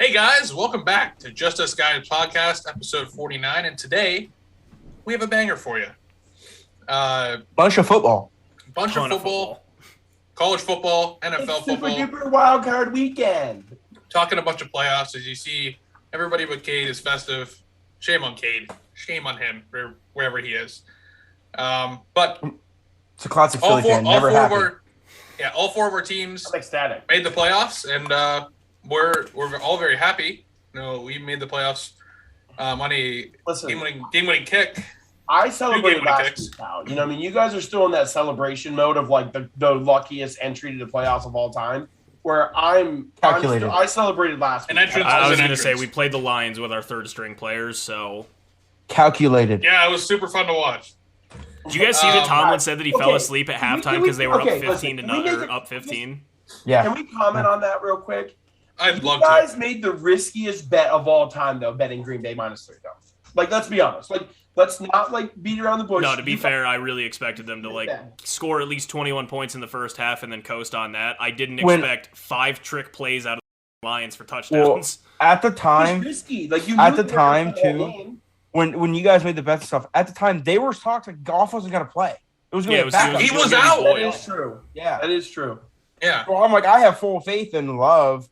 Hey guys, welcome back to Just Us Guys Podcast, episode 49, and today we have a banger for you. Bunch of football. College football, NFL football. Super duper wild card weekend. Talking a bunch of playoffs. As you see, everybody but Cade is festive. Shame on Cade. Shame on him, wherever he is. But it's a classic Philly fan. Never happy. All four of our teams I'm ecstatic. made the playoffs, and we're all very happy. We made the playoffs on a game-winning kick. I celebrated last week, pal. You know, you guys are still in that celebration mode of like the luckiest entry to the playoffs of all time. Where I celebrated last week. I was going to say we played the Lions with our third-string players, so calculated. Yeah, it was super fun to watch. Did you guys see that Tomlin said that he fell asleep at halftime because they were up 15 to nothing, or up 15? Yeah. Can we comment on that real quick? I'd love to. You guys made the riskiest bet of all time, though, betting Green Bay -3, though. Like, let's be honest. Like, let's not, beat around the bush. No, to be fair, I really expected them to, score at least 21 points in the first half and then coast on that. I didn't expect 5 trick plays out of the Lions for touchdowns. Well, at the time, risky. when you guys made the bets and stuff, at the time, they were talking like Goff wasn't going to play. It was going to be backup. He was out. That is true. Yeah. That is true. Yeah. So I'm like, I have full faith in Love.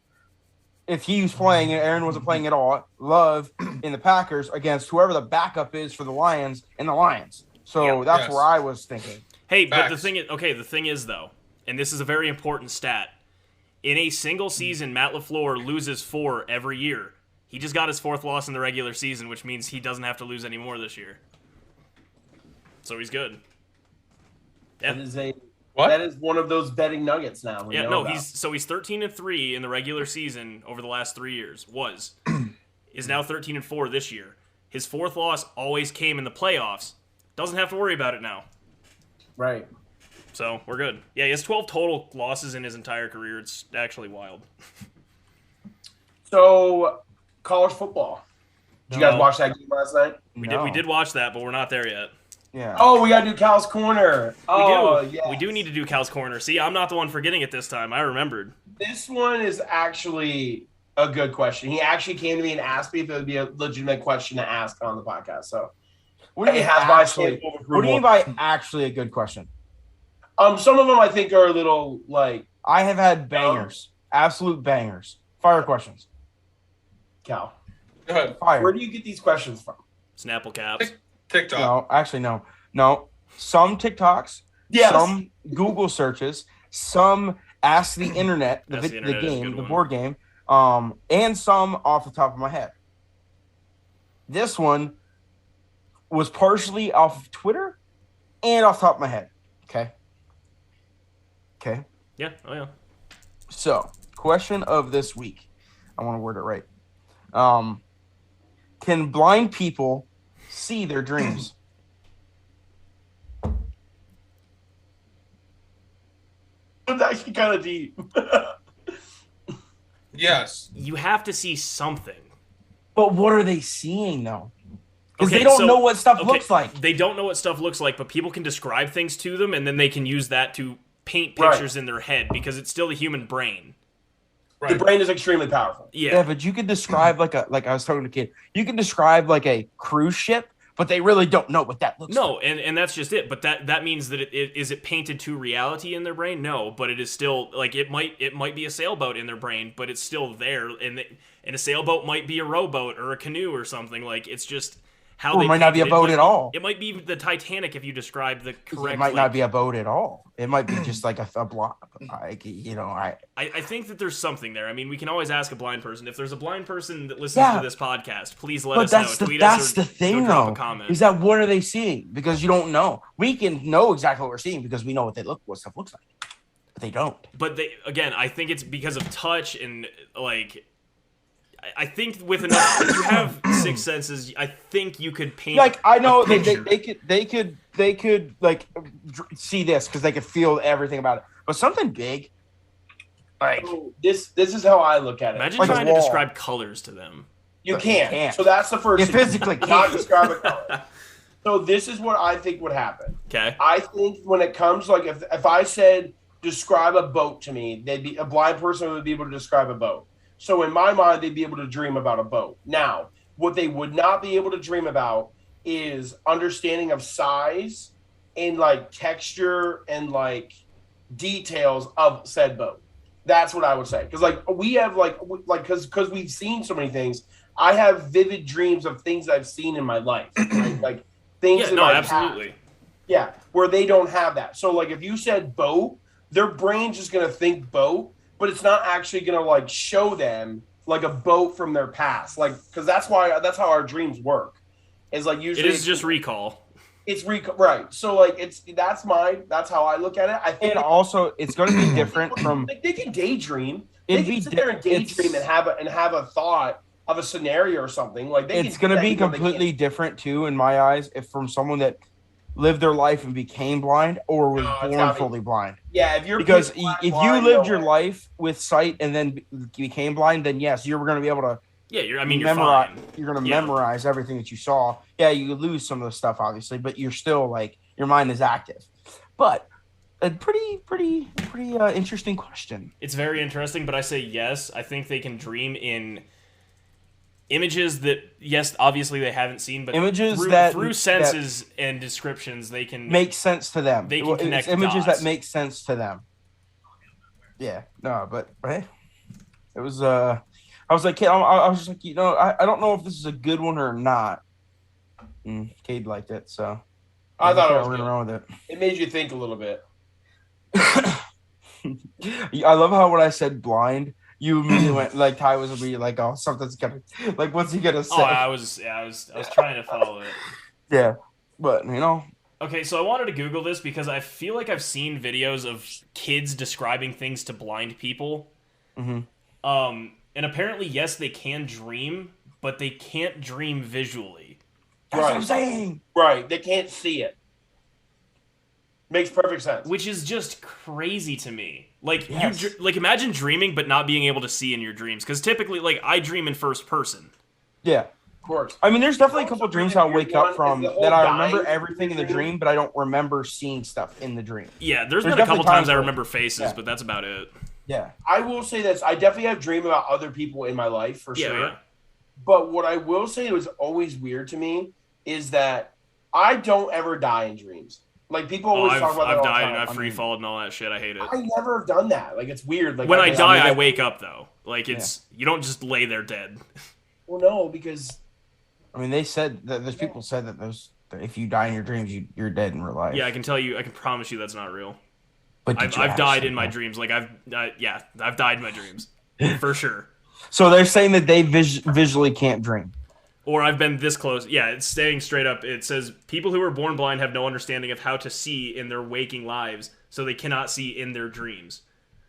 If he was playing and Aaron wasn't playing at all, Love in the Packers against whoever the backup is for the Lions and the Lions. So that's where I was thinking. Hey, but the thing is, though, and this is a very important stat, in a single season, Matt LaFleur loses 4 every year. He just got his 4th loss in the regular season, which means he doesn't have to lose any more this year. So he's good. Yeah. That is one of those betting nuggets now. He's 13-3 in the regular season over the last 3 years. Is now 13-4 this year. His 4th loss always came in the playoffs. Doesn't have to worry about it now. Right. So we're good. Yeah, he has 12 total losses in his entire career. It's actually wild. So, college football. Did you guys watch that game last night? We did watch that, but we're not there yet. Yeah. Oh, we gotta do Kals Corner. We do need to do Kals Corner. See, I'm not the one forgetting it this time. I remembered. This one is actually a good question. He actually came to me and asked me if it would be a legitimate question to ask on the podcast. So, what do you mean by actually a good question? Some of them I think are a little like. I have had bangers, absolute bangers. Fire questions. Cal, go ahead. Fire. Where do you get these questions from? Snapple caps. TikTok. No, actually, no. Some TikToks, some Google searches, some Ask the Internet, the board game, and some off the top of my head. This one was partially off of Twitter and off the top of my head. Okay. Yeah. Oh yeah. So, question of this week. I want to word it right. Can blind people see their dreams? It's actually kind of deep. Yes. You have to see something. But what are they seeing, though? Because they don't know what stuff looks like. They don't know what stuff looks like, but people can describe things to them, and then they can use that to paint pictures in their head, because it's still the human brain. Right. The brain is extremely powerful. Yeah, but you could describe like I was talking to a kid. You can describe like a cruise ship, but they really don't know what that looks like. No, and that's just it. But that means that is it painted to reality in their brain? No, but it is still like it might be a sailboat in their brain, but it's still there. And a sailboat might be a rowboat or a canoe or something. Like it's just how they. It might not be a boat at all. It might be the Titanic if you describe the correct. It might not be a boat at all. It might be just like a block. I think that there's something there. I mean, we can always ask a blind person. If there's a blind person that listens to this podcast, please let us know. Tweet us or that's the thing, drop though. A comment. Is that what are they seeing? Because you don't know. We can know exactly what we're seeing because we know what stuff looks like. But they don't. But I think it's because of touch and like. I think with enough, if you have 6 senses, I think you could paint. Like I know they could like see this because they could feel everything about it. But something big, like this is how I look at it. Imagine trying to describe colors to them. You can't. So that's the first. You physically cannot describe a color. So this is what I think would happen. Okay. I think when it comes like if I said describe a boat to me, a blind person would be able to describe a boat. So in my mind, they'd be able to dream about a boat. Now, what they would not be able to dream about is understanding of size and like texture and like details of said boat. That's what I would say. Because like we have because we've seen so many things. I have vivid dreams of things I've seen in my life, right? Like things. Yeah, no, absolutely. Past. Yeah, where they don't have that. So like if you said boat, their brain's just gonna think boat, but it's not actually gonna like show them like a boat from their past. Like because that's how our dreams work. Is like usually it is just recall. It's recall, right? So like that's how I look at it. I think and also it's going to be different from. Like, they can daydream. They can sit there and daydream and have a thought of a scenario or something. Like it's going to be completely different too, in my eyes, if from someone that lived their life and became blind or was born fully blind. Yeah, if you're because if you lived your life with sight and then became blind, then yes, you're going to be able to. Yeah, you're memorize. Fine. You're going to memorize everything that you saw. Yeah, you lose some of the stuff, obviously, but you're still like your mind is active. But a pretty interesting question. It's very interesting, but I say yes. I think they can dream in images that, yes, obviously they haven't seen, but images through senses and descriptions, they can make sense to them. They can connect images dots. that make sense to them. Yeah, no, but right, it was I was like, I was just like, I don't know if this is a good one or not. Cade liked it, so I thought it was good. Wrong with it. It made you think a little bit. I love how when I said blind, you immediately went like Ty was immediately like, oh, something's gonna like, what's he gonna say? Oh, I was trying to follow it. Yeah, but Okay, so I wanted to Google this because I feel like I've seen videos of kids describing things to blind people. Mm-hmm. And apparently, yes, they can dream, but they can't dream visually. That's what I'm saying. Right, they can't see it. Makes perfect sense. Which is just crazy to me. Like imagine dreaming but not being able to see in your dreams. Because typically, like I dream in first person. Yeah, of course. I mean, there's definitely a couple dreams I'll wake up from that I remember everything in the dream, but I don't remember seeing stuff in the dream. Yeah, there's been a couple times I remember faces, but that's about it. Yeah, I will say this: I definitely have dreamed about other people in my life for sure. Yeah. But what I will say was always weird to me is that I don't ever die in dreams. Like people always talk about that all the time. I've died and I've free falled and all that shit. I hate it. I never have done that. Like it's weird. Like when I die, I wake up though. Like you don't just lay there dead. Well, no, because I mean they said that there's people said that if you die in your dreams, you're dead in real life. Yeah, I can promise you that's not real. But I've died in my dreams. Like I've died in my dreams for sure. So they're saying that they visually can't dream. Or I've been this close. Yeah, it's staying straight up. It says people who are born blind have no understanding of how to see in their waking lives, so they cannot see in their dreams.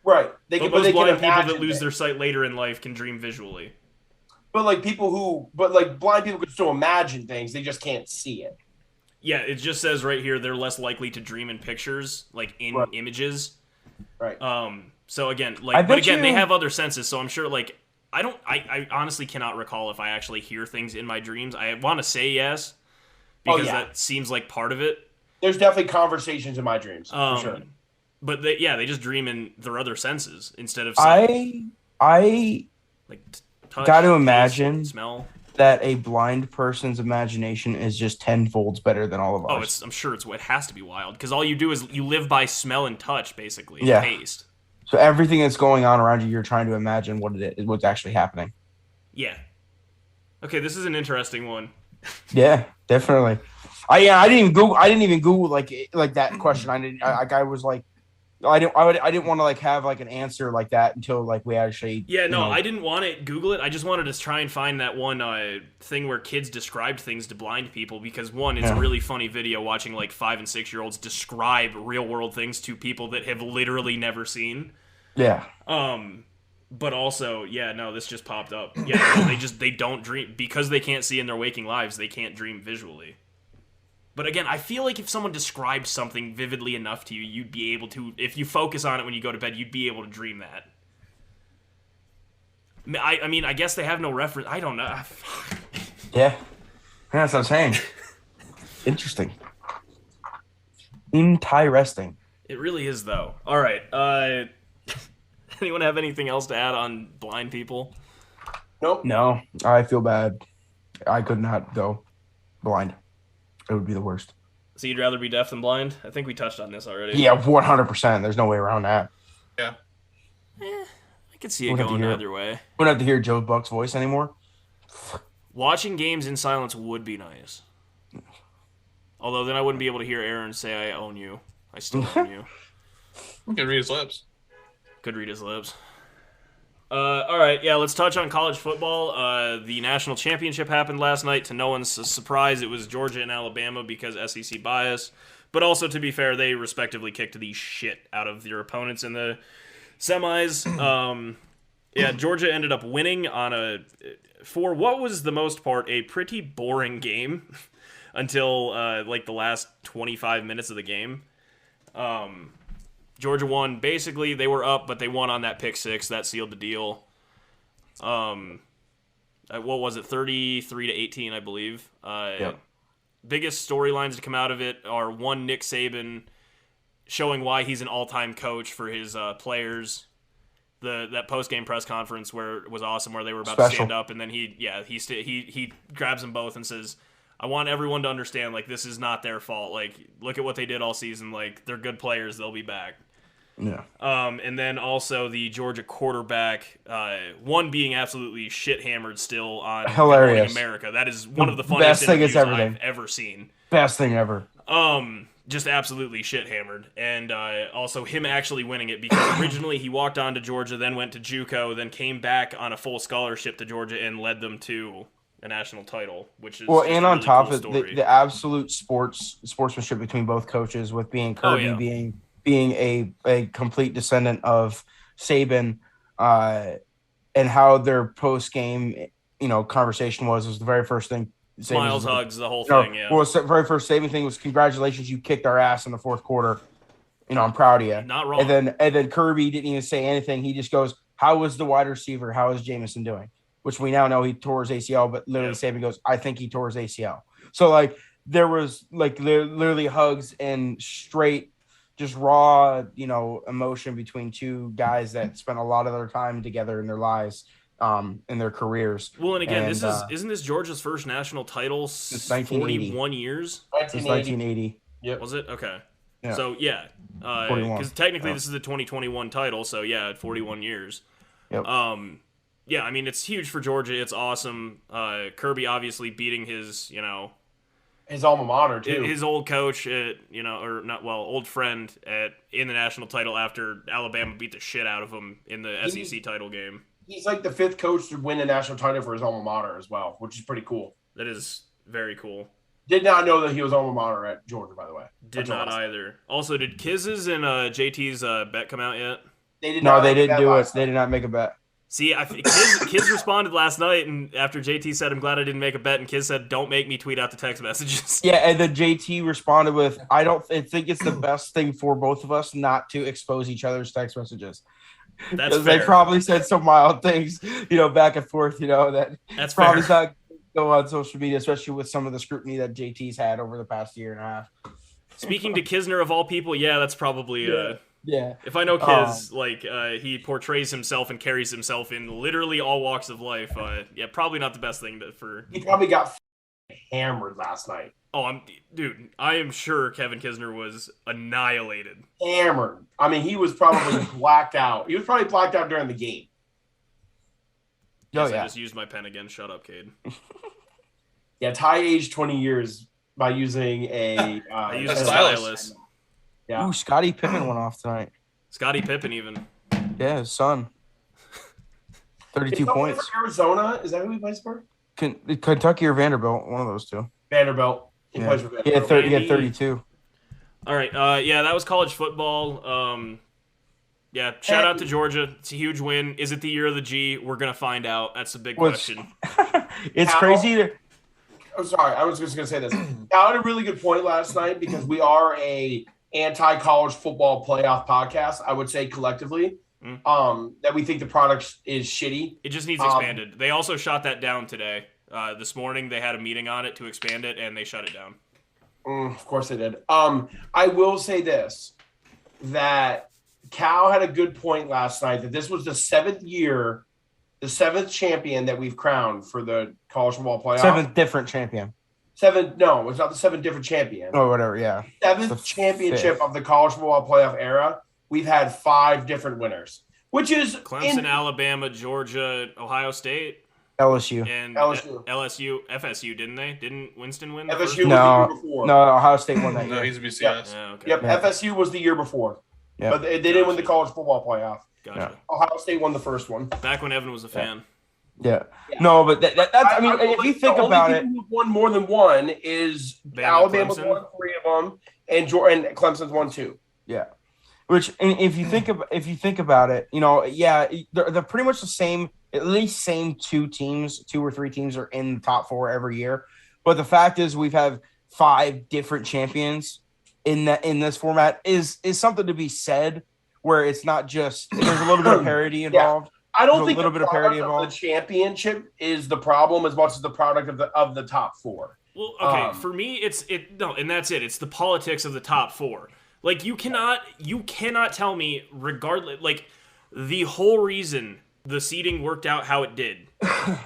Right. But blind people that lose their sight later in life can dream visually. But blind people can still imagine things. They just can't see it. Yeah, it just says right here they're less likely to dream in pictures, like in images. Right. So again, they have other senses, so I'm sure I honestly cannot recall if I actually hear things in my dreams. I want to say yes, because that seems like part of it. There's definitely conversations in my dreams, for sure. But they just dream in their other senses instead of sight. I touch, got to imagine taste, smell. That a blind person's imagination is just tenfold better than all of ours. I'm sure it has to be wild, because all you do is you live by smell and touch, basically, and taste. So everything that's going on around you, you're trying to imagine what's actually happening. Yeah. Okay, this is an interesting one. Yeah, definitely. I didn't even Google like that question. I was like, I didn't want to have an answer like that until we actually. Yeah, no, I didn't want to Google it. I just wanted to try and find that one thing where kids described things to blind people, because it's a really funny video watching 5 and 6 year olds describe real world things to people that have literally never seen. Yeah. But also, this just popped up. Yeah, they don't dream because they can't see in their waking lives. They can't dream visually. But again, I feel like if someone described something vividly enough to you, you'd be able to, if you focus on it when you go to bed, you'd be able to dream that. I mean, I guess they have no reference. I don't know. Yeah. That's what I'm saying. Interesting. Interesting. It really is, though. All right. Anyone have anything else to add on blind people? Nope. No, I feel bad. I could not go blind. It would be the worst. So you'd rather be deaf than blind? I think we touched on this already. Yeah, 100%. There's no way around that. Yeah. I could see it going either way. We don't have to hear Joe Buck's voice anymore. Watching games in silence would be nice. Although then I wouldn't be able to hear Aaron say, I own you. I still own you. You can read his lips. Could read his lips. All right, yeah, let's touch on college football. The national championship happened last night. To no one's surprise, it was Georgia and Alabama because SEC bias. But also, to be fair, they respectively kicked the shit out of their opponents in the semis. Yeah, Georgia ended up winning for what was the most part a pretty boring game until like the last 25 minutes of the game. Georgia won. Basically, they were up, but they won on that pick six. That sealed the deal. What was it? 33-18, I believe. Yep. Biggest storylines to come out of it are one, Nick Saban showing why he's an all-time coach for his players. That post-game press conference where it was awesome, where they were about to stand up, and then he grabs them both and says, I want everyone to understand, like, this is not their fault. Like, look at what they did all season. Like, they're good players. They'll be back. Yeah. And then also the Georgia quarterback, one being absolutely shit-hammered still on Hilarious. Good Morning America. That is one of the funniest interviews I've ever seen. Best thing ever. Just absolutely shit-hammered. And also him actually winning it because originally he walked on to Georgia, then went to JUCO, then came back on a full scholarship to Georgia and led them to a national title, which is and on really top cool of the absolute sportsmanship between both coaches, with being Kirby being a complete descendant of Saban, and how their post game conversation was the very first thing. Smiles, hugs, the whole thing. Yeah. Well, the very first Saban thing was congratulations, you kicked our ass in the fourth quarter. I'm proud of you. Not wrong. And then Kirby didn't even say anything. He just goes, "How was the wide receiver? How is Jameson doing?" Which we now know he tore his ACL, but literally Saban goes, "I think he tore his ACL." So like there was like literally hugs and straight, just raw, emotion between two guys that spent a lot of their time together in their lives, in their careers. Well, and again, isn't this Georgia's first national title since 41 years? Since 1980. Yep. Was it? Okay. Yeah. So yeah, because technically this is the 2021 title, so yeah, 41 years. Yep. Yeah, I mean, it's huge for Georgia. It's awesome. Kirby obviously beating his alma mater too. His old coach, old friend in the national title after Alabama beat the shit out of him in the SEC title game. He's like the fifth coach to win a national title for his alma mater as well, which is pretty cool. That is very cool. Did not know that he was alma mater at Georgia, by the way. Did not either. Also, did Kiz's and JT's bet come out yet? They did not. No, they didn't do it. They did not make a bet. See, Kiz responded last night, and after JT said, "I'm glad I didn't make a bet," and Kiz said, "Don't make me tweet out the text messages." Yeah, and then JT responded with, I think it's the best thing for both of us not to expose each other's text messages." That's fair. They probably said some mild things, back and forth, that's probably fair. not go on social media, especially with some of the scrutiny that JT's had over the past year and a half. Speaking to Kisner of all people, yeah, that's probably yeah. If I know Kiz, he portrays himself and carries himself in literally all walks of life. Probably not the best thing for. He probably got hammered last night. Oh, I am sure Kevin Kisner was annihilated. Hammered. I mean, he was probably blacked out. He was probably blacked out during the game. Yes, I just used my pen again. Shut up, Cade. Yeah, Ty aged 20 years by using a stylus. Yeah. Ooh, Scottie Pippen went off tonight. Scottie Pippen even. Yeah, his son. 32 points. For Arizona? Is that who he plays for? Kentucky or Vanderbilt, one of those two. Vanderbilt. He plays for Vanderbilt. He had 32. All right. That was college football. Shout out to Georgia. It's a huge win. Is it the year of the G? We're going to find out. That's a big question. It's crazy. I'm sorry. I was just going to say this. Cal had a really good point last night because we are a anti-college football playoff podcast, I would say collectively, that we think the product is shitty. It just needs expanded. They also shot that down today. This morning they had a meeting on it to expand it, and they shut it down. Of course they did. I will say this, that Cal had a good point last night, that this was the 7th year the 7th champion that we've crowned for the college football playoff. 7th different champion. No, it's not the 7th different champion. Oh, whatever, yeah. 7th championship of the college football playoff era. We've had 5 different winners, which is Clemson, Alabama, Georgia, Ohio State. LSU. And LSU, FSU, didn't they? Didn't Winston win? FSU was the year before. No, Ohio State won that year. No, he's BCS. Yeah, okay. Yep, FSU was the year before. Yep. But they didn't win the college football playoff. Gotcha. Ohio State won the first one. Back when Evan was a fan. Yeah. No, but that's, I mean, if you think about it. Who won more than one is Alabama's won 3 of them, and Clemson's won 2. Yeah. Which, and if you think about it, you know, yeah, they're pretty much the same. At least same 2 or 3 teams are in the top 4 every year. But the fact is, we've had 5 different champions in this format is something to be said. Where it's not just there's a little bit of parity involved. Yeah. I don't think a little bit of parity involved. The championship is the problem as much as the product of the top 4. Well, okay, for me, and that's it. It's the politics of the top 4. Like you cannot tell me regardless. Like the whole reason the seeding worked out how it did,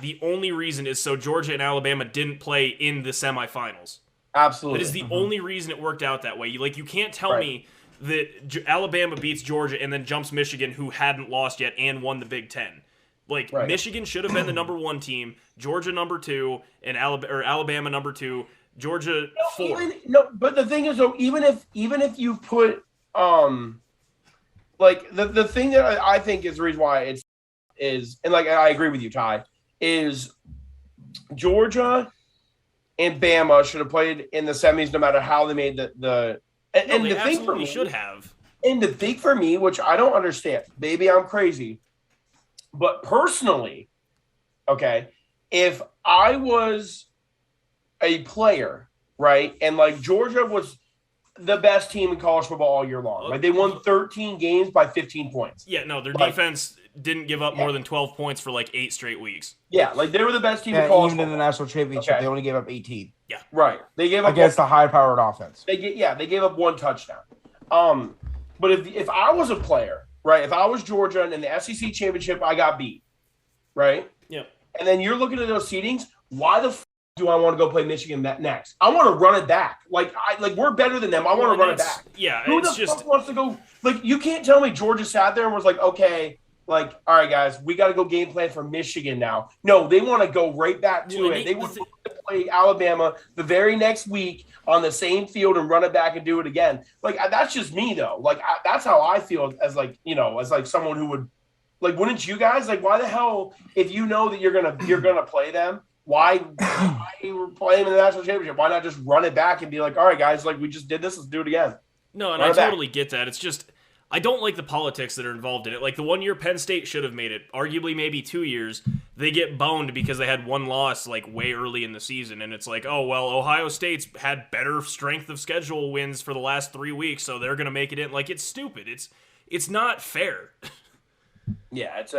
the only reason is so Georgia and Alabama didn't play in the semifinals. Absolutely, that is the only reason it worked out that way. You can't tell me that Alabama beats Georgia and then jumps Michigan, who hadn't lost yet and won the Big Ten. Michigan should have been the number 1 team, Georgia number 2, and Alabama number 2, Georgia 4. But the thing is, though, even if you put the thing that I think is the reason why is, and I agree with you, Ty, is Georgia and Bama should have played in the semis no matter how they made the. And they the thing for me should have. And the thing for me, which I don't understand, maybe I'm crazy, but personally, okay, if I was a player, right, and Georgia was the best team in college football all year long, they won 13 games by 15 points. Yeah, no, their defense didn't give up more than 12 points for 8 straight weeks. Yeah, they were the best team in college football. Even in the national championship, they only gave up 18. Yeah, right. They gave up against a high-powered offense. They gave up 1 touchdown. But if I was a player, right, if I was Georgia and in the SEC championship I got beat, right? Yeah. And then you're looking at those seedings, why the do I want to go play Michigan next? I want to run it back. We're better than them. I want to run it back. Yeah, who the fuck wants to go? You can't tell me Georgia sat there and was like, okay, all right, guys, we got to go game plan for Michigan now. No, they want to go right back to it. They want to play Alabama the very next week on the same field and run it back and do it again. That's just me though. That's how I feel as someone who would wouldn't you guys why the hell, if you know that you're gonna play them, why play them in the national championship? Why not just run it back and be all right, guys, we just did this, let's do it again. No, and I totally get that. It's just I don't like the politics that are involved in it. The 1 year Penn State should have made it, arguably maybe 2 years. They get boned because they had 1 loss way early in the season, and it's oh well, Ohio State's had better strength of schedule wins for the last 3 weeks, so they're gonna make it in. It's stupid. It's not fair. Yeah, that's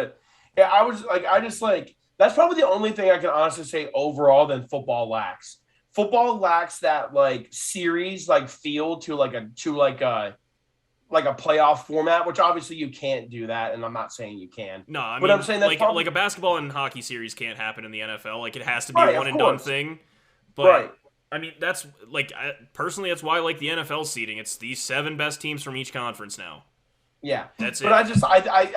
probably the only thing I can honestly say overall that football lacks. Football lacks that series feel to a playoff format, which obviously you can't do that, and I'm not saying you can. No, I mean, but I'm saying that's probably, a basketball and hockey series can't happen in the NFL. It has to be a one and done thing. But I mean, that's personally, that's why I like the NFL seeding. It's these 7 best teams from each conference now. Yeah, that's it. But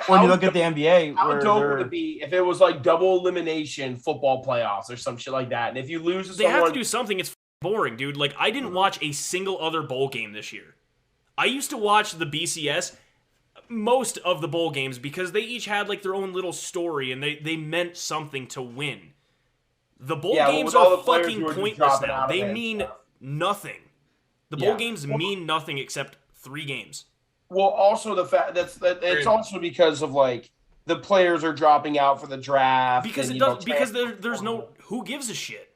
when you look at the NBA, how dope would it be if it was double elimination football playoffs or some shit like that? And if you lose to they have to do something. It's boring, dude. I didn't watch a single other bowl game this year. I used to watch the BCS, most of the bowl games, because they each had their own little story and they meant something to win. The bowl games are fucking pointless now. They mean nothing. The bowl games mean nothing except 3 games. Well, also the fact it's also because of the players are dropping out for the draft because there's no who gives a shit.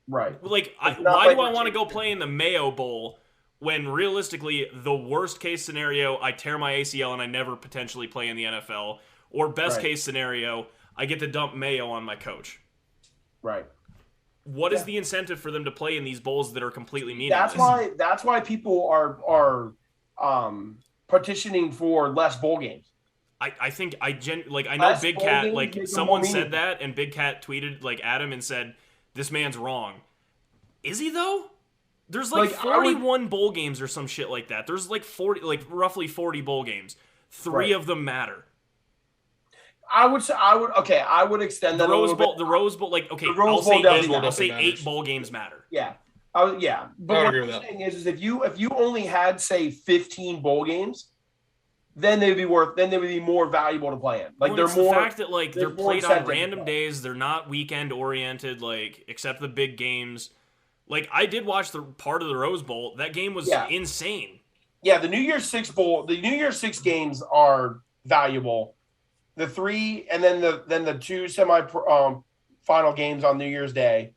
Right. Why do I want to go play in the Mayo Bowl when realistically the worst case scenario I tear my ACL and I never potentially play in the NFL, or best case scenario I get to dump Mayo on my coach. Right. What is the incentive for them to play in these bowls that are completely meaningless? That's why people are petitioning for less bowl games. I think I know Last Big bowl Cat, games like make them someone more said meaningful. that, and Big Cat tweeted like at him and said, "This man's wrong." Is he though? There's like 41 bowl games or some shit like that. There's like 40, like roughly 40 bowl games. 3 of them matter. I would extend that The Rose a little Bowl, bit. the Rose Bowl, like okay, The Rose I'll say Bowl 8, definitely I'll say matters. 8 bowl games matter. Yeah. Yeah. But I would what agree I'm with that. saying is if you only had, say, 15 bowl games, then they would be more valuable to play in. Like Well, they're it's more the fact that like they're there's more played on incentive random to play. days. They're not weekend oriented, like except the big games. Like I did watch the part of the Rose Bowl. That game was insane. Yeah, the New Year's Six games are valuable. The 3 and then the 2 final games on New Year's Day.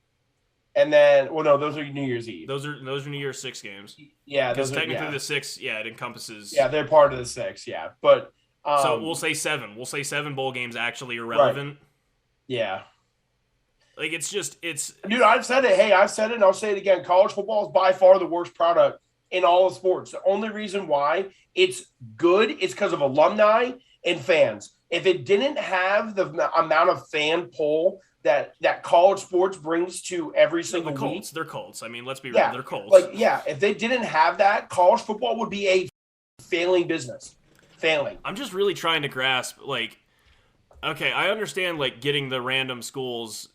And then those are New Year's Eve. Those are New Year's 6 games. Yeah, Because those are technically the 6, it encompasses. Yeah, they're part of the 6, yeah. But so we'll say 7. We'll say 7 bowl games actually are relevant. Yeah. Like it's dude, I've said it. Hey, I've said it and I'll say it again. College football is by far the worst product in all of sports. The only reason why it's good is because of alumni and fans. If it didn't have the amount of fan pull that college sports brings to every single week. They're Colts. I mean, let's be real. They're Colts. If they didn't have that, college football would be a failing business. Failing. I'm just really trying to grasp, like, okay, I understand, like, getting the random schools,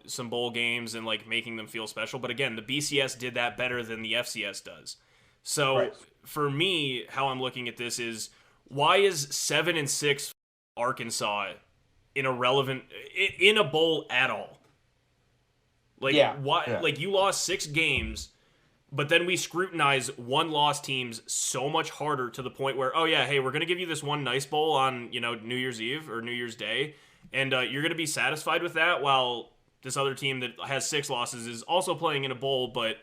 some bowl games and, like, making them feel special. But, again, the BCS did that better than the FCS does. So, for me, how I'm looking at this is, why is 7-6 Arkansas in a bowl at all? Like, why? Yeah. Like, you lost 6 games, but then we scrutinize one-loss teams so much harder to the point where, oh yeah, hey, we're gonna give you this one nice bowl on New Year's Eve or New Year's Day, and you're gonna be satisfied with that, while this other team that has 6 losses is also playing in a bowl, but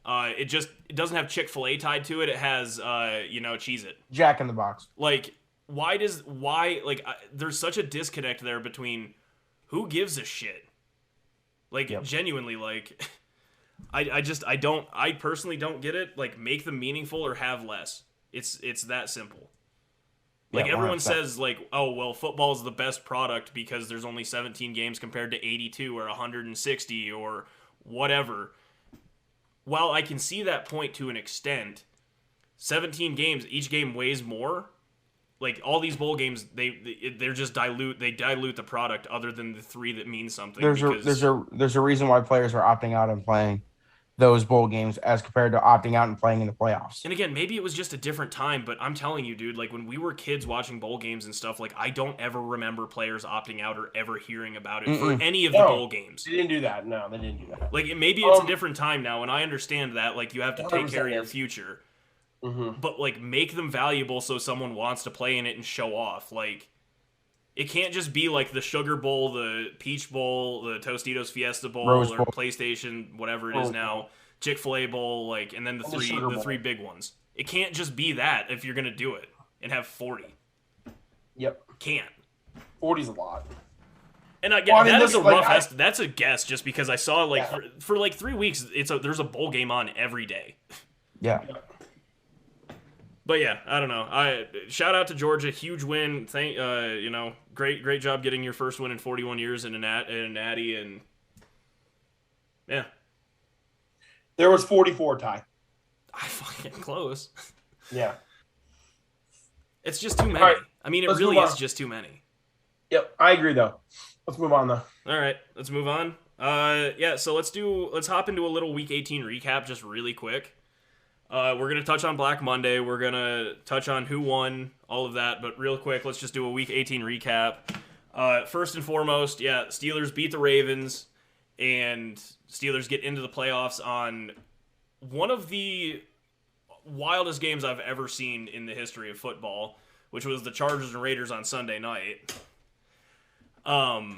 it doesn't have Chick-fil-A tied to it. It has Cheez-It, Jack in the Box. Like, there's such a disconnect there between who gives a shit. Like, genuinely, like, I personally don't get it. Like, make them meaningful or have less. It's that simple. Like, everyone says, like, oh, well, football's the best product because there's only 17 games compared to 82 or 160 or whatever. While I can see that point to an extent, 17 games, each game weighs more. Like, all these bowl games, they're just dilute the product, other than the 3 that mean something. There's a reason why players are opting out and playing those bowl games as compared to opting out and playing in the playoffs. And again, maybe it was just a different time, but I'm telling you, dude, like, when we were kids watching bowl games and stuff, like, I don't ever remember players opting out or ever hearing about it for any of the bowl games. They didn't do that. No, they didn't do that. Like, maybe it's a different time now, and I understand that. Like, you have to take care of your future. Mm-hmm. But, like, make them valuable so someone wants to play in it and show off. Like, it can't just be like the Sugar Bowl, the Peach Bowl, the Tostitos Fiesta Bowl, Rose or Bowl. PlayStation, whatever it is now, Chick-fil-A Bowl, like, and then the three big ones. It can't just be that if you're gonna do it and have 40. Yep, can't. 40's a lot. And that's a rough that's a guess, just because I saw for like 3 weeks there's a bowl game on every day. Yeah. But yeah, I don't know. Shout out to Georgia, huge win. Great job getting your first win in 41 years in a natty, and yeah. There was 44 tie. I fucking close. Yeah. It's just too many. Right, I mean, it really is just too many. Yep, I agree though. Let's move on though. All right, let's move on. So let's hop into a little Week 18 recap just really quick. We're going to touch on Black Monday. We're going to touch on who won, all of that. But real quick, let's just do a Week 18 recap. First and foremost, Steelers beat the Ravens, and Steelers get into the playoffs on one of the wildest games I've ever seen in the history of football, which was the Chargers and Raiders on Sunday night. We'll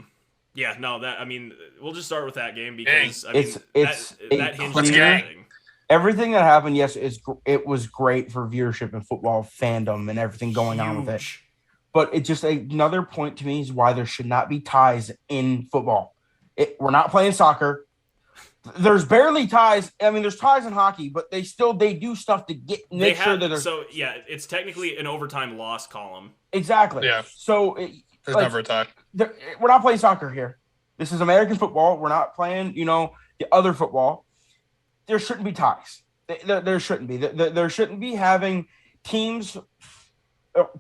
just start with that game because that hinged on everything. Everything that happened, yes, it was great for viewership and football fandom and everything going on with it. But it's just another point to me is why there should not be ties in football. We're not playing soccer. There's barely ties. I mean, there's ties in hockey, but they do stuff to make sure that there's... So, yeah, it's technically an overtime loss column. Exactly. Yeah. So there's never a tie. We're not playing soccer here. This is American football. We're not playing, the other football. There shouldn't be ties. There shouldn't be. There shouldn't be having teams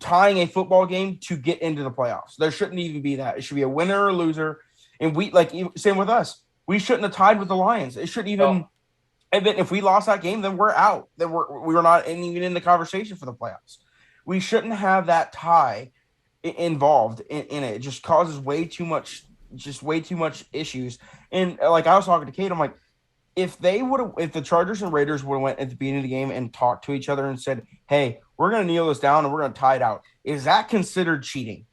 tying a football game to get into the playoffs. There shouldn't even be that. It should be a winner or a loser. And same with us. We shouldn't have tied with the Lions. It shouldn't even. No. And then if we lost that game, then we're out. Then we were not even in the conversation for the playoffs. We shouldn't have that tie involved in it. It just causes way too much issues. And like I was talking to Kate, I'm like, if the Chargers and Raiders would have went at the beginning of the game and talked to each other and said, "Hey, we're going to kneel this down and we're going to tie it out," is that considered cheating?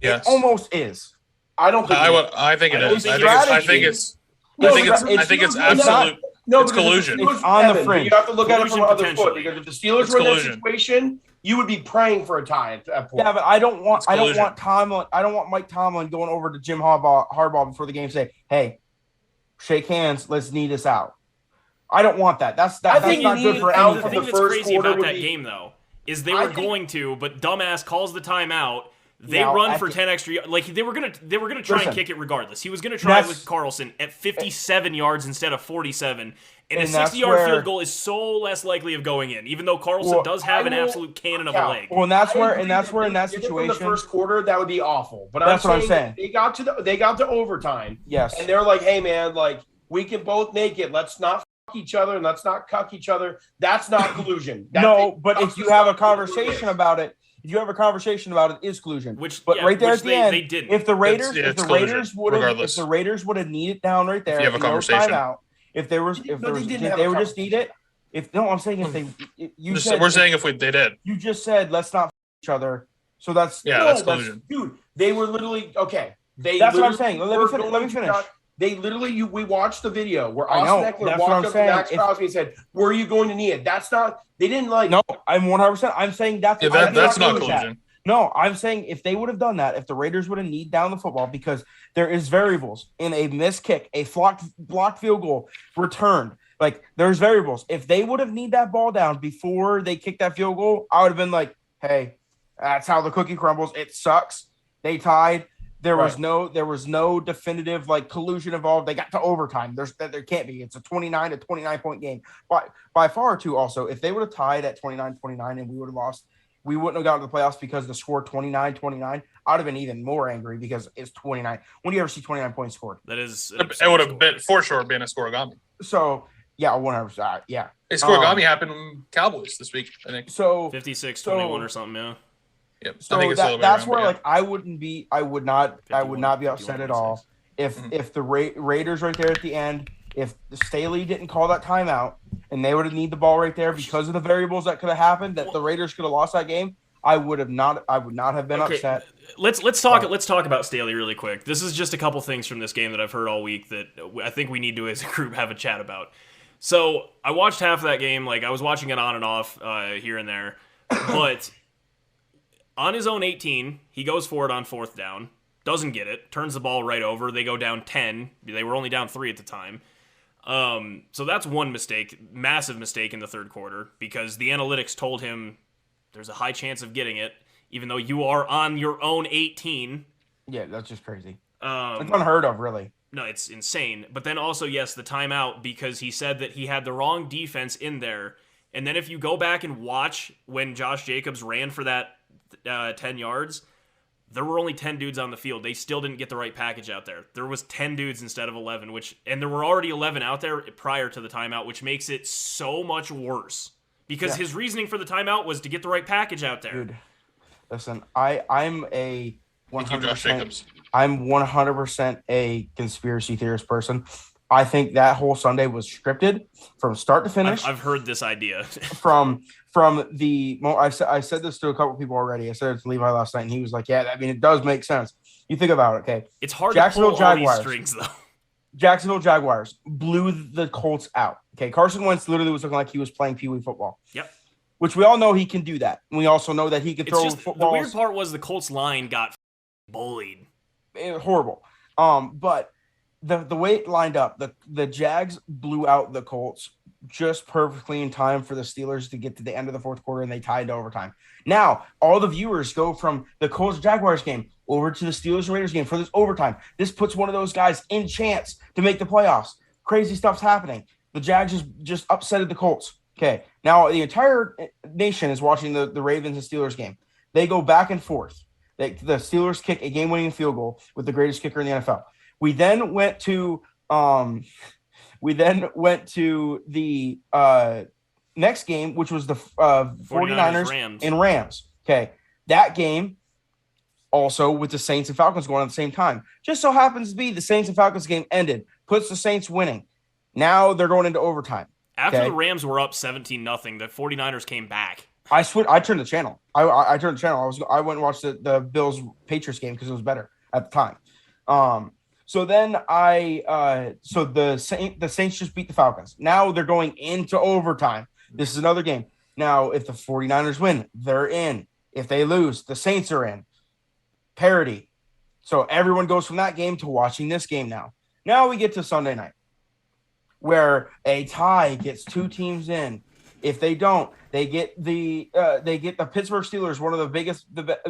Yes, it almost is. I don't think. I think it is. I think it's absolute. No, it's collusion. It's on the fringe. You have to look at it from the other foot, because if the Steelers were in that situation, you would be praying for a tie at that point. Yeah, but I don't want Mike Tomlin going over to Jim Harbaugh before the game and say, "Hey, shake hands, let's knee this out." I don't want that. That's not good for anything. The thing that's crazy about that game, though, is they were going to, but dumbass calls the timeout. They run for 10 extra yards. Like they were gonna try and kick it regardless. He was gonna try it with Carlson at 57 yards instead of 47. And a 60-yard field goal is so less likely of going in, even though Carlson does have an absolute cannon of a leg. Well, and that's where in that situation, the first quarter, that would be awful. But that's what I'm saying. They got to overtime. Yes, and they're like, "Hey, man, like we can both make it. Let's not fuck each other and let's not cuck each other." That's not collusion. But if you have a conversation about it. If you have a conversation about it, is collusion. Right there at the end, they didn't. If the Raiders would have kneed down right there, if you have a conversation, timeout, they would just need it. I'm saying if they, we're saying if they did. You just said let's not each other. So that's that's collusion. Dude, they were literally okay. That's what I'm saying. Let me finish. They literally, we watched the video where Austin Eckler walked up to Max Crosby and said, "Were you going to knee it?" That's not. They didn't like. No, I'm 100%. I'm saying that's not collusion. No, I'm saying if they would have done that, if the Raiders would have kneed down the football, because there is variables in a missed kick, a blocked field goal, returned. Like there's variables. If they would have kneed that ball down before they kicked that field goal, I would have been like, "Hey, that's how the cookie crumbles. It sucks. They tied." There was no definitive like collusion involved. They got to overtime. There can't be. It's a 29 point game. By far too. Also, if they would have tied at 29-29 and we would have lost, we wouldn't have gotten to the playoffs because the score 29-29. I'd have been even more angry because it's 29. When do you ever see 29 points scored? That is. It would have been for sure been a scorigami. So yeah, 100%. Yeah. A scorigami happened in Cowboys this week, I think. So 56-21 or something. Yeah. Yep. So that's where like I would not be upset at all if the Raiders right there at the end, if Staley didn't call that timeout and they would have needed the ball right there because of the variables that could have happened, that the Raiders could have lost that game. I would not have been upset. Let's talk about Staley really quick. This is just a couple things from this game that I've heard all week that I think we need to as a group have a chat about. So I watched half of that game. Like I was watching it on and off here and there, but. On his own 18, he goes for it on fourth down, doesn't get it, turns the ball right over. They go down 10. They were only down 3 at the time. So that's one mistake, massive mistake in the third quarter, because the analytics told him there's a high chance of getting it, even though you are on your own 18. Yeah, that's just crazy. It's unheard of, really. No, it's insane. But then also, yes, the timeout, because he said that he had the wrong defense in there. And then if you go back and watch when Josh Jacobs ran for that 10 yards, there were only 10 dudes on the field. They still didn't get the right package out there. There was 10 dudes instead of 11, and there were already 11 out there prior to the timeout, which makes it so much worse because his reasoning for the timeout was to get the right package out there. Dude, listen, I'm 100% a conspiracy theorist person. I think that whole Sunday was scripted from start to finish. I've heard this idea. from the I said this to a couple people already. I said it to Levi last night, and he was like, "Yeah, I mean, it does make sense." You think about it, okay? It's hard to pull all these strings, though. Jacksonville Jaguars blew the Colts out. Okay, Carson Wentz literally was looking like he was playing Pee Wee football. Yep. Which we all know he can do that. And we also know that he can throw footballs. The weird part was the Colts line got bullied. Horrible. But the way it lined up, the Jags blew out the Colts just perfectly in time for the Steelers to get to the end of the fourth quarter, and they tied to overtime. Now, all the viewers go from the Colts-Jaguars game over to the Steelers-Raiders game for this overtime. This puts one of those guys in chance to make the playoffs. Crazy stuff's happening. The Jags just upsetted the Colts. Okay, now the entire nation is watching the Ravens and Steelers game. They go back and forth. The Steelers kick a game-winning field goal with the greatest kicker in the NFL. We then went to the next game, which was the 49ers and Rams. Okay, that game also with the Saints and Falcons going on at the same time. Just so happens to be the Saints and Falcons game ended, puts the Saints winning. Now they're going into overtime. After the Rams were up 17-0, the 49ers came back. I turned the channel. I turned the channel. I went and watched the Bills Patriots game because it was better at the time. So then the Saints just beat the Falcons. Now they're going into overtime. This is another game. Now, if the 49ers win, they're in. If they lose, the Saints are in. Parity. So everyone goes from that game to watching this game now. Now we get to Sunday night, where a tie gets two teams in. If they don't, they get the Pittsburgh Steelers, one of the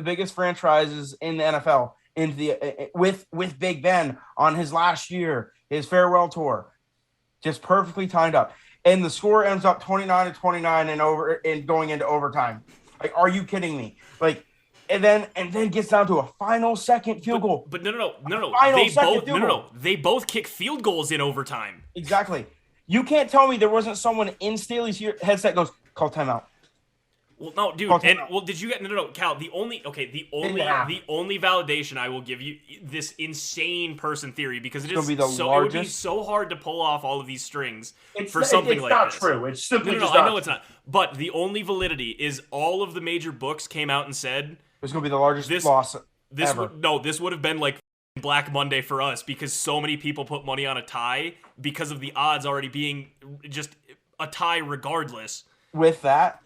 biggest franchises in the NFL, into the with Big Ben on his last year, his farewell tour, just perfectly timed up, and the score ends up 29-29 and going into overtime. Like, are you kidding me? Like, and then gets down to a final second field goal. But no. They both kick field goals in overtime. Exactly. You can't tell me there wasn't someone in Staley's headset goes, call timeout. Well, no, dude. Did you get Cal? The only validation I will give you this insane person theory, because it would be so hard to pull off all of these strings for something like this. It's not true. It's simply just I know it's not. But the only validity is all of the major books came out and said it's going to be the largest loss ever. This would have been like Black Monday for us, because so many people put money on a tie because of the odds already being just a tie regardless. With that,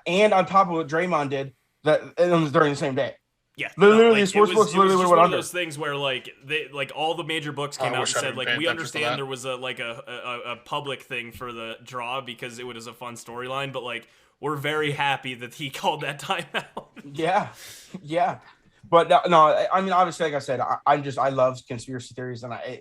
and on top of what Draymond did, it was during the same day. Yeah, literally, sportsbooks literally went one of those things where all the major books came out and said we understand there was a public thing for the draw because it was a fun storyline, but we're very happy that he called that timeout. Yeah. But no, I mean, obviously, like I said, I love conspiracy theories, and I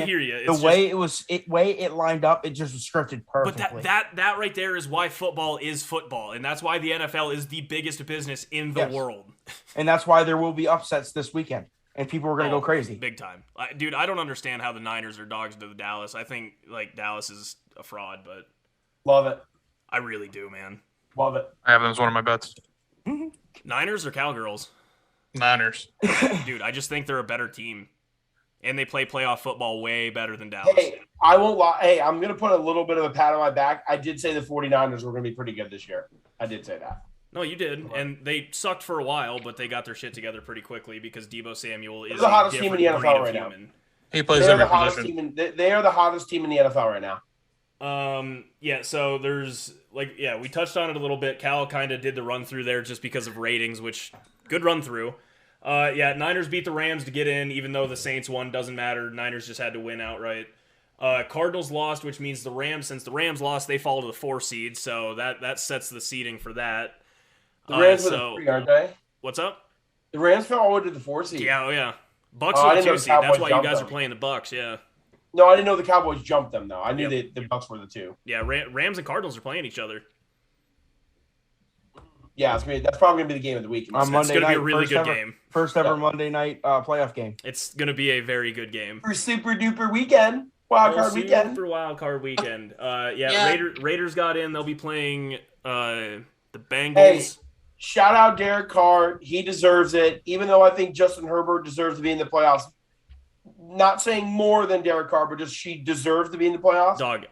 hear you. It's the way it lined up, it just was scripted perfectly. But that right there is why football is football, and that's why the NFL is the biggest business in the world. And that's why there will be upsets this weekend, and people are going to go crazy, big time. Dude, I don't understand how the Niners are dogs to the Dallas. I think Dallas is a fraud, but love it. I really do, man. Love it. I have them as one of my bets. Mm-hmm. Niners or Cowgirls? Niners. Dude, I just think they're a better team. And they play playoff football way better than Dallas. Hey, I won't lie. Hey, I'm going to put a little bit of a pat on my back. I did say the 49ers were going to be pretty good this year. I did say that. No, you did. And they sucked for a while, but they got their shit together pretty quickly because Deebo Samuel is the hottest team in the NFL right now. He plays every position. They are the hottest team in the NFL right now. Yeah, so there's we touched on it a little bit. Cal kind of did the run through there just because of ratings, which good run through. Niners beat the Rams to get in, even though the Saints won, doesn't matter. Niners just had to win outright. Cardinals lost, which means since the Rams lost, they fall to the 4 seed, so that sets the seeding for that. The Rams were the 3, aren't they? What's up? The Rams fell all the way to the 4 seed. Yeah, yeah. Bucks are the 2 seed. That's why you guys are playing the Bucks, yeah. No, I didn't know the Cowboys jumped them, though. I knew the Bucks were the 2. Yeah, Rams and Cardinals are playing each other. Yeah, that's probably going to be the game of the week. On Monday night, it's going to be a really good game. First ever Monday night playoff game. It's going to be a very good game. For super duper weekend. Wild card weekend. Super wild card weekend. Raiders got in. They'll be playing the Bengals. Hey, shout out Derek Carr. He deserves it. Even though I think Justin Herbert deserves to be in the playoffs. Not saying more than Derek Carr, but just she deserves to be in the playoffs. Dog,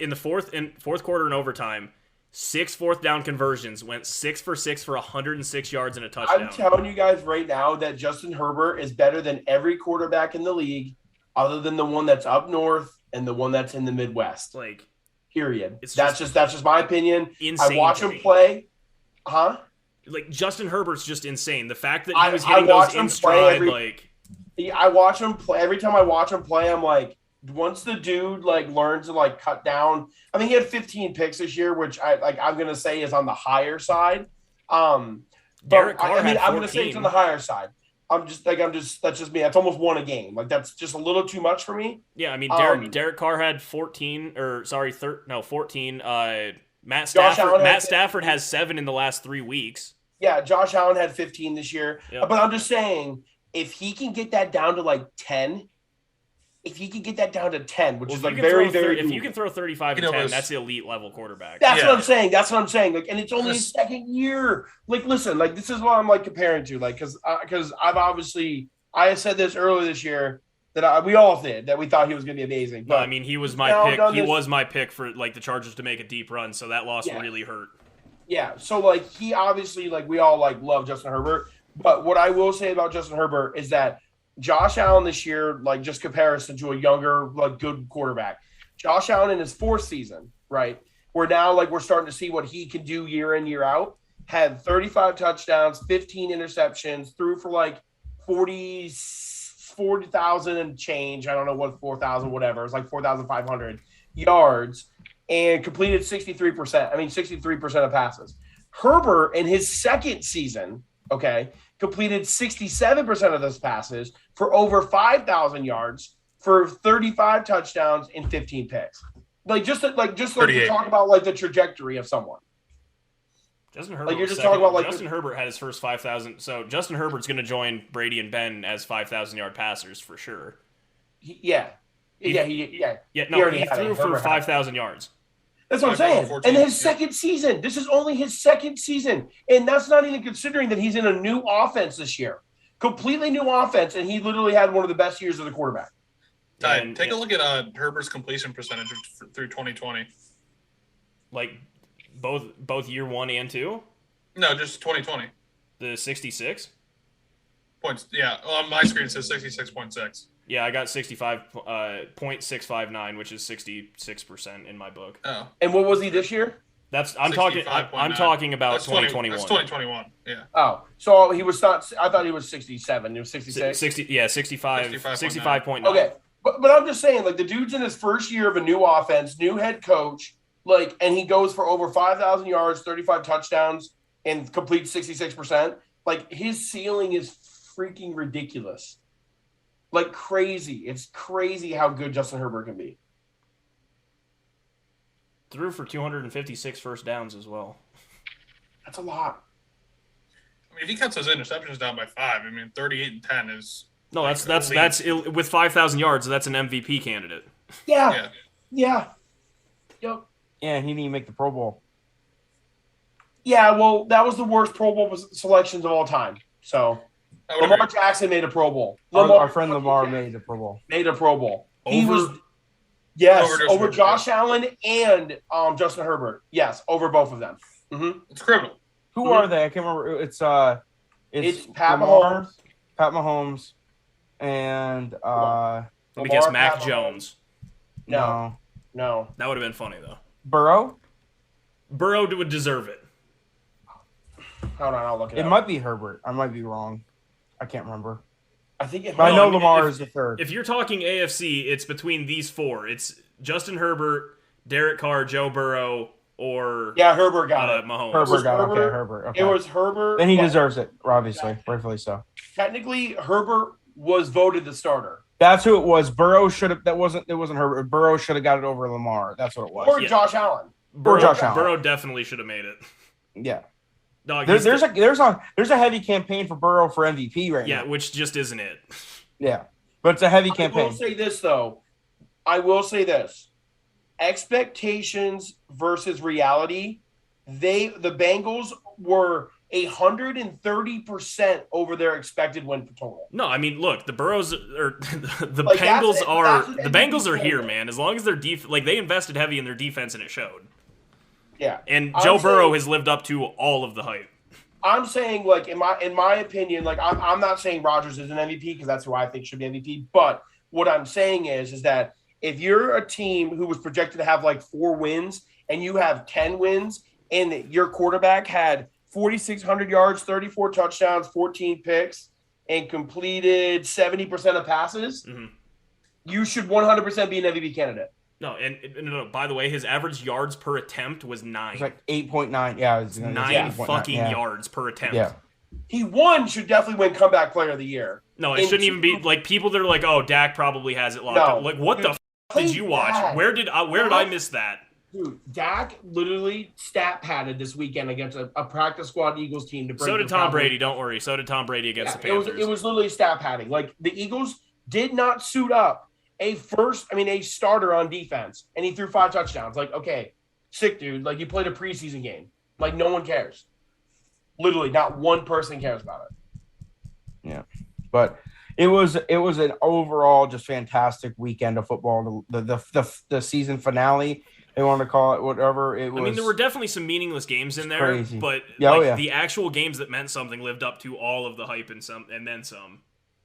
in the fourth quarter and overtime, 6 fourth down conversions, went 6 for 6 for 106 yards and a touchdown. I'm telling you guys right now that Justin Herbert is better than every quarterback in the league, other than the one that's up north and the one that's in the Midwest. Period. That's just my opinion. Insane. I watch him play. Huh? Justin Herbert's just insane. The fact that he was hitting those in stride, I watch him play. Every time I watch him play, I'm like, once the dude like learns to like cut down. I mean, he had 15 picks this year, which I'm gonna say is on the higher side. Derek Carr I'm gonna say it's on the higher side. That's just me. That's almost one a game. Like that's just a little too much for me. Yeah, I mean, Derek Carr had 14. Matt Stafford has 7 in the last 3 weeks. Yeah, Josh Allen had 15 this year. Yep. But I'm just saying, if he can get that down to like 10, which is like very, very if you can throw 35 and 10, that's the elite level quarterback. That's what I'm saying. Like, and it's only his second year. Like, listen, like this is what I'm like comparing to, like, because I said this earlier this year that we all did that we thought he was going to be amazing. But no, I mean, he was my pick. He was my pick for like the Chargers to make a deep run. So that loss really hurt. Yeah. So like he obviously like we all like love Justin Herbert, but what I will say about Justin Herbert is that Josh Allen this year, like just comparison to a younger, like good quarterback. Josh Allen in his 4th season, right? We're starting to see what he can do year in, year out. Had 35 touchdowns, 15 interceptions, threw for like 40,000 and change. I don't know what 4,000, whatever. It's like 4,500 yards and completed 63% of passes. Herbert in his 2nd season, completed 67% of those passes for over 5,000 yards for 35 touchdowns and 15 picks. Just to talk about like the trajectory of someone. Justin Herbert had his first 5,000. So Justin Herbert's going to join Brady and Ben as 5,000-yard passers for sure. He threw for 5,000 yards. That's what I'm saying. And his second season. This is only his second season. And that's not even considering that he's in a new offense this year. Completely new offense, and he literally had one of the best years of the quarterback. Take a look at Herbert's completion percentage through 2020. Like both year 1 and 2? No, just 2020. The 66? Points. Yeah, on my screen it says 66.6. Yeah, I got 65.659, which is 66% in my book. Oh. And what was he this year? I'm talking about 2021. That's 2021. Yeah. Oh, so he was not. I thought he was 67. He was 66. 65.9. Okay, but I'm just saying, like the dude's in his first year of a new offense, new head coach, like, and he goes for over 5,000 yards, 35 touchdowns, and completes 66%. Like his ceiling is freaking ridiculous. Like crazy. It's crazy how good Justin Herbert can be. Threw for 256 first downs as well. That's a lot. I mean, if he cuts those interceptions down by 5, 38 and 10 is. No, that's with 5,000 yards. That's an MVP candidate. Yeah. Yep. Yeah, and he didn't make the Pro Bowl. Yeah, well, that was the worst Pro Bowl selections of all time. So Lamar Jackson made a Pro Bowl. Our friend Lamar made a Pro Bowl. He was over Josh Allen and Justin Herbert. Yes, over both of them. Mm-hmm. It's criminal. Who are they? I can't remember. It's Pat Mahomes. Pat Mahomes, and let me guess, Mac Jones. No. That would have been funny though. Burrow would deserve it. Hold on, I'll look it up. It might be Herbert. I might be wrong. I can't remember. I think I know Lamar is the third. If you're talking AFC, it's between these 4. It's Justin Herbert, Derek Carr, Joe Burrow, or Herbert got it. Mahomes. Herbert. Okay. It was Herbert. Then he deserves it, obviously, rightfully so. Technically, Herbert was voted the starter. That's who it was. Burrow should have. It wasn't Herbert. Burrow should have got it over Lamar. That's what it was. Or Josh Allen. Burrow definitely should have made it. Yeah. Dog, there's a heavy campaign for Burrow for MVP right now. Yeah, which just isn't it. Yeah, but it's a heavy campaign. I will say this though. Expectations versus reality. The Bengals were 130% over their expected win total. No, I mean, look, the Bengals are here, man. As long as their they invested heavy in their defense and it showed. Yeah, and Joe Burrow has lived up to all of the hype. I'm saying, like in my opinion, like I'm not saying Rodgers is an MVP because that's who I think should be MVP. But what I'm saying is that if you're a team who was projected to have like 4 wins and you have 10 wins and your quarterback had 4,600 yards, 34 touchdowns, 14 picks, and completed 70% of passes, you should 100% be an MVP candidate. No, no. By the way, his average yards per attempt was 9. It's like 8.9. Yeah, it's 9 fucking yards per attempt. Yeah. He should definitely win comeback player of the year. No, it shouldn't even be like people that are like, "Oh, Dak probably has it locked up." Like, what the did you watch? Dak. Where did I miss that? Dude, Dak literally stat padded this weekend against a practice squad Eagles team to bring. So did Tom Brady. Don't worry. So did Tom Brady against the Panthers. It was literally stat padding. Like the Eagles did not suit up a starter on defense, and he threw 5 touchdowns. Like, okay, sick dude. Like you played a preseason game. Like no one cares. Literally, not one person cares about it. Yeah, but it was an overall just fantastic weekend of football. The season finale, they want to call it whatever it was. I mean, there were definitely some meaningless games in there, crazy. But the actual games that meant something lived up to all of the hype and then some.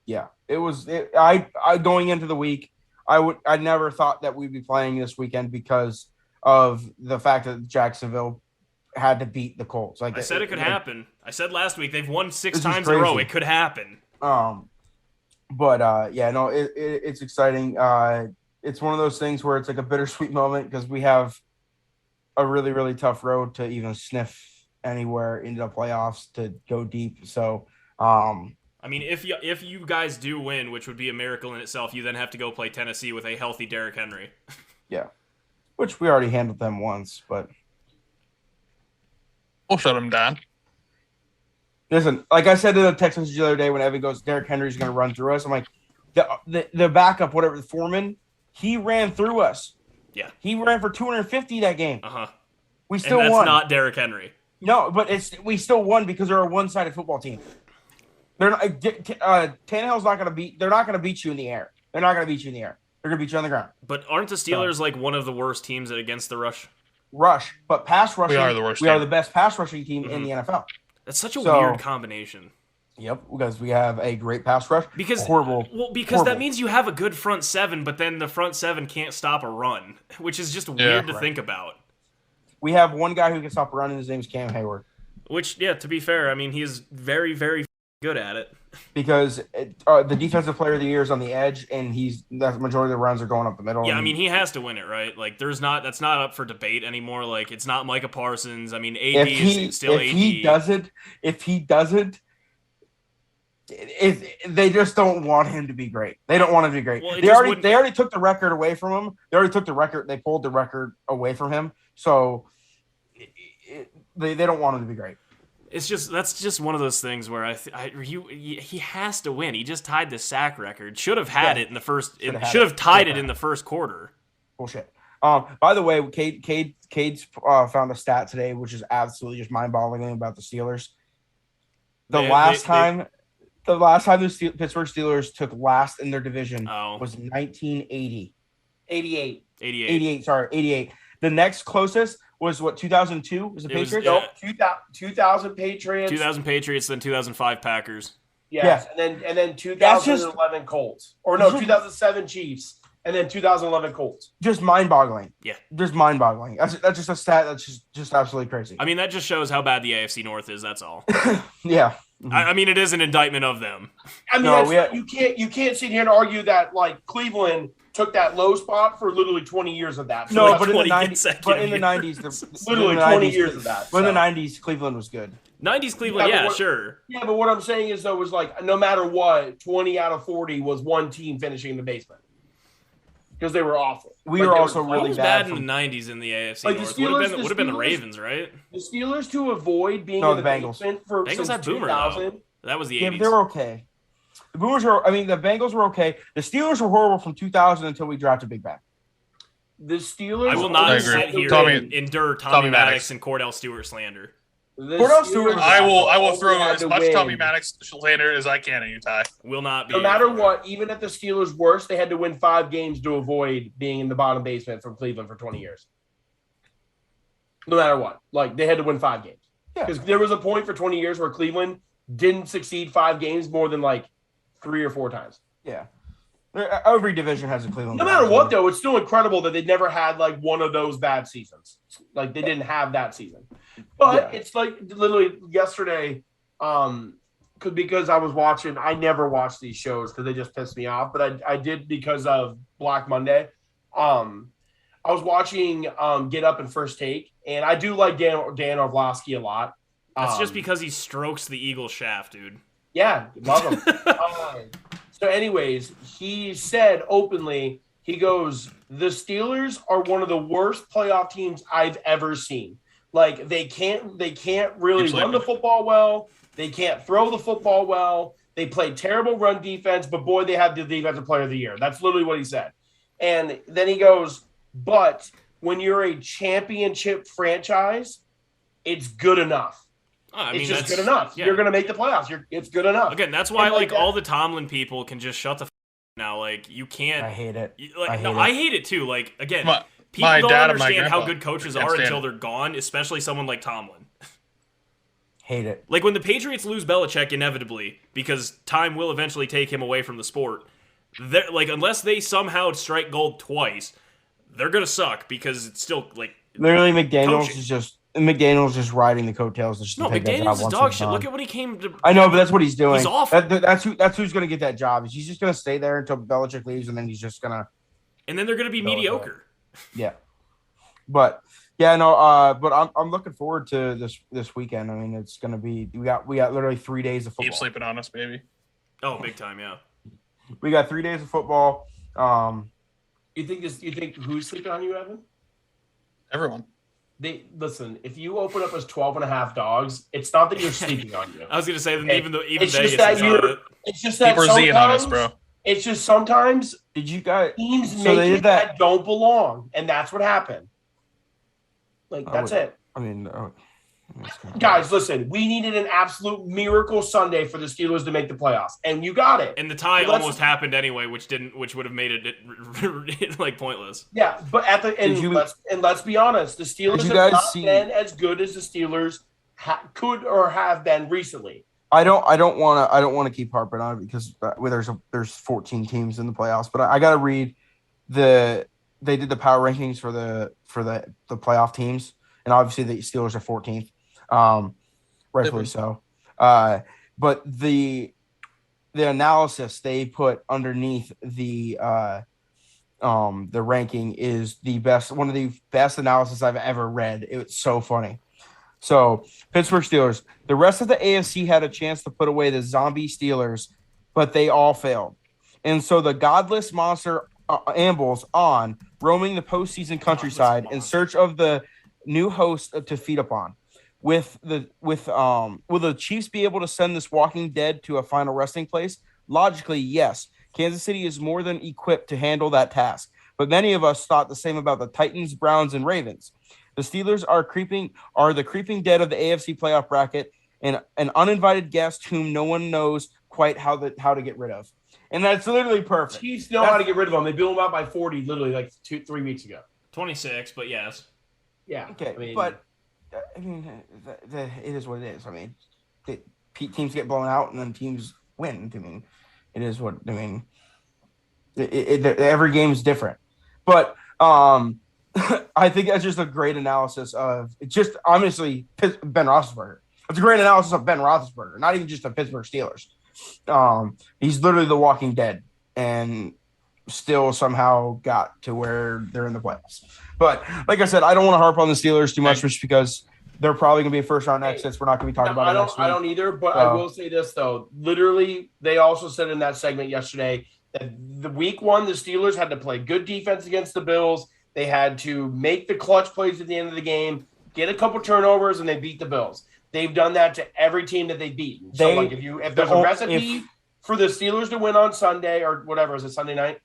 Yeah, it was. I going into the week, I never thought that we'd be playing this weekend because of the fact that Jacksonville had to beat the Colts. Like I said, it could happen. I said last week they've won 6 times in a row. It could happen. It's exciting. It's one of those things where it's like a bittersweet moment because we have a really, really tough road to even sniff anywhere into the playoffs to go deep. So, I mean, if you guys do win, which would be a miracle in itself, you then have to go play Tennessee with a healthy Derrick Henry. Yeah, which we already handled them once, but we'll shut them down. Listen, like I said to the text message the other day when Evan goes, Derrick Henry's going to run through us. I'm like, the backup, whatever, the Foreman, he ran through us. Yeah. He ran for 250 that game. Uh-huh. We still won. That's not Derrick Henry. No, but we still won because they're a one-sided football team. They're not, Tannehill's not going to beat. They're not going to beat you in the air. They're not going to beat you in the air. They're going to beat you on the ground. But aren't the Steelers like one of the worst teams against the rush? But pass rushing. We are the worst. We are the best pass rushing team in the NFL. That's such a weird combination. Yep, because we have a great pass rush. Because horrible. That means you have a good front seven, but then the front seven can't stop a run, which is just weird to think about. We have one guy who can stop a run, and his name is Cam Hayward. Which, to be fair, I mean, he's very, very good at it. Because the defensive player of the year is on the edge, and the majority of the runs are going up the middle. Yeah, I mean, he has to win it, right? Like, that's not up for debate anymore. Like, it's not Micah Parsons. I mean, AD is still AD. If he doesn't, they just don't want him to be great. They don't want him to be great. Well, they already took the record away from him. They pulled the record away from him. So they don't want him to be great. That's just one of those things where he has to win. He just tied the sack record. Should have had it in the first. Should have tied it in the first quarter. Bullshit. By the way, Cade's found a stat today, which is absolutely just mind-boggling about the Steelers. The last time the Pittsburgh Steelers took last in their division was 1980. 88. The next closest was 2002? Was the Patriots? Nope, 2000 Patriots. 2000 Patriots, then 2005 Packers. Yes. And then 2011 Colts. Or no, 2007 Chiefs, and then 2011 Colts. Just mind-boggling. Yeah. Just mind-boggling. That's just a stat that's just absolutely crazy. I mean, that just shows how bad the AFC North is, that's all. Yeah. I mean, it is an indictment of them. I mean, you can't sit here and argue that, like, Cleveland took that low spot for literally 20 years of that. So but in the 90s, literally 20 years of that. But in the 90s, Cleveland was good. 90s Cleveland, sure. Yeah, but what I'm saying is, though, was like, no matter what, 20 out of 40 was one team finishing in the basement. Because they were awful. We were also really bad in the 90s in the AFC North. Would have been the Ravens, right? The Steelers, to avoid being in the basement for Bengals had Boomer, though. That was the 80s. Yeah, they were okay. The Bengals were okay. The Steelers were horrible from 2000 until we drafted Big Ben. The Steelers. I will not sit here and endure Tommy Maddox and Cordell Stewart slander. I will throw as much Tommy Maddox slander as I can at you, Ty. Will not be. No matter what, even at the Steelers' worst, they had to win 5 games to avoid being in the bottom basement from Cleveland for 20 years. No matter what. Like, they had to win 5 games. Because there was a point for 20 years where Cleveland didn't succeed 5 games more than, like, 3 or 4 times. Yeah. Every division has a Cleveland. No matter what, though, it's still incredible that they never had, like, one of those bad seasons. Like, they didn't have that season. But it's like literally yesterday, because I was watching. I never watch these shows because they just piss me off. But I did because of Black Monday. I was watching Get Up and First Take, and I do like Dan Orlovsky a lot. That's just because he strokes the eagle shaft, dude. Yeah, love him. So, anyways, he said openly, he goes, the Steelers are one of the worst playoff teams I've ever seen. Like, they can't really run the football well. They can't throw the football well. They play terrible run defense, but boy, they have the defensive player of the year. That's literally what he said. And then he goes, but when you're a championship franchise, it's good enough. It's just good enough. Yeah. You're going to make the playoffs. It's good enough. Again, that's why all the Tomlin people can just shut the now. Like, you can't. I hate it. I hate it too. Like, again, people don't understand how good coaches are until they're gone, especially someone like Tomlin. Hate it. Like, when the Patriots lose Belichick inevitably, because time will eventually take him away from the sport, like, unless they somehow strike gold twice, they're going to suck because it's still, like, literally McDaniel's just riding the coattails. McDaniel's is dog shit. Look at what he came to. I know, but that's what he's doing. He's awful. That's who's going to get that job. He's just going to stay there until Belichick leaves, and then he's just going to. And then they're going to be mediocre. Yeah, but but I'm looking forward to this weekend. I mean, it's going to be we got literally 3 days of football. Keep sleeping on us, baby. Oh, big time, yeah. We got 3 days of football. You think who's sleeping on you, Evan? Everyone. Listen, if you open up as 12.5 dogs, it's not that you're sleeping on you. I was going to say, even it's just that people are Zing on us, bro. It's just sometimes did you guys teams make it that don't belong, and that's what happened. Like, that's it. I mean, guys, listen, we needed an absolute miracle Sunday for the Steelers to make the playoffs, and you got it. And the tie almost happened anyway, which would have made it like pointless. Yeah, but at the end, let's be honest, the Steelers have not been as good as the Steelers could or have been recently. I don't want to keep harping on it because there's 14 teams in the playoffs, but I got to read they did the power rankings for the playoff teams, and obviously the Steelers are 14th. Rightfully so. But the analysis they put underneath the ranking is one of the best analysis I've ever read. It was so funny. So Pittsburgh Steelers, the rest of the AFC had a chance to put away the zombie Steelers, but they all failed. And so the godless monster ambles on, roaming the postseason countryside in search of the new host to feed upon. Will the Chiefs be able to send this walking dead to a final resting place? Logically, yes. Kansas City is more than equipped to handle that task. But many of us thought the same about the Titans, Browns, and Ravens. The Steelers are the creeping dead of the AFC playoff bracket and an uninvited guest whom no one knows quite how to get rid of. And that's literally perfect. Chiefs know how to get rid of them. They blew them out by 40 literally like 2-3 weeks ago. 26, but yes. Yeah. Okay, but I mean, it is what it is. I mean, teams get blown out and then teams win. I mean, it is what I mean. Every game is different, but I think that's just a great analysis of just honestly Ben Roethlisberger. It's a great analysis of Ben Roethlisberger, not even just the Pittsburgh Steelers. He's literally the Walking Dead, and still somehow got to where they're in the playoffs. But like I said, I don't want to harp on the Steelers too much just because they're probably going to be a first-round exits. We're not going to be talking about it next week. I don't either, but I will say this, though. Literally, they also said in that segment yesterday that the week one, the Steelers had to play good defense against the Bills. They had to make the clutch plays at the end of the game, get a couple turnovers, and they beat the Bills. They've done that to every team that they've beaten. So, if there's a recipe for the Steelers to win on Sunday or whatever, is it Sunday night?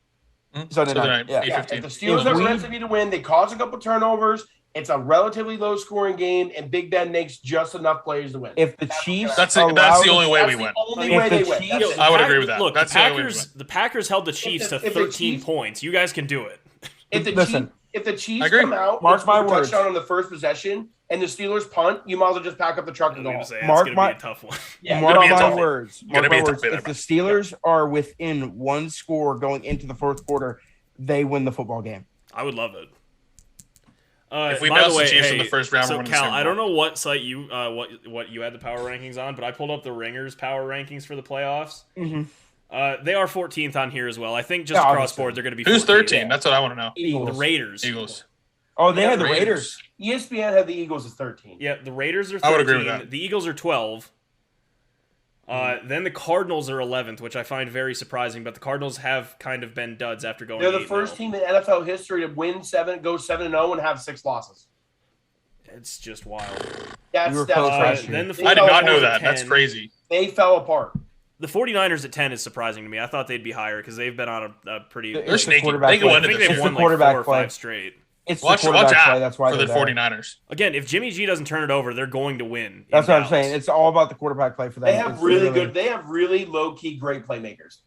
Sunday night. Yeah. If the Steelers have a recipe to win, they cause a couple turnovers. It's a relatively low-scoring game, and Big Ben makes just enough plays to win. If the Chiefs, that's the only way we win. I would agree with that. Look, the Packers held the Chiefs to 13 points. You guys can do it. If the Chiefs come out, mark my words, touchdown on the first possession, and the Steelers punt, you might as well just pack up the truck and go home. Mark my tough one. Mark my words. If the Steelers are within one score going into the fourth quarter, they win the football game. I would love it. If we bounce the Chiefs in the first round, so we're winning Cal, the Super Bowl. I don't know what site you what you had the power rankings on, but I pulled up the Ringers power rankings for the playoffs. Mm-hmm. They are 14th on here as well. I think just across board they're going to be. Who's 14th. 13? That's what I want to know. Eagles. The Raiders. Eagles. Oh, they had the Raiders. ESPN had the Eagles as 13. Yeah, the Raiders are 13. I would agree with that. The Eagles are 12. Then the Cardinals are 11th, which I find very surprising. But the Cardinals have kind of been duds after going. They're the first team in NFL history to win 7-0 and have 6 losses. It's just wild. That's then I did not know that. That's crazy. They fell apart. The 49ers at 10 is surprising to me. I thought they'd be higher because they've been on a pretty. They're sneaky. I think they've won like 4 or 5 straight. It's watch play. That's why for the 49ers. Again, if Jimmy G doesn't turn it over, they're going to win. That's what I'm saying. It's all about the quarterback play for them. They have They have really low key great playmakers.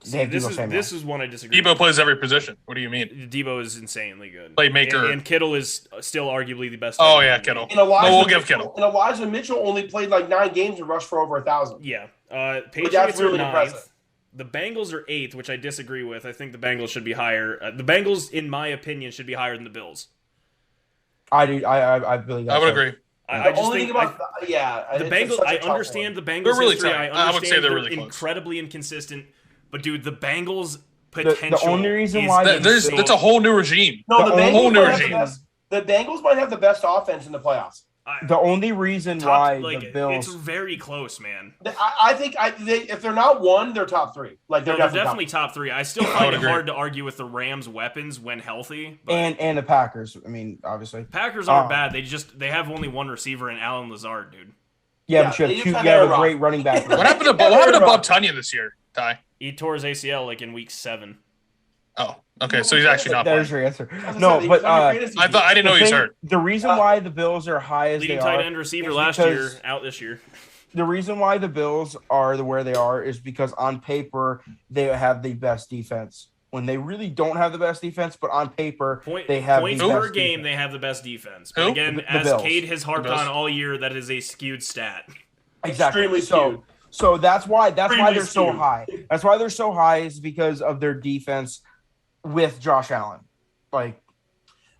This is one I disagree. Debo plays every position. What do you mean? Debo is insanely good. Playmaker. And Kittle is still arguably the best. Oh yeah, Kittle. We'll give Kittle. And Elijah Mitchell only played like 9 games and rushed for over 1,000. Yeah. Patriots that's really are 9th. impressive. The Bengals are 8th, which I disagree with. I think the Bengals should be higher. The Bengals, in my opinion, should be higher than the Bills. I do. I believe that. I would agree. I just think the Bengals. I understand the Bengals. They're really history. tough. I would say they're really close. Incredibly inconsistent. But dude, the Bengals potential. The only reason why that's a whole new regime. No, the whole new regime. The Bengals might have the best offense in the playoffs. The only reason why the Bills, it's very close, man. I think if they're not 1, they're top 3. Like they're definitely top 3. I still find it hard to argue with the Rams' weapons when healthy. But and the Packers. I mean, obviously, Packers aren't bad. They have only one receiver in Alan Lazard, dude. Yeah, but you have a great running back. What happened to Bob Tunyon this year, Ty? He tore his ACL like in week 7. Oh, okay. So he's actually not playing. There's your answer. No, but I didn't know he was hurt. The reason why the Bills are high as they are, leading tight end receiver last year, out this year. The reason why the Bills are where they are is because on paper they have the best defense. When they really don't have the best defense, but on paper they have points the best per game. defense. They have the best defense. But again, as Bills. Cade has harped on all year, that is a skewed stat. Exactly. Extremely skewed. So that's why they're so high. That's why they're so high is because of their defense with Josh Allen. Like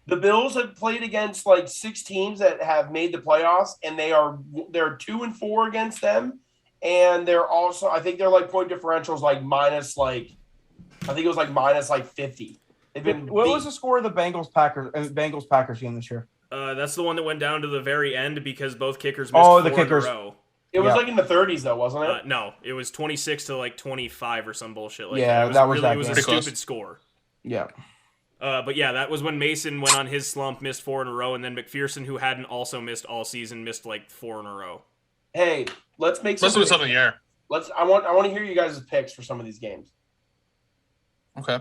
the Bills have played against like 6 teams that have made the playoffs, and they're 2-4 against them, and they're also I think they're like point differentials like minus like I think it was like minus like 50. They've been. What was the score of the Bengals Packers game this year? That's the one that went down to the very end because both kickers missed 4 in a row. It was like in the 30s though, wasn't it? No, it was 26 to like 25 or some bullshit like that. It was a stupid score. Yeah. But yeah, that was when Mason went on his slump, missed 4 in a row, and then McPherson, who hadn't also missed all season, missed like 4 in a row. Hey, let's make something in the air. I want to hear you guys' picks for some of these games. Okay.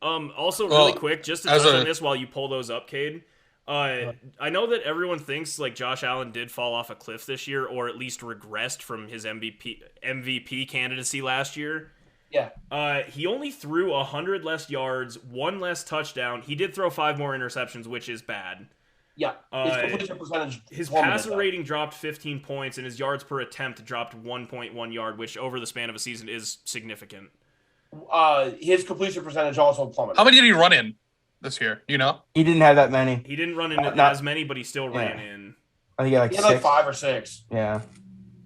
Also, really quick, just to touch on this while you pull those up, Cade. I know that everyone thinks like Josh Allen did fall off a cliff this year, or at least regressed from his MVP candidacy last year. Yeah. He only threw 100 less yards, 1 less touchdown. He did throw 5 more interceptions, which is bad. Yeah. His completion percentage. His passer rating dropped 15 points, and his yards per attempt dropped 1.1 yard, which over the span of a season is significant. His completion percentage also plummeted. How many did he run in this year? You know, he didn't have that many. He didn't run in as many, but he still ran in. I think he had like 5 or 6. Yeah.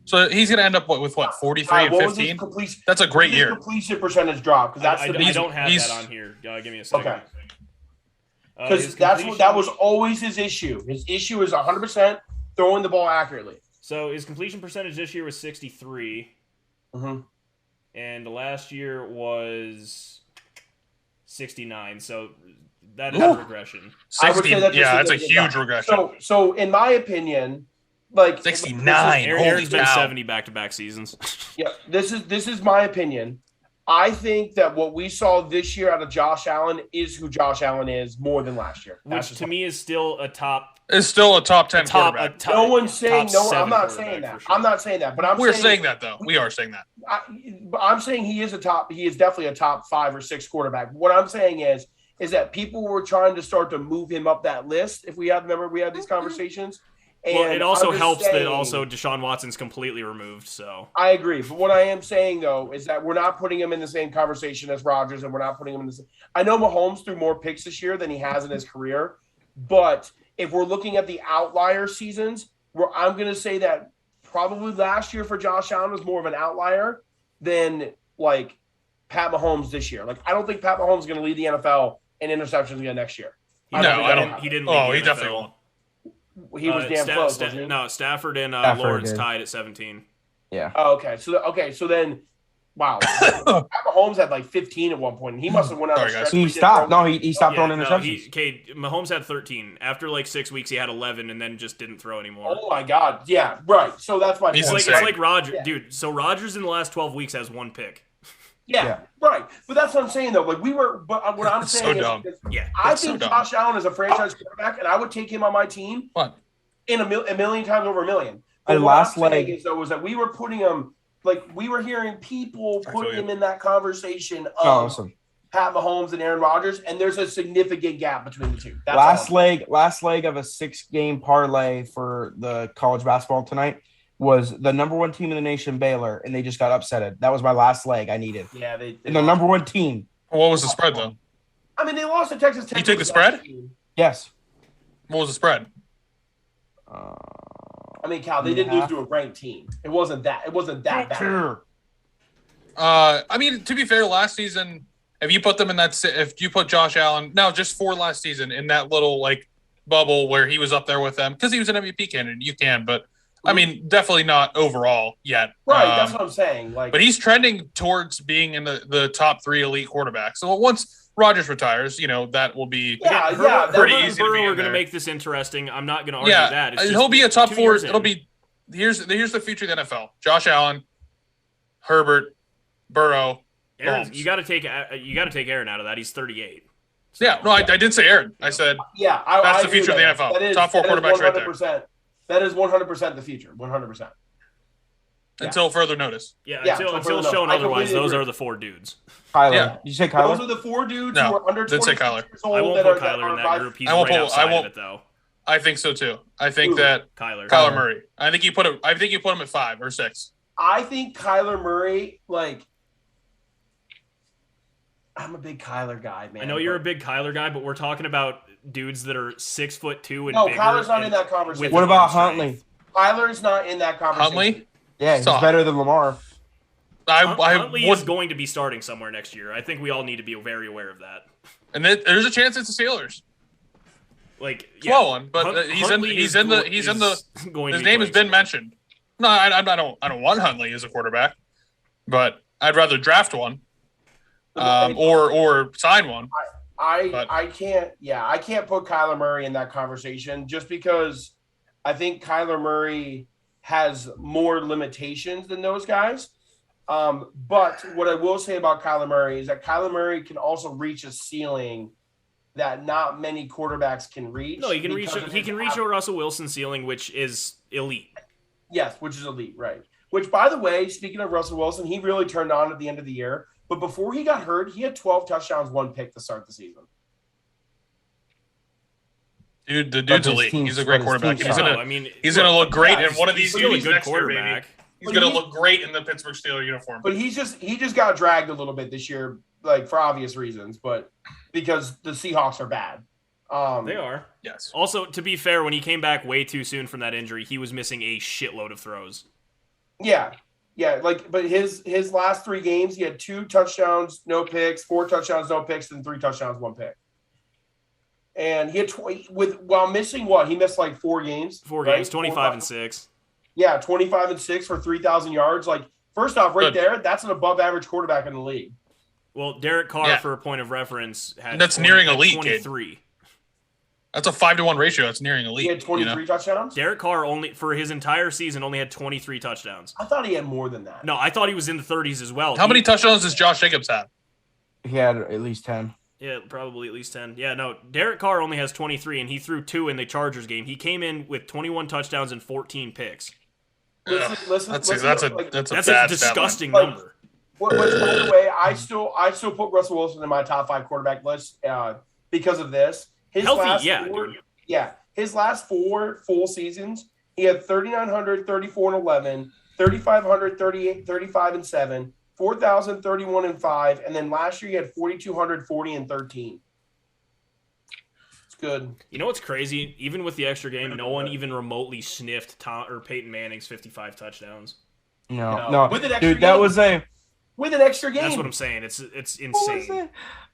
So he's gonna end up with 43 and 15. That's a great year. Completion percentage drop because that's I don't have that on here. Give me a second. Okay. Because that was always his issue. His issue is 100% throwing the ball accurately. So his completion percentage this year was 63. Mm-hmm. And last year was 69. So that is a regression. 60, that's a huge regression. So in my opinion, like 69. Aaron's been 70 back-to-back seasons. Yeah, this is my opinion. I think that what we saw this year out of Josh Allen is who Josh Allen is more than last year. Which to me is still a top. It's still a top 10 quarterback. No one's saying no. I'm not saying that. Sure. I'm not saying that. But we're saying that though. We are saying that. I'm saying he is definitely a top 5 or 6 quarterback. What I'm saying is that people were trying to start to move him up that list. If we remember we had these conversations, And well, it also helps saying, that also Deshaun Watson's completely removed. So I agree. But what I am saying, though, is that we're not putting him in the same conversation as Rodgers, and we're not putting him in the same. I know Mahomes threw more picks this year than he has in his career. But if we're looking at the outlier seasons, I'm going to say that probably last year for Josh Allen was more of an outlier than like Pat Mahomes this year. Like, I don't think Pat Mahomes is going to lead the NFL in interceptions again next year. He didn't. Oh, he definitely won't. He was damn close. Wasn't he? No, Stafford and Lawrence tied at 17. Yeah. Oh, okay. So then, wow. Pat Mahomes had like 15 at one point, and he must have went out. Sorry, guys. He stopped. No, he stopped throwing interceptions. Mahomes had 13. After like 6 weeks, he had 11, and then just didn't throw anymore. Oh my God. Yeah. Right. So that's my point. It's like Rodgers, dude. So Rodgers in the last 12 weeks has 1 pick. Yeah, right. But that's what I'm saying, though. Like, but what I'm saying is, I think Josh Allen is a franchise quarterback, and I would take him on my team in a million times over a million. But what I'm saying is that we were putting him, like, we were hearing people put him in that conversation of Pat Mahomes and Aaron Rodgers, and there's a significant gap between the two. That's last leg of a 6-game parlay for the college basketball tonight was the number 1 team in the nation, Baylor, and they just got upsetted. That was my last leg I needed. Yeah, they the number 1 team. What was the spread, though? I mean, they lost to Texas Tech. You took the spread? Yes. What was the spread? I mean, Cal, they didn't lose to a ranked team. It wasn't that bad. Sure. I mean, to be fair, last season, if you put them in if you put Josh Allen, just for last season in that little like bubble where he was up there with them because he was an MVP candidate, you can, but. I mean, definitely not overall yet. Right, that's what I'm saying. Like, but he's trending towards being in the top 3 elite quarterbacks. So once Rodgers retires, that will be pretty easy to be in We're going to make this interesting. I'm not going to argue that. It's he'll be a top 4. It'll be here's the future of the NFL: Josh Allen, Herbert, Burrow. Aaron, you got to take Aaron out of that. He's 38. So, I did say Aaron. I said that's the future of the NFL. Top 4 quarterbacks right there. That is 100% the future. 100%. Until further notice. Until shown otherwise, those are the 4 dudes. Kyler. Did you say Kyler? Those are the 4 dudes who are under 26 years old. I won't put Kyler in that group. He's outside of it, though. I think so, too. I think that Kyler Murray. I think you put him at 5 or 6. I think Kyler Murray, like, I'm a big Kyler guy, man. I know you're a big Kyler guy, but we're talking about dudes that are 6'2" and bigger. No, Kyler's not in that conversation. What about Huntley? Kyler's not in that conversation. Huntley? Yeah, he's better than Lamar. Huntley is going to be starting somewhere next year. I think we all need to be very aware of that. And there's a chance it's the Steelers. Like, small one, but his name has been mentioned. No, I don't want Huntley as a quarterback, but I'd rather draft one. Or sign one. I can't put Kyler Murray in that conversation just because I think Kyler Murray has more limitations than those guys. But what I will say about Kyler Murray is that Kyler Murray can also reach a ceiling that not many quarterbacks can reach. No, he can reach a Russell Wilson ceiling, which is elite. Yes, which is elite, right. Which, by the way, speaking of Russell Wilson, he really turned on at the end of the year. But before he got hurt, he had 12 touchdowns, 1 pick to start the season. Dude, the dude's elite. He's a great quarterback. He's gonna look great in one of these games next year, baby. He's gonna look great in the Pittsburgh Steelers uniform. But he just got dragged a little bit this year, like for obvious reasons, but because the Seahawks are bad. They are. Yes. Also, to be fair, when he came back way too soon from that injury, he was missing a shitload of throws. Yeah. Yeah, but his last 3 games, he had 2 touchdowns, no picks, 4 touchdowns, no picks, and 3 touchdowns, 1 pick. And he had while missing what? He missed like 4 games. 4 games, 25 and 6. Yeah, 25 and 6 for 3,000 yards. Like, first off, there, that's an above average quarterback in the league. Well, Derek Carr, for a point of reference, had nearing elite. 23. Kid. That's a 5-to-1 ratio. That's nearing elite. He had 23 touchdowns? Derek Carr for his entire season only had 23 touchdowns. I thought he had more than that. No, I thought he was in the 30s as well. How many touchdowns does Josh Jacobs have? He had at least 10. Yeah, probably at least 10. Yeah, no, Derek Carr only has 23, and he threw 2 in the Chargers game. He came in with 21 touchdowns and 14 picks. Listen, that's a disgusting number. Which, by the way, I still put Russell Wilson in my top 5 quarterback list because of this. His last 4 full seasons, He had 3,900, 34 and 11, 3,500, 38, 35 and 7, 4,000, 31 and 5, and then last year he had 4,200, 40 and 13. It's good. You know what's crazy? Even with the extra game, no one even remotely sniffed Peyton Manning's 55 touchdowns. No. With an extra Dude, that game. was a... With an extra game. That's what I'm saying. It's insane.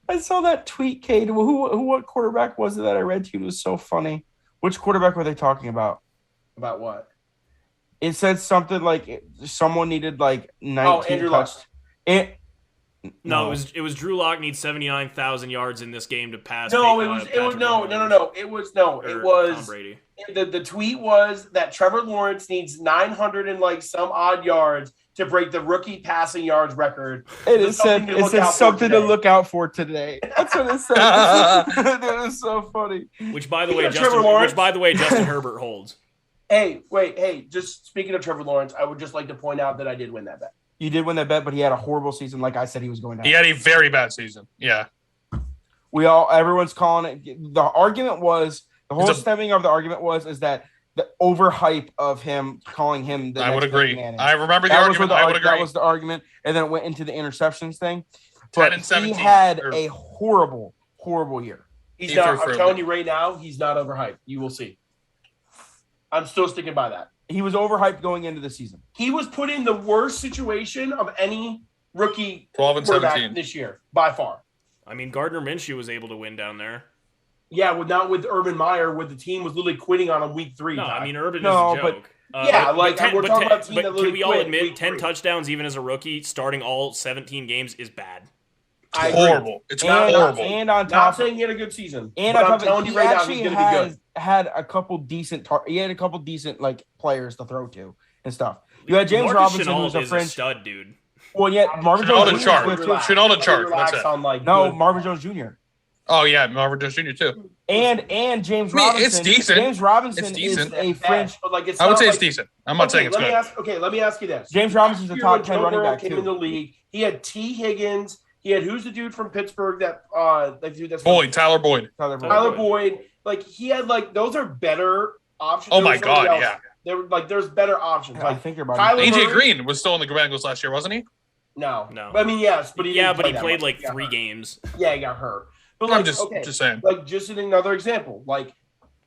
I saw that tweet, Cade. What quarterback was it that I read to you? It was so funny. Which quarterback were they talking about? About what? It said something like someone needed like 19 Andrew Luck. No, it was Drew Lock needs 79,000 yards in this game to pass. No, it was Tom Brady. The tweet was that Trevor Lawrence needs 900 and like some odd yards to break the rookie passing yards record. It said something to look out for today. That's what it said. That was so funny. Which by the way, Justin Herbert holds. Hey, just speaking of Trevor Lawrence, I would just like to point out that I did win that bet. You did win that bet, but he had a horrible season, like I said he was going to have. He had a very bad season. Yeah. Everyone's calling it. The argument was, stemming of the argument is that the overhype of him calling him the I would agree. Manning. I remember the argument. I would agree. That was the argument, and then it went into the interceptions thing. 10 and 17. He had a horrible, horrible year. He's not. I'm telling you right now, he's not overhyped. You will see. I'm still sticking by that. He was overhyped going into the season. He was put in the worst situation of any rookie 12 and 17 this year, by far. I mean, Gardner Minshew was able to win down there. Yeah, not with Urban Meyer, where the team was literally quitting on him week 3. No, I mean, Urban is a joke. We're talking about a team that literally can we all quit admit week 10 3. touchdowns, even as a rookie, starting all 17 games is bad. Horrible. It's horrible. And on top, not saying he had a good season. And but on I'm top, telling you right now, he's going to be good. Had a couple decent like players to throw to and stuff. You had James Robinson, who's a fringe stud, dude. Well, yeah, Marvin Jones Jr. Shenault Chart. That's it. Marvin Jones Jr. Oh yeah, Marvin Jones Jr. too. And James Robinson. It's decent. James Robinson is a fringe. But like, I would say it's decent. I'm not saying it's good. Let me ask you this. James Robinson's a top 10 running back came too. in the league. He had T. Higgins. He had who's the dude from Pittsburgh that Tyler Boyd. Tyler Boyd. Like he had those are better options. Oh my god, yeah. There's better options. I think you're about AJ Green was still in the Bengals last year, wasn't he? No. But I mean, yes, but he played like 3 games. Yeah, he got hurt. But I'm just saying. Like just another example. Like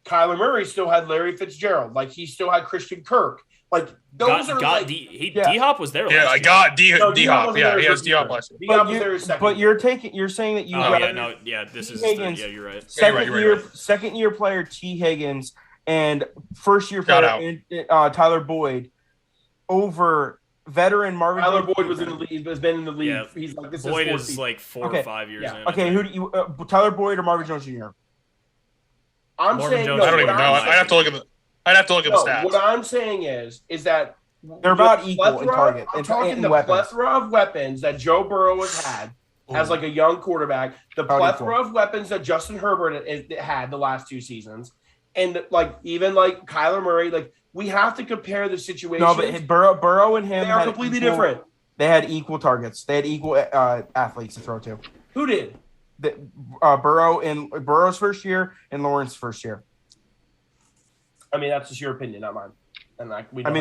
Kyler Murray still had Larry Fitzgerald. Like he still had Christian Kirk. Like those D-Hop was there. Yeah, I got D-Hop. Yeah, he has D-Hop last year. But you're saying that you. You're right. Second year player T. Higgins and first year player Tyler Boyd over veteran Marvin. Tyler Boyd was in the league. Has been in the league. Yeah. He's like this. Boyd is like 4 or 5 years in. Okay, who do you? Tyler Boyd or Marvin Jones Jr. I'm saying I don't even know. I'd have to look at the stats. What I'm saying is that they're about equal in target. I'm talking the plethora of weapons that Joe Burrow has had as like a young quarterback. The plethora of weapons that Justin Herbert had the last 2 seasons, and even Kyler Murray. Like we have to compare the situation. No, but Burrow and him are completely different. They had equal targets. They had equal athletes to throw to. Who did? Burrow's first year and Lawrence's first year. I mean, that's just your opinion, not mine. And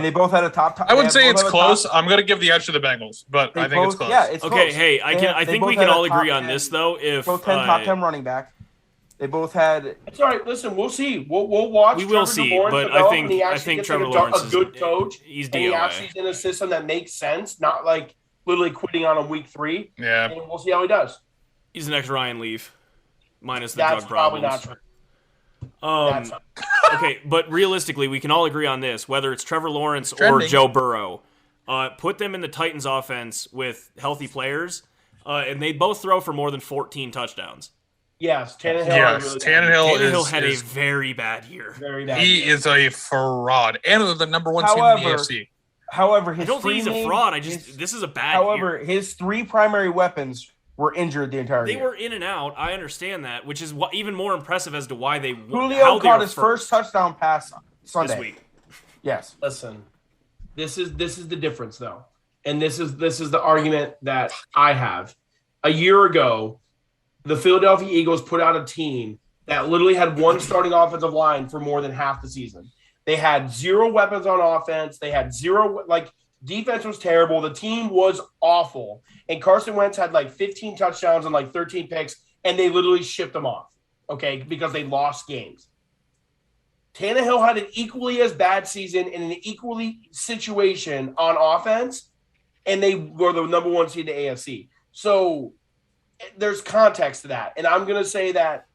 they both had a top. I would say it's close. I'm going to give the edge to the Bengals, but I think it's close. Yeah, it's okay. Close. Hey, I think we can all agree on this though. If both top 10 running back, they both had. It's all right. Listen, we'll see. We'll watch. We will see, but I think Trevor Lawrence is a good coach. He's DOA. He actually is in a system that makes sense, not like literally quitting on him week 3. Yeah, and we'll see how he does. He's the next Ryan Leaf, minus the That's drug problems. Probably not true. Okay, but realistically, we can all agree on this, whether it's Trevor Lawrence or Joe Burrow. Put them in the Titans offense with healthy players, and they both throw for more than 14 touchdowns. Yes, Tannehill. Yes, Tannehill had a very bad year. Very bad. He is a fraud, and the number 1 team in the AFC. However, I don't think he's a fraud. This is a bad year. His 3 primary weapons were injured the entire year. They were in and out. I understand that, which is even more impressive as to why they. Julio caught his first touchdown pass Sunday. This week. Yes. Listen, this is the difference though, and this is the argument that I have. A year ago, the Philadelphia Eagles put out a team that literally had 1 starting offensive line for more than half the season. They had 0 weapons on offense. They had 0 defense was terrible. The team was awful. And Carson Wentz had 15 touchdowns and 13 picks, and they literally shipped them off, okay, because they lost games. Tannehill had an equally as bad season in an equally situation on offense, and they were the number 1 seed in the AFC. So there's context to that. And I'm going to say that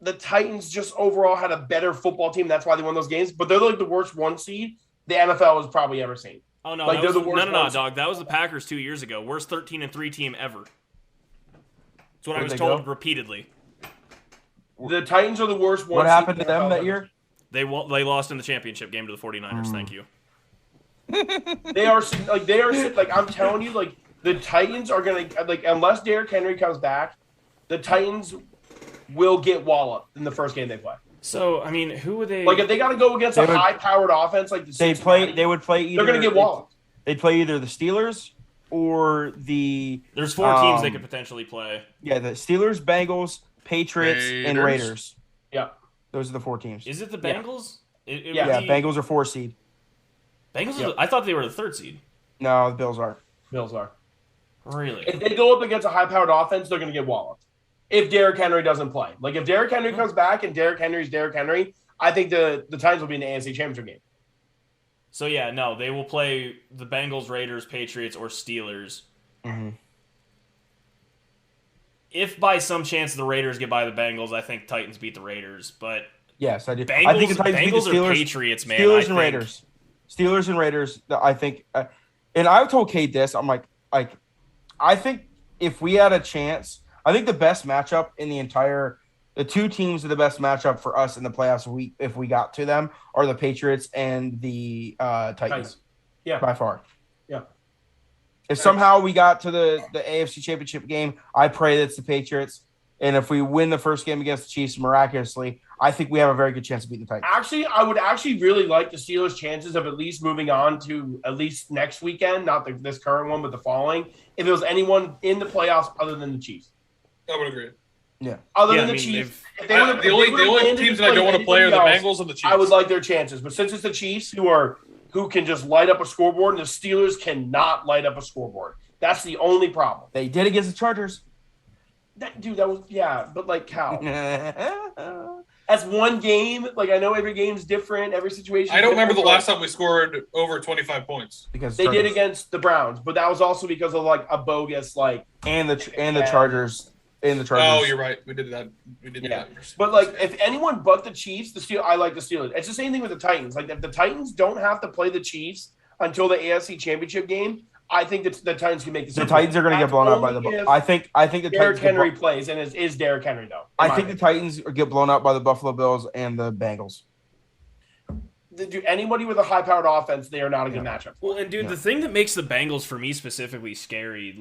the Titans just overall had a better football team. That's why they won those games. But they're the worst 1 seed the NFL has probably ever seen. Oh, no. No, dog. That was the Packers 2 years ago. Worst 13-3 team ever. That's what I was told repeatedly. The Titans are the worst 1 seed. What happened to them that year? They lost in the championship game to the 49ers. Thank you. They are I'm telling you, the Titans are going to, unless Derrick Henry comes back, the Titans will get walloped in the first game they play. So, I mean, who would they... if they got to go against a high-powered offense like the Cincinnati, they would play either... They're going to get walloped. They'd play either the Steelers or the... There's 4 teams they could potentially play. Yeah, the Steelers, Bengals, Patriots, and Raiders. Yeah. Those are the 4 teams. Is it the Bengals? Yeah, Bengals are 4 seed. Bengals I thought they were the 3rd seed. No, the Bills are. Bills are. Really? If they go up against a high-powered offense, they're going to get walloped. If Derrick Henry doesn't play. If Derrick Henry comes back and Derrick Henry's Derrick Henry, I think the Titans will be in the AFC Championship game. So, yeah, no, they will play the Bengals, Raiders, Patriots, or Steelers. Mm-hmm. If by some chance the Raiders get by the Bengals, I think Titans beat the Raiders. But yes, I do. Bengals, I think the Titans Bengals beat the Steelers, or Patriots, man. Steelers and Raiders. Steelers and Raiders, I think. And I told Kate this. I'm like, I think if we had a chance, I think the best matchup in the 2 teams are the best matchup for us in the playoffs. If we got to them, are the Patriots and the Titans. Yeah, by far. Yeah. If somehow we got to the AFC Championship game, I pray that's the Patriots. And if we win the first game against the Chiefs miraculously, I think we have a very good chance of beating the Titans. Actually, I would really like the Steelers' chances of at least moving on to at least next weekend, not this current one, but the following, if it was anyone in the playoffs other than the Chiefs. I would agree. Yeah. Other than the Chiefs. The only teams that I don't want to play are the Bengals and the Chiefs. I would like their chances. But since it's the Chiefs who can just light up a scoreboard, and the Steelers cannot light up a scoreboard. That's the only problem. They did against the Chargers. That was but how? That's one game. I know every game's different, every situation. I don't remember the last time we scored over 25 points. Because they did against the Browns, but that was also because of a bogus and the Chargers. Oh, you're right. We did that. That. But if anyone but the Chiefs, I like the Steelers. It's the same thing with the Titans. If the Titans don't have to play the Chiefs until the AFC Championship game, I think that the Titans can make the Titans are going to get blown out by the. I think the Derrick Henry plays and is Derrick Henry though. I think the Titans get blown out by the Buffalo Bills and the Bengals. Anybody with a high-powered offense, they are not a good matchup. Well, and dude, the thing that makes the Bengals for me specifically scary,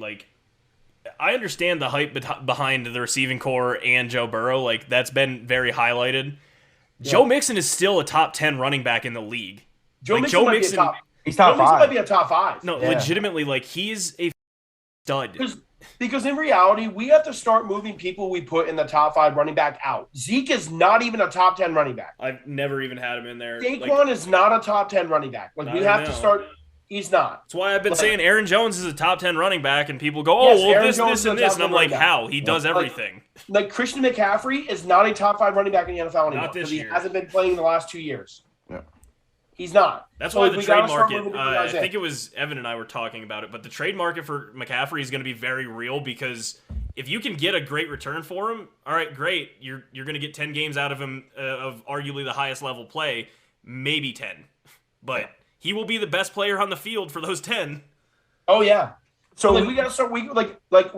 I understand the hype behind the receiving core and Joe Burrow. That's been very highlighted. Yeah. Joe Mixon is still a top 10 running back in the league. Joe Mixon he's top 5. Mixon might be a top 5. No, legitimately, he's a stud. Because in reality, we have to start moving people we put in the top 5 running back out. Zeke is not even a top 10 running back. I've never even had him in there. Saquon is not a top 10 running back. We have to start. He's not. That's why I've been saying Aaron Jones is a top 10 running back, and people go, this, and this. And I'm like, how? He does everything. Christian McCaffrey is not a top 5 running back in the NFL anymore. Not this year. He hasn't been playing the last 2 years. Yeah. He's not. That's why the trade market, I think it was Evan and I were talking about it, but the trade market for McCaffrey is going to be very real because if you can get a great return for him, all right, great. You're going to get 10 games out of him of arguably the highest level play, maybe 10. But he will be the best player on the field for those 10. Oh yeah. So we got to start. We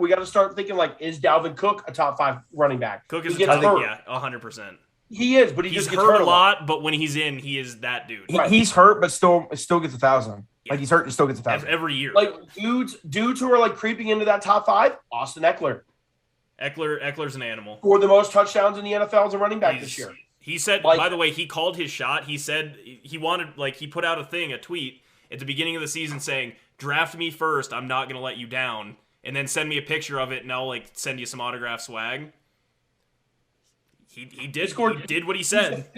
got to start thinking is Dalvin Cook a top 5 running back? Cook is a top 100%. He is, but he's just gets hurt a lot. But when he's in, he is that dude. He's hurt, but still gets 1,000. Yeah. He's hurt and still gets 1,000 every year. Dudes who are creeping into that top 5. Austin Eckler. Eckler's an animal. Scored the most touchdowns in the NFL as a running back this year. He said, by the way, he called his shot. He said he wanted, he put out a tweet at the beginning of the season saying, "Draft me first. I'm not going to let you down." And then send me a picture of it, and I'll send you some autograph swag. He did what he said.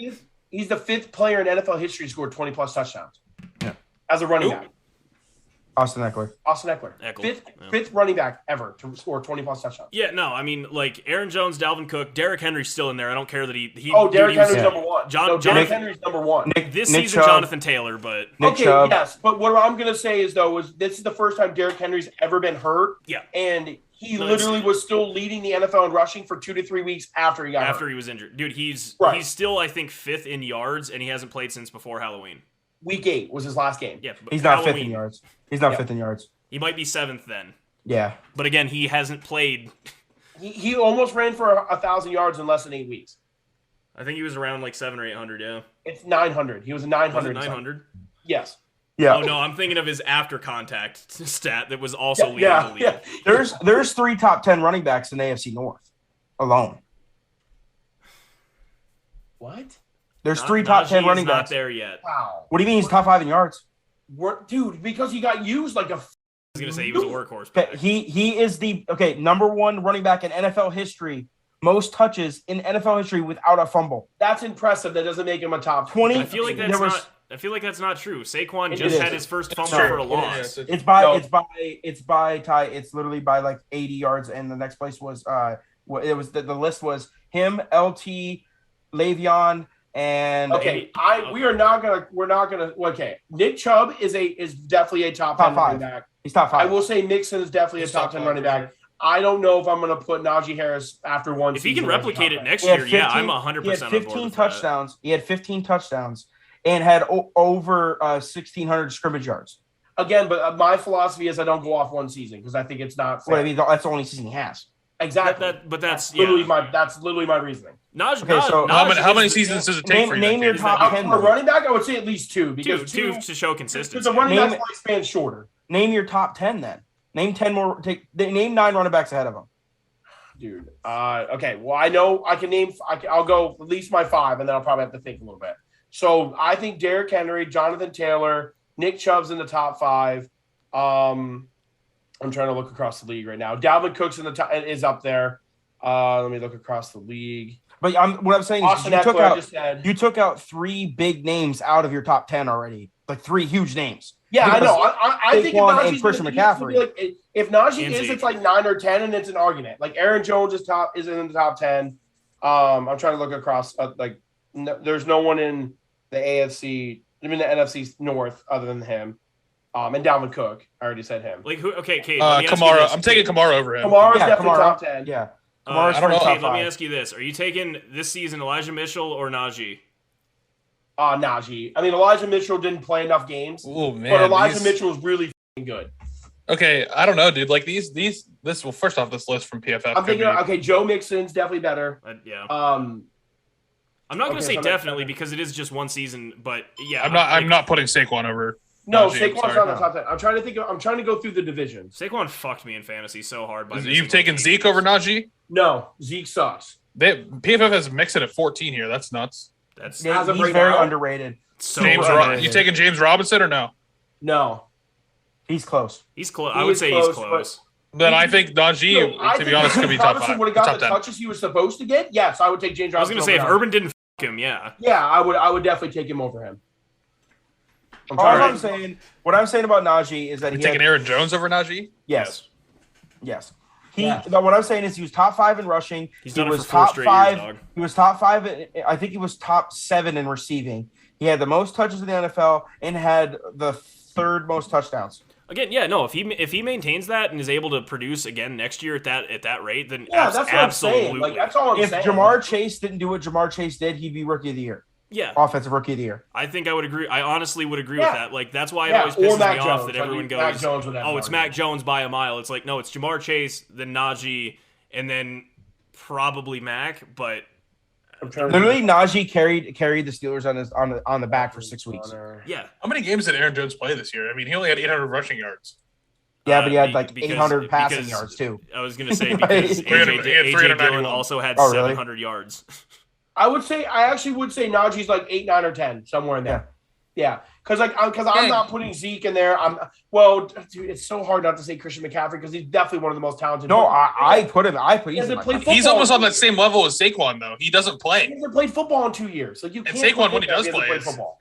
He's the 5th player in NFL history to score 20-plus touchdowns. Yeah. As a running back. Austin Eckler. Fifth running back ever to score 20-plus touchdowns. Yeah, no, I mean, like, Aaron Jones, Dalvin Cook, Derrick Henry's still in there. I don't care that he Derrick Henry's number one. Derrick Henry's number one. This season, Jonathan Taylor, but... Yes, but what I'm going to say is, though, is this is the first time Derrick Henry's ever been hurt. Yeah. And he literally was still leading the NFL in rushing for 2 to 3 weeks after he got hurt. After he was injured. Dude, he's still, I think, 5th in yards, and he hasn't played since before Halloween. Week 8 was his last game. Yeah, he's not 5th in yards. He's not 5th in yards. He might be 7th then. Yeah. But again, he hasn't played. He almost ran for 1,000 yards in less than 8 weeks. I think he was around like 700 or 800, yeah. It's 900. He was a 900. 900? Yes. Yeah. Oh, no, I'm thinking of his after contact stat that was also leading the league. Yeah. There's 3 top 10 running backs in the AFC North alone. What? There's 3 top 10 running backs. Not there yet. Wow. What do you mean he's top 5 in yards? Dude, because he got used like a... I was going to say he was a workhorse back. He is the number 1 running back in NFL history, most touches in NFL history without a fumble. That's impressive. That doesn't make him a top 20. I feel like that's not true. Saquon just had his first fumble for a loss. It's by Ty. It's literally by like 80 yards, and the next place was it was the list was him, LT, Le'Veon, and we're not gonna Nick Chubb is definitely a top 10 running back. He's top 5. I will say Mixon is definitely a top 10 running back. I don't know if I'm going to put Najee Harris after one if season. If he can replicate it next year, I'm 100% on board. He had 15 touchdowns. He had 15 touchdowns and had over 1,600 scrimmage yards. Again, but my philosophy is I don't go off one season because I think it's not fair. Well, I mean, that's the only season he has. Exactly. That's literally my reasoning. How many seasons does it take for you? Name your top 10. For a running back, I would say at least 2 because two to show consistency. Because the running back's lifespan shorter. Name your top 10 then. Name 10 more. Name 9 running backs ahead of him. Dude. Okay. Well, I know I can name. I'll go at least my 5, and then I'll probably have to think a little bit. So I think Derrick Henry, Jonathan Taylor, Nick Chubb's in the top 5. I'm trying to look across the league right now. Dalvin Cook's is up there. Let me look across the league. But what I'm saying is you took out 3 big names out of your top 10 already, like 3 huge names. Yeah, I know. I think if Christian McCaffrey. If Najee it's like 9 or 10, and it's an argument. Like Aaron Jones is in the top 10. I'm trying to look across. There's no one in the AFC, even the NFC North, other than him. And Dalvin Cook. I already said him. Like who? Okay, Kate. Kamara. I'm taking Kamara over him. Kamara's definitely top 10. Yeah. I don't know. Kate, let me ask you this: are you taking this season Elijah Mitchell or Najee? Najee. I mean, Elijah Mitchell didn't play enough games. Oh man, but Elijah Mitchell was really good. Okay, I don't know, dude. Like well, first off, this list from PFF. I'm thinking, Joe Mixon's definitely better. Yeah. I'm not going to say definitely because it is just one season, but yeah. I'm not putting Saquon over. No, Saquon's not in the top 10. I'm trying to go through the divisions. Saquon fucked me in fantasy so hard. You've taken Zeke over Najee? No, Zeke sucks. PFF has Mixon at 14 here. That's nuts. He's very underrated. So you taking James Robinson or no? No. He's close. He's close. I would say he's close. Then I think Najee, to be honest, could be top 5. Would have got the touches he was supposed to get. Yes, I would take James Robinson. I was going to say if Urban didn't f*** him, yeah. Yeah, I would definitely take him over him. What I'm saying about Najee is that you're taking Aaron Jones over Najee? Yes. What I'm saying is he was top 5 in rushing. He was top 5. He was top 5. I think he was top 7 in receiving. He had the most touches in the NFL and had the 3rd most touchdowns. Again, yeah, no. If he maintains that and is able to produce again next year at that rate, then that's what absolutely. I'm saying. Like that's all I'm saying. If Jamar Chase didn't do what Jamar Chase did, he'd be Rookie of the Year. Yeah, offensive Rookie of the Year. I think I would agree. I honestly would agree with that. Like that's why it always pisses me off that everyone goes, "Oh, it's Mac Jones by a mile." It's like no, it's Jamar Chase, then Najee, and then probably Mac. But literally, Najee carried the Steelers on the back for 6 weeks. Yeah. How many games did Aaron Jones play this year? I mean, he only had 800 rushing yards. Yeah, but he had 800 passing yards too. I was going to say because AJ Dillon also had 700 yards. I actually would say Najee's like 8, 9, or 10, somewhere in there. Yeah, because I'm not putting Zeke in there. Dude, it's so hard not to say Christian McCaffrey because he's definitely one of the most talented. No, I put him. He's almost on that same level as Saquon, though. He doesn't play. He hasn't played football in 2 years. Like you can't. And Saquon, when he does play, football.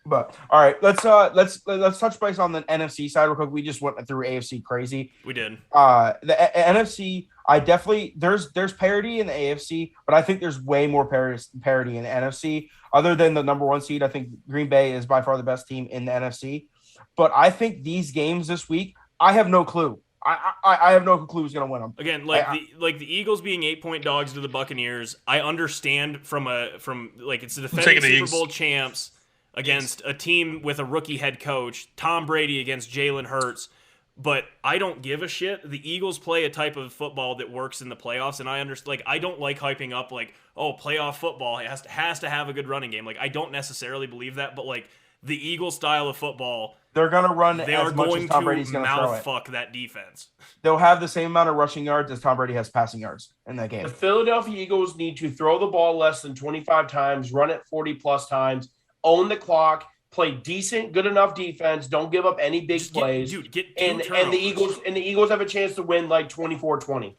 But all right, let's touch base on the NFC side real quick. We just went through AFC crazy. We did. The NFC, I definitely there's parity in the AFC, but I think there's way more parity in the NFC. Other than the number 1 seed, I think Green Bay is by far the best team in the NFC. But I think these games this week, I have no clue. I have no clue who's going to win them. Again, the Eagles being 8-point dogs to the Buccaneers, I understand it's the defending Super Bowl champs against a team with a rookie head coach, Tom Brady against Jalen Hurts. But I don't give a shit. The Eagles play a type of football that works in the playoffs, and I understand. Like, I don't like hyping up playoff football has to have a good running game. Like, I don't necessarily believe that, but like the Eagles style of football, they're gonna run. They are going to mouth fuck that defense. They'll have the same amount of rushing yards as Tom Brady has passing yards in that game. The Philadelphia Eagles need to throw the ball less than 25 times, run it 40+ times, own the clock. Play decent, good enough defense. Don't give up any big plays. And the Eagles have a chance to win like 24-20.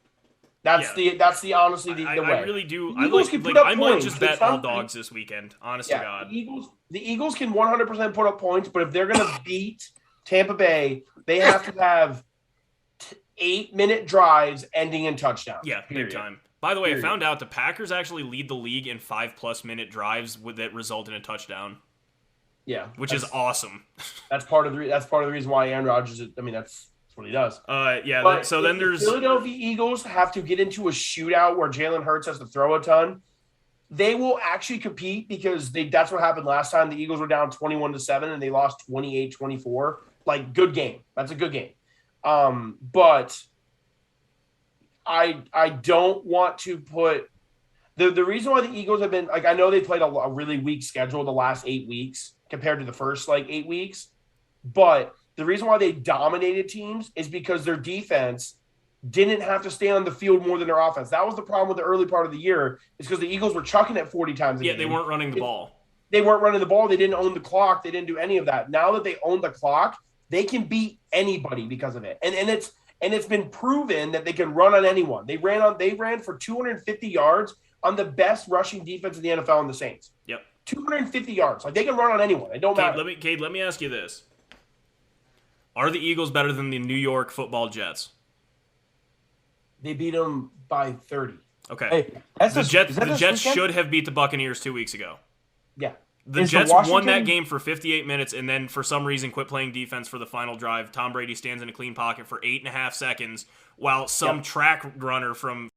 That's the honestly the way. I really do. I might just bet all dogs this weekend. Honest to God. The Eagles can 100% put up points, but if they're gonna beat Tampa Bay, they have to have 8-minute drives ending in touchdown. Yeah, big time. By the way, I found out the Packers actually lead the league in 5+ minute drives that result in a touchdown. Yeah, which is awesome. That's part of the reason why Aaron Rodgers. That's what he does. Then there's the Philadelphia Eagles have to get into a shootout where Jalen Hurts has to throw a ton. They will actually compete because that's what happened last time. The Eagles were down 21-7 and they lost 28-24. Like, good game. That's a good game. But I don't want to put the reason why the Eagles have been I know they played a really weak schedule the last 8 weeks compared to the first 8 weeks, but the reason why they dominated teams is because their defense didn't have to stay on the field more than their offense. That was the problem with the early part of the year, is because the Eagles were chucking it 40 times a game. They weren't running the ball. They weren't running the ball. They didn't own the clock. They didn't do any of that. Now that they own the clock, they can beat anybody because of it. And it's been proven that they can run on anyone. They ran for 250 yards on the best rushing defense in the NFL in the Saints. Yep. 250 yards. Like, they can run on anyone. It don't matter. Cade, let me ask you this. Are the Eagles better than the New York Football Jets? They beat them by 30. Okay. Hey, the Jets should have beat the Buccaneers 2 weeks ago. Yeah. The Jets won that game for 58 minutes and then for some reason quit playing defense for the final drive. Tom Brady stands in a clean pocket for 8.5 seconds while some track runner from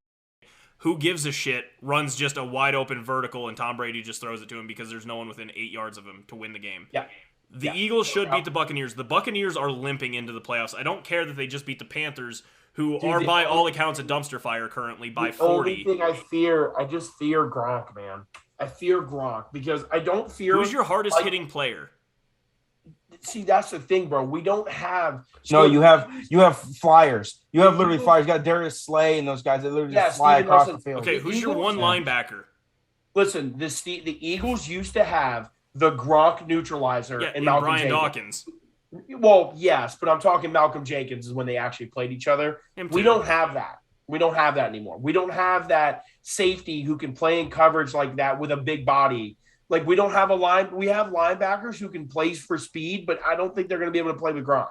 who gives a shit runs just a wide open vertical and Tom Brady just throws it to him because there's no one within 8 yards of him to win the game. Yeah. The Eagles should beat the Buccaneers. The Buccaneers are limping into the playoffs. I don't care that they just beat the Panthers, who are by all accounts a dumpster fire currently by 40. The only thing I just fear Gronk, man. I fear Gronk because I don't fear. Who's your hardest hitting player? See, that's the thing, bro. We don't have. No, you have flyers. You have literally flyers. You got Darius Slay and those guys that literally just fly across the field. Okay, who's your one linebacker? Listen, the Eagles used to have the Gronk neutralizer and Malcolm Brian Jenkins. Dawkins. Well, yes, but I'm talking Malcolm Jenkins is when they actually played each other. We don't have that. We don't have that anymore. We don't have that safety who can play in coverage like that with a big body. Like, we don't have we have linebackers who can play for speed, but I don't think they're going to be able to play with Gronk.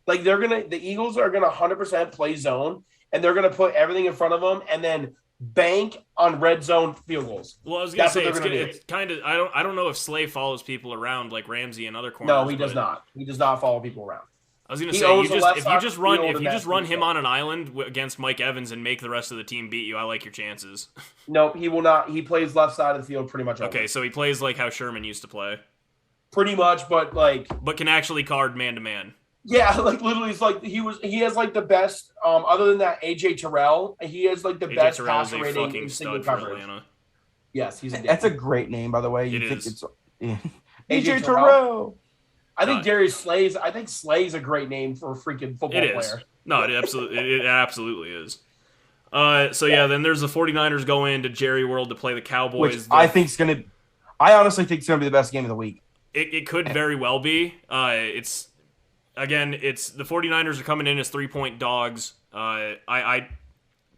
Like, the Eagles are going to 100% play zone, and they're going to put everything in front of them and then bank on red zone field goals. Well, I was going to say, it's kind of, I don't know if Slay follows people around like Ramsey and other corners. No, he does not. He does not follow people around. I was going to say, if you just run him on an island against Mike Evans and make the rest of the team beat you, I like your chances. No, he will not. He plays left side of the field pretty much. Okay, so he plays like how Sherman used to play. Pretty much, but can actually card man to man. Yeah, like literally, it's like he has like the best. Other than that, AJ Terrell, he has like the best passer rating in single coverage. Yes, that's a great name, by the way. AJ Terrell. I think Slay's a great name for a freaking football player. No, it absolutely is. Then there's the 49ers go into Jerry World to play the Cowboys. Which I honestly think it's gonna be the best game of the week. It could very well be. It's the 49ers are coming in as 3-point dogs. I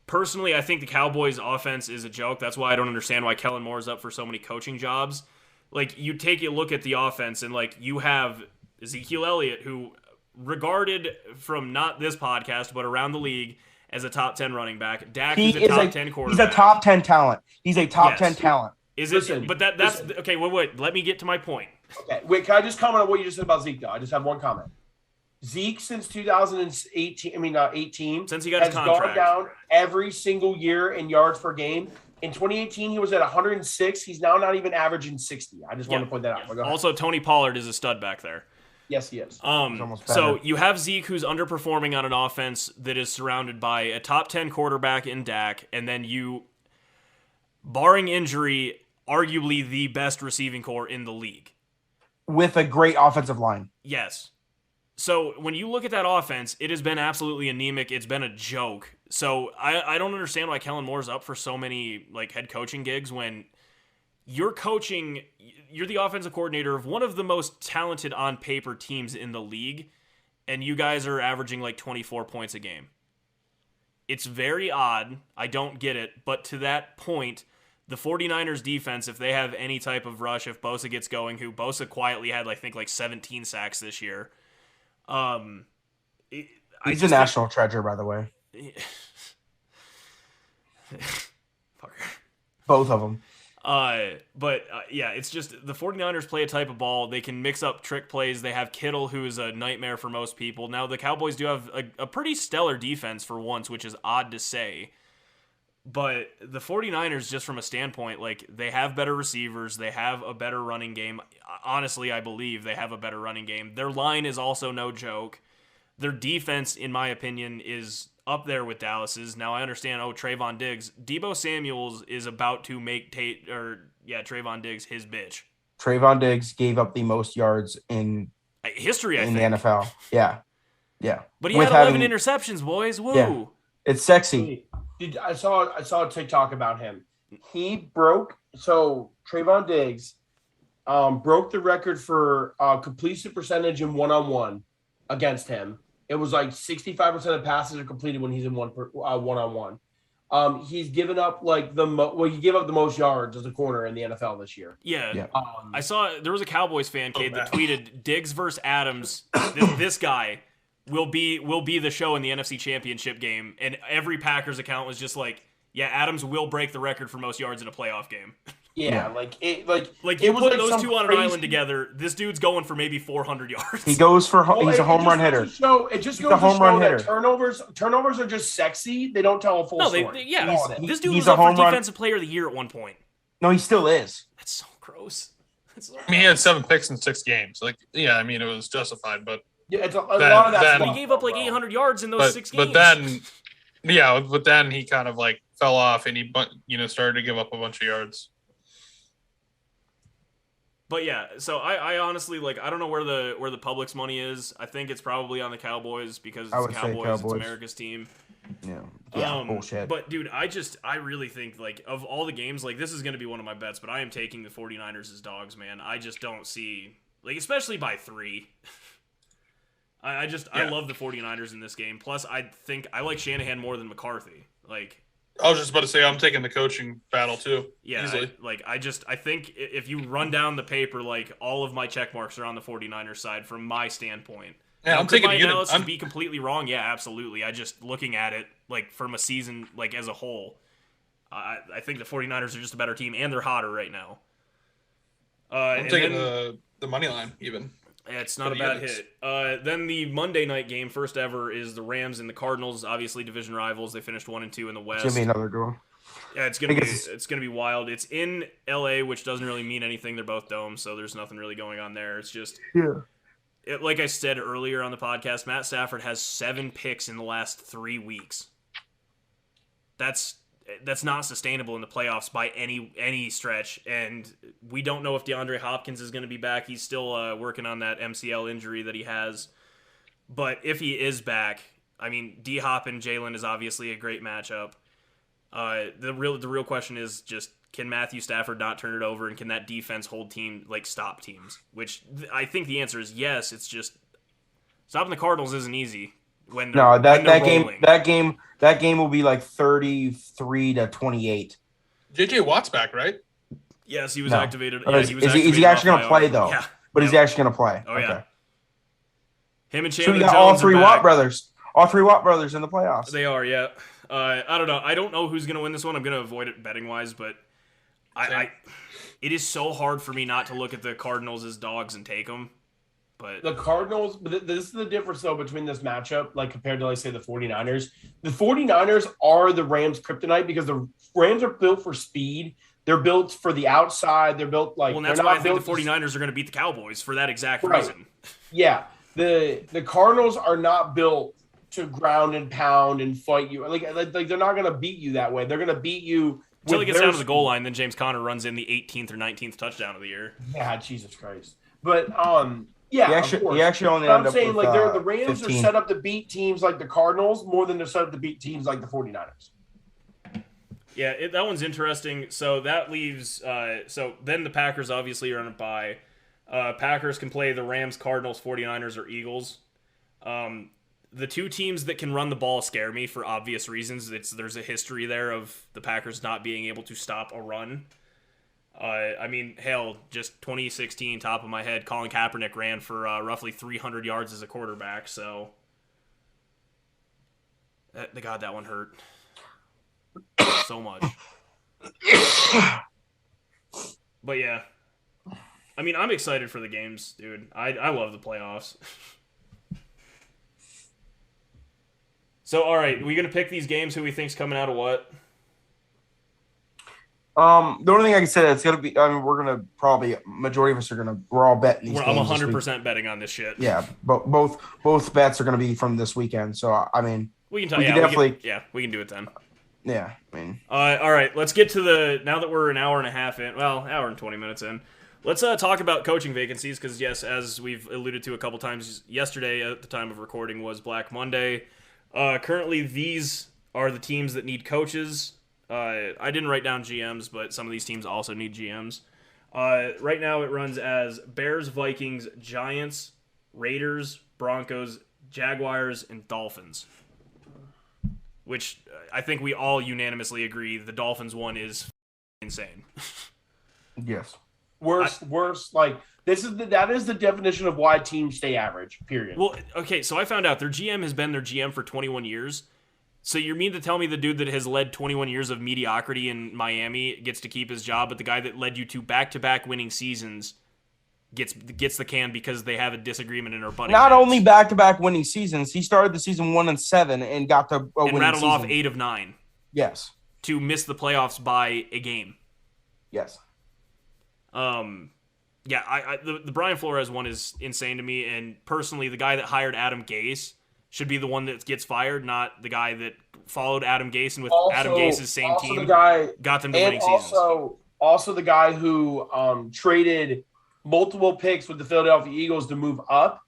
personally, I think the Cowboys' offense is a joke. That's why I don't understand why Kellen Moore is up for so many coaching jobs. Like, you take a look at the offense, and, like, you have Ezekiel Elliott, who regarded from not this podcast, but around the league as a top 10 running back. Dak is a top 10 quarterback. He's a top 10 talent. He's a top 10 talent. Is it? But that's okay. Wait. Let me get to my point. Okay. Wait. Can I just comment on what you just said about Zeke? Though I just have one comment. Zeke since 2018, since he got his contract, gone down every single year in yards per game. In 2018, he was at 106. He's now not even averaging 60. I just want to point that out. Also, Tony Pollard is a stud back there. Yes, he is. So you have Zeke, who's underperforming on an offense that is surrounded by a top 10 quarterback in Dak, and then you, barring injury, arguably the best receiving core in the league. With a great offensive line. Yes. So when you look at that offense, it has been absolutely anemic. It's been a joke. So I don't understand why Kellen Moore's up for so many like head coaching gigs when you're the offensive coordinator of one of the most talented on paper teams in the league, and you guys are averaging like 24 points a game. It's very odd. I don't get it. But to that point, the 49ers defense, if they have any type of rush, if Bosa gets going, who Bosa quietly had, I think, like 17 sacks this year. He's a national treasure, by the way. Both of them. Yeah, it's just the 49ers play a type of ball. They can mix up trick plays. They have Kittle, who is a nightmare for most people. Now, the Cowboys do have a pretty stellar defense for once, which is odd to say. But the 49ers, just from a standpoint, like, they have better receivers. They have a better running game. Honestly, I believe they have a better running game. Their line is also no joke. Their defense, in my opinion, is up there with Dallas's. Now, I understand, Trayvon Diggs. Deebo Samuels is about to make Trayvon Diggs his bitch. Trayvon Diggs gave up the most yards in history, I think. The NFL. Yeah. Yeah. But he had 11 interceptions, boys. Woo. Yeah. It's sexy. I saw a TikTok about him. Trayvon Diggs broke the record for completion percentage in one-on-one against him. It was like 65% of passes are completed when he's in one-on-one. He's given up like he gave up the most yards as a corner in the NFL this year. Yeah. I saw there was a Cowboys fan, Kate, that tweeted Diggs versus Adams. This guy will be the show in the NFC Championship game, and every Packers account was just like, yeah, Adams will break the record for most yards in a playoff game. Yeah, you put those two on an island together. This dude's going for maybe 400 yards. He goes for he's a home run hitter. It just goes to show that turnovers are just sexy. They don't tell a full story. This dude was up for Defensive Player of the Year at one point. No, he still is. That's so gross. He had 7 picks in 6 games. Like, yeah, I mean, it was justified, but yeah, it's a lot of that. He gave up like 800 yards in those 6 games. But then he kind of like fell off and he started to give up a bunch of yards. But yeah, so I honestly I don't know where the public's money is. I think it's probably on the Cowboys because it's the Cowboys. It's America's team. Yeah, bullshit. But dude, I really think of all the games, this is going to be one of my bets, but I am taking the 49ers as dogs, man. I just don't see especially by 3. I love the 49ers in this game. Plus, I think I like Shanahan more than McCarthy. I was just about to say I'm taking the coaching battle too. Yeah, easily. I think if you run down the paper, all of my check marks are on the 49ers side from my standpoint. Yeah, now, I'm taking my analysis be completely wrong. Yeah, absolutely. I just looking at it from a season as a whole, I think the 49ers are just a better team and they're hotter right now. I'm taking the money line even. Yeah, it's not a bad hit. Then the Monday night game, first ever, is the Rams and the Cardinals. Obviously, division rivals. They finished 1-2 in the West. It's gonna be another duel. Yeah, it's gonna be wild. It's in LA, which doesn't really mean anything. They're both domes, so there's nothing really going on there. It's just like I said earlier on the podcast, Matt Stafford has 7 picks in the last 3 weeks. That's not sustainable in the playoffs by any stretch, and we don't know if DeAndre Hopkins is going to be back. He's still working on that MCL injury that he has. But if he is back, I mean, D-Hop and Jalen is obviously a great matchup. The real question is just, can Matthew Stafford not turn it over, and can that defense hold stop teams? Which I think the answer is yes. It's just stopping the Cardinals isn't easy when they're that game will be like 33-28. JJ Watt's back, right? Yes, he was activated. Yeah, is he actually going to play though? Yeah, but he's actually going to play. Oh yeah. Him and So Chandler we got Jones all three are Watt back. brothers. All three Watt brothers in the playoffs. They are, yeah. I don't know. I don't know who's going to win this one. I'm going to avoid it betting wise, but it is so hard for me not to look at the Cardinals as dogs and take them. But the Cardinals, but this is the difference though between this matchup, like compared to, like, say, the 49ers. The 49ers are the Rams' kryptonite because the Rams are built for speed. They're built for the outside. They're built like. Well, and that's why I think the 49ers are going to beat the Cowboys for that exact reason. Yeah. The Cardinals are not built to ground and pound and fight you. Like they're not going to beat you that way. They're going to beat you until he gets down to the goal line. Then James Conner runs in the 18th or 19th touchdown of the year. Yeah, Jesus Christ. But yeah, he actually only. I'm saying with, like the Rams 15. are set up to beat teams like the Cardinals more than they're set up to beat teams like the 49ers. Yeah, that one's interesting. So that leaves. So then the Packers obviously are on a bye. Packers can play the Rams, Cardinals, 49ers, or Eagles. The two teams that can run the ball scare me for obvious reasons. There's a history there of the Packers not being able to stop a run. I mean, hell, just 2016, top of my head, Colin Kaepernick ran for roughly 300 yards as a quarterback. So, God, that one hurt so much. But yeah. I mean, I'm excited for the games, dude. I love the playoffs. So, all right, we gonna pick these games? Who we think's coming out of what? The only thing I can say is it's gonna be. I mean, we're gonna probably majority of us are gonna. We're all betting these games. I'm 100% betting on this shit. Yeah, but both bets are gonna be from this weekend. So I mean, we can we can do it then. Yeah, I mean, all right, let's get to now that we're an hour and a half in. Well, hour and 20 minutes in. Let's talk about coaching vacancies because, yes, as we've alluded to a couple times, yesterday at the time of recording was Black Monday. Currently, these are the teams that need coaches. I didn't write down GMs, but some of these teams also need GMs. Right now, it runs as Bears, Vikings, Giants, Raiders, Broncos, Jaguars, and Dolphins. Which I think we all unanimously agree the Dolphins one is insane. Yes. Worse. Like that is the definition of why teams stay average. Period. Well, okay. So I found out their GM has been their GM for 21 years. So you mean to tell me the dude that has led 21 years of mediocrity in Miami gets to keep his job, but the guy that led you to back-to-back winning seasons gets the can because they have a disagreement in our butting Not heads. only back-to-back winning seasons, he started the season 1-7 and got to a winning rattled season. off 8 of 9. Yes. To miss the playoffs by a game. Yes. Yeah, the Brian Flores one is insane to me, and personally, the guy that hired Adam Gase should be the one that gets fired, not the guy that followed Adam Gase and with Adam Gase's same team got them to winning seasons. Also the guy who traded multiple picks with the Philadelphia Eagles to move up.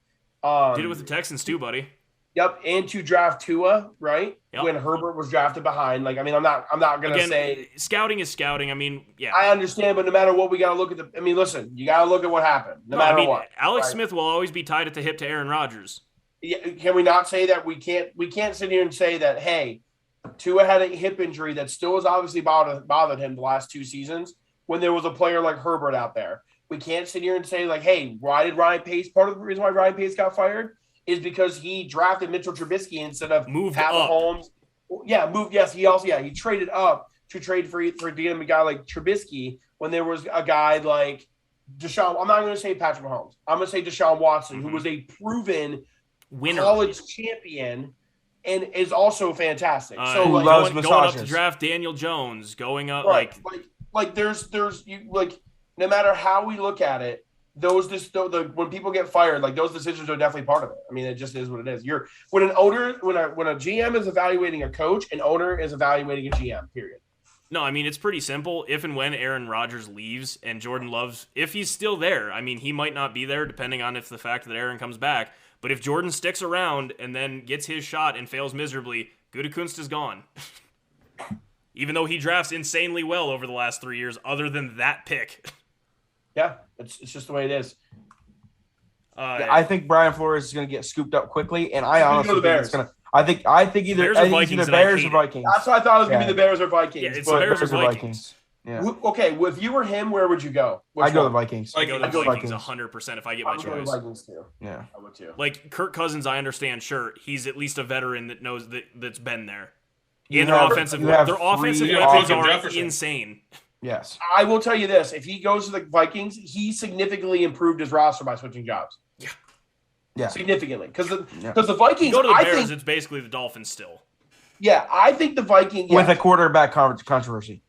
Did it with the Texans too, buddy. Yep, and to draft Tua, right? Yep. When Herbert was drafted behind. Like, I mean, I'm not gonna say scouting is scouting. I mean, yeah. I understand, but no matter what, we gotta look at listen, you gotta look at what happened. No matter what. Alex Smith will always be tied at the hip to Aaron Rodgers. Yeah, can we not say that we can't sit here and say that, hey, Tua had a hip injury that still has obviously bothered him the last 2 seasons when there was a player like Herbert out there. We can't sit here and say, like, hey, why did Ryan Pace, part of the reason why Ryan Pace got fired is because he drafted Mitchell Trubisky instead of Pat Mahomes. Yeah, he traded up to trade for getting a guy like Trubisky when there was a guy like Deshaun. I'm not going to say Patrick Mahomes. I'm going to say Deshaun Watson, who was a proven winner, college champion, and is also fantastic. So who like, loves going up to draft Daniel Jones, going up there's no matter how we look at it, when people get fired, like those decisions are definitely part of it. I mean, it just is what it is. When a GM is evaluating a coach, an owner is evaluating a GM. Period. No, I mean, it's pretty simple. If and when Aaron Rodgers leaves and Jordan Love, if he's still there, I mean, he might not be there depending on if the fact that Aaron comes back. But if Jordan sticks around and then gets his shot and fails miserably, Gutekunst is gone. even though he drafts insanely well over the last 3 years, other than that pick. Yeah, it's just the way it is. I think Brian Flores is going to get scooped up quickly, and I honestly think it's going to. I think either Bears or Vikings. That's what I thought it was going to be, the Bears or Vikings. Yeah, it's the Bears or Vikings. Yeah. Okay, well, if you were him, where would you go? I'd go the Vikings. I go the Vikings 100% if I get my choice. I would go the Vikings too. Yeah, I would too. Like Kirk Cousins, I understand. Sure, he's at least a veteran that knows that's been there. Their offensive weapons are insane. Yes, I will tell you this: if he goes to the Vikings, he significantly improved his roster by switching jobs. Yeah, significally, because the Vikings. Go to the Bears, it's basically the Dolphins still. Yeah, I think the Vikings with a quarterback controversy.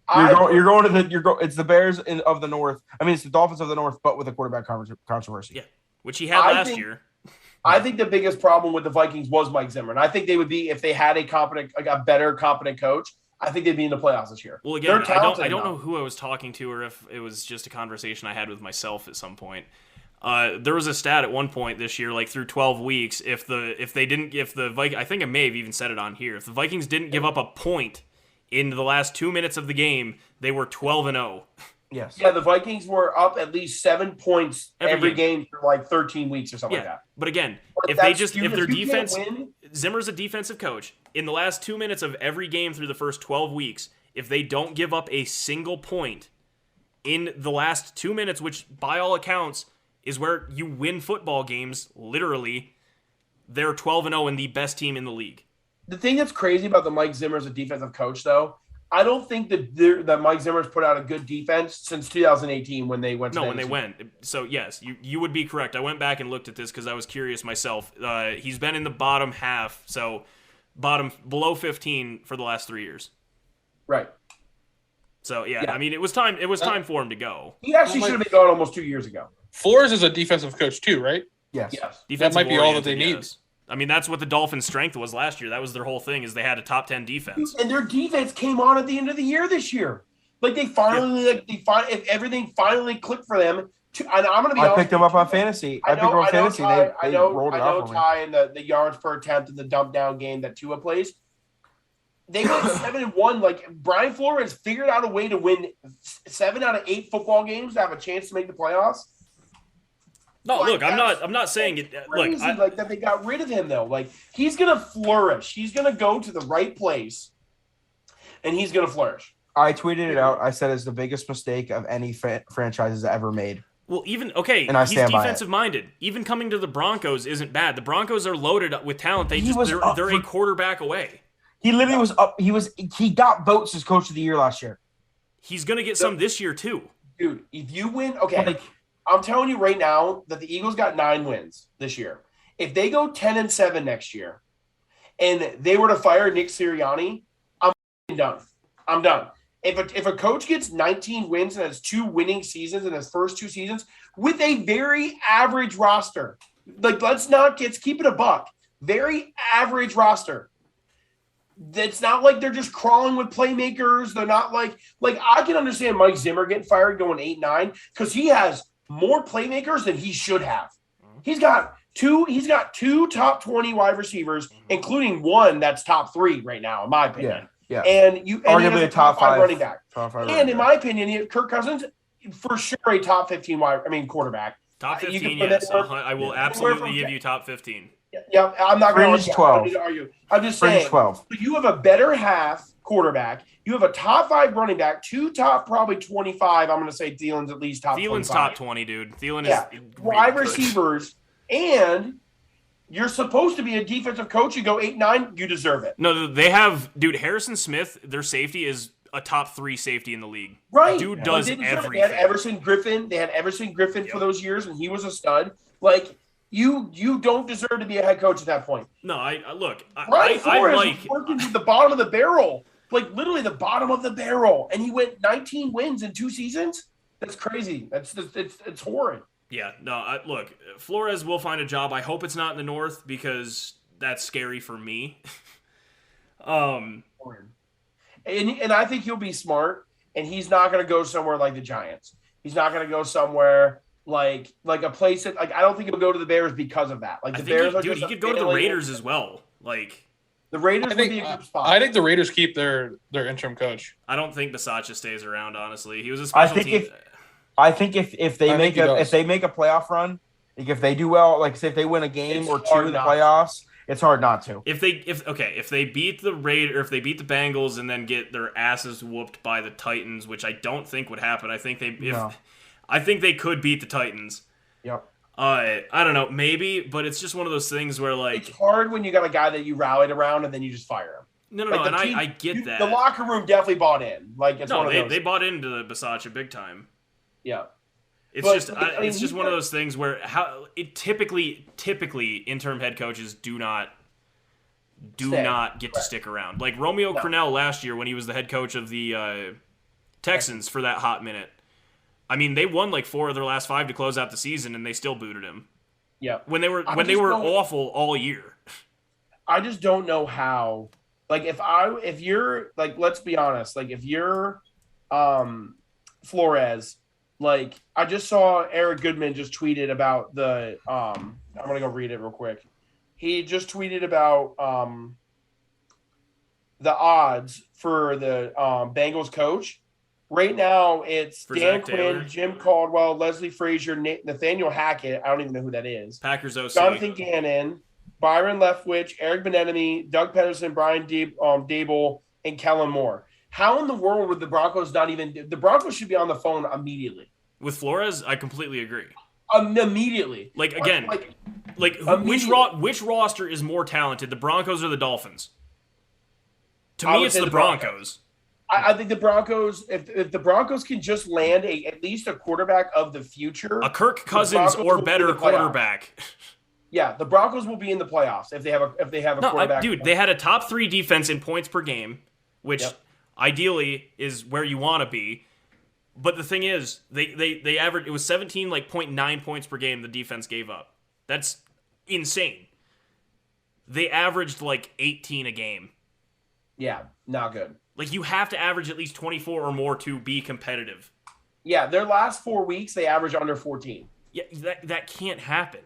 It's the Bears of the North. I mean, it's the Dolphins of the North, but with a quarterback controversy. Yeah, which he had last year. I think the biggest problem with the Vikings was Mike Zimmer, and I think they would be if they had a better competent coach. I think they'd be in the playoffs this year. Well, again, I don't know who I was talking to, or if it was just a conversation I had with myself at some point. There was a stat at one point this year, like through 12 weeks, I think I may have even said it on here. If the Vikings didn't give up a point in the last 2 minutes of the game, they were 12-0. Yes. Yeah, the Vikings were up at least 7 points every game for like 13 weeks or something like that. But again, if their defense, Zimmer's a defensive coach. In the last 2 minutes of every game through the first 12 weeks, if they don't give up a single point in the last 2 minutes, which by all accounts is where you win football games, literally, they're 12-0 and the best team in the league. The thing that's crazy about the Mike Zimmer as a defensive coach, though, I don't think that Mike Zimmer's put out a good defense since 2018 when they went to when they went. So, yes, you would be correct. I went back and looked at this because I was curious myself. He's been in the bottom half, so below 15 for the last 3 years. Right. So, yeah, I mean, it was time for him to go. He actually should have been gone almost 2 years ago. Flores is a defensive coach too, right? Yes. That might be all that they need. Yes. I mean, that's what the Dolphins' strength was last year. That was their whole thing, is they had a top 10 defense. And their defense came on at the end of the year this year. Like they finally, if everything finally clicked for them. And I'm going to be honest. I picked them up on fantasy. I picked them up on fantasy. They rolled it out for me. Ty in the yards per attempt in the dump down game that Tua plays. They went 7-1. Like Brian Flores figured out a way to win 7 out of 8 football games to have a chance to make the playoffs. No, look, I'm not saying it. Crazy, that they got rid of him though. Like he's gonna flourish. He's gonna go to the right place, and he's gonna flourish. I tweeted it out. I said it's the biggest mistake of any franchise has ever made. Well, he's defensive minded. Even coming to the Broncos isn't bad. The Broncos are loaded with talent. They're a quarterback away. He literally was up. He got votes as coach of the year last year. He's gonna get some this year too, dude. If you win, okay. I'm telling you right now that the Eagles got 9 wins this year. If they go 10-7 next year, and they were to fire Nick Sirianni, I'm done. I'm done. If a coach gets 19 wins and has 2 winning seasons in his first 2 seasons with a very average roster, like let's keep it a buck. Very average roster. It's not like they're just crawling with playmakers. They're not like I can understand Mike Zimmer getting fired going 8-9 because he has more playmakers than he should have. He's got two top 20 wide receivers, including one that's top 3 right now, in my opinion. Yeah. And arguably a top 5 running back. And in my opinion, Kirk Cousins, for sure a top 15 quarterback. Top 15, yes. I will absolutely give you top 15. Yeah, I'm not going to argue. I'm just saying, 12. You have a better half quarterback. You have a top 5 running back, 2 top probably 25. I'm going to say Thielen's at least top 25. Top 20, dude. Thielen is wide receivers, and you're supposed to be a defensive coach. You go 8-9, you deserve it. No, they have, dude, Harrison Smith, their safety is a top 3 safety in the league. Right. Dude does everything. They had Everson Griffin for those years, and he was a stud. Like, you don't deserve to be a head coach at that point. No, Brian Flores was working with the bottom of the barrel. Like, literally the bottom of the barrel. And he went 19 wins in 2 seasons? That's crazy. It's horrid. Yeah, no, look, Flores will find a job. I hope it's not in the North because that's scary for me. And I think he'll be smart, and he's not going to go somewhere like the Giants. He's not going to go somewhere like a place that, like, I don't think he'll go to the Bears because of that. Like, the Bears he could go to the Raiders as well. Like, The Raiders would be a good spot. I think the Raiders keep their interim coach. I don't think Bisaccia stays around. Honestly, he was a special team. I think if they make a playoff run, like if they do well, like say if they win a game or two in the playoffs, it's hard not to. If they beat the if they beat the Bengals and then get their asses whooped by the Titans, which I don't think would happen. I think they could beat the Titans. Yep. I don't know, maybe, but it's just one of those things where like it's hard when you got a guy that you rallied around and then you just fire him. No, and I get that. The locker room definitely bought in. Like it's one of those. They bought into the Bisaccia big time. Yeah. It's just one of those things where typically interim head coaches do not get to stick around. Like Romeo Crennel last year when he was the head coach of the Texans for that hot minute. I mean, they won like 4 of their last 5 to close out the season, and they still booted him. Yeah, when they were awful all year. I just don't know how. Like, if you're like, let's be honest. Like, if you're Flores, like I just saw Eric Goodman just tweeted about the. I'm gonna go read it real quick. He just tweeted about the odds for the Bengals coach. Right now, it's Dan Quinn, Jim Caldwell, Leslie Frazier, Nathaniel Hackett. I don't even know who that is. Packers OC. Jonathan Gannon, Byron Leftwich, Eric Bieniemy, Doug Pederson, Brian Dable, and Kellen Moore. How in the world would the Broncos not even – the Broncos should be on the phone immediately. With Flores, I completely agree. Immediately. Like, again, which roster is more talented, the Broncos or the Dolphins? To me, it's the Broncos. I think the Broncos, if the Broncos can just land at least a quarterback of the future, a Kirk Cousins or better quarterback. Yeah, the Broncos will be in the playoffs if they have a quarterback. Dude, they had a top 3 defense in points per game, which ideally is where you want to be. But the thing is, they averaged, it was 17.9 points per game the defense gave up. That's insane. They averaged 18 a game. Yeah, not good. Like, you have to average at least 24 or more to be competitive. Yeah, their last 4 weeks, they average under 14. Yeah, that can't happen.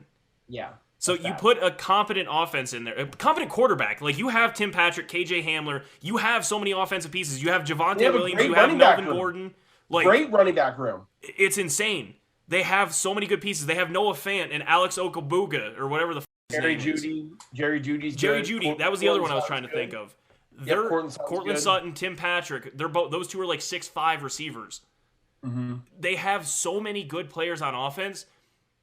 Yeah. So you put a competent offense in there, a competent quarterback. Like, you have Tim Patrick, KJ Hamler. You have so many offensive pieces. You have Javonte Williams. You have Melvin Gordon. Like, great running back room. It's insane. They have so many good pieces. They have Noah Fant and Alex Okabuga or whatever the f*** his name is. Jerry Judy. That was the other one I was trying to think of. Cortland Sutton, Tim Patrick, those two are 6'5" receivers. Mm-hmm. They have so many good players on offense,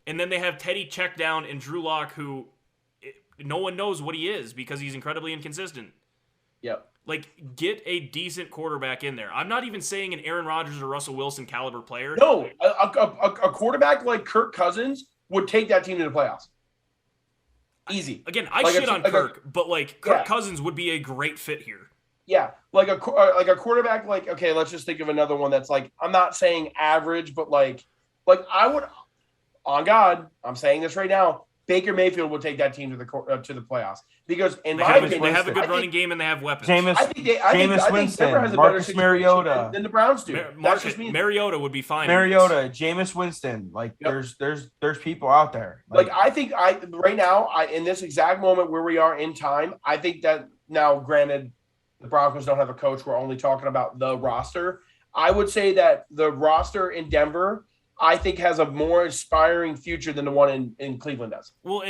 and then they have Teddy Checkdown and Drew Lock, who no one knows what he is because he's incredibly inconsistent. Yep. Like, get a decent quarterback in there. I'm not even saying an Aaron Rodgers or Russell Wilson caliber player. No, a quarterback like Kirk Cousins would take that team to the playoffs. Easy. Again, I shit on Kirk, but Kirk Cousins would be a great fit here. Yeah, like a quarterback. Okay, let's just think of another one that's I'm not saying average, but like I would, on God, I'm saying this right now. Baker Mayfield would take that team to the playoffs because they have a good running game and they have weapons. Jameis Winston, Marcus Mariota than the Browns do. Mariota would be fine. Jameis Winston, there's people out there. I think right now in this exact moment where we are in time, I think that now, granted, the Broncos don't have a coach. We're only talking about the roster. I would say that the roster in Denver, I think, has a more inspiring future than the one in Cleveland does. Well,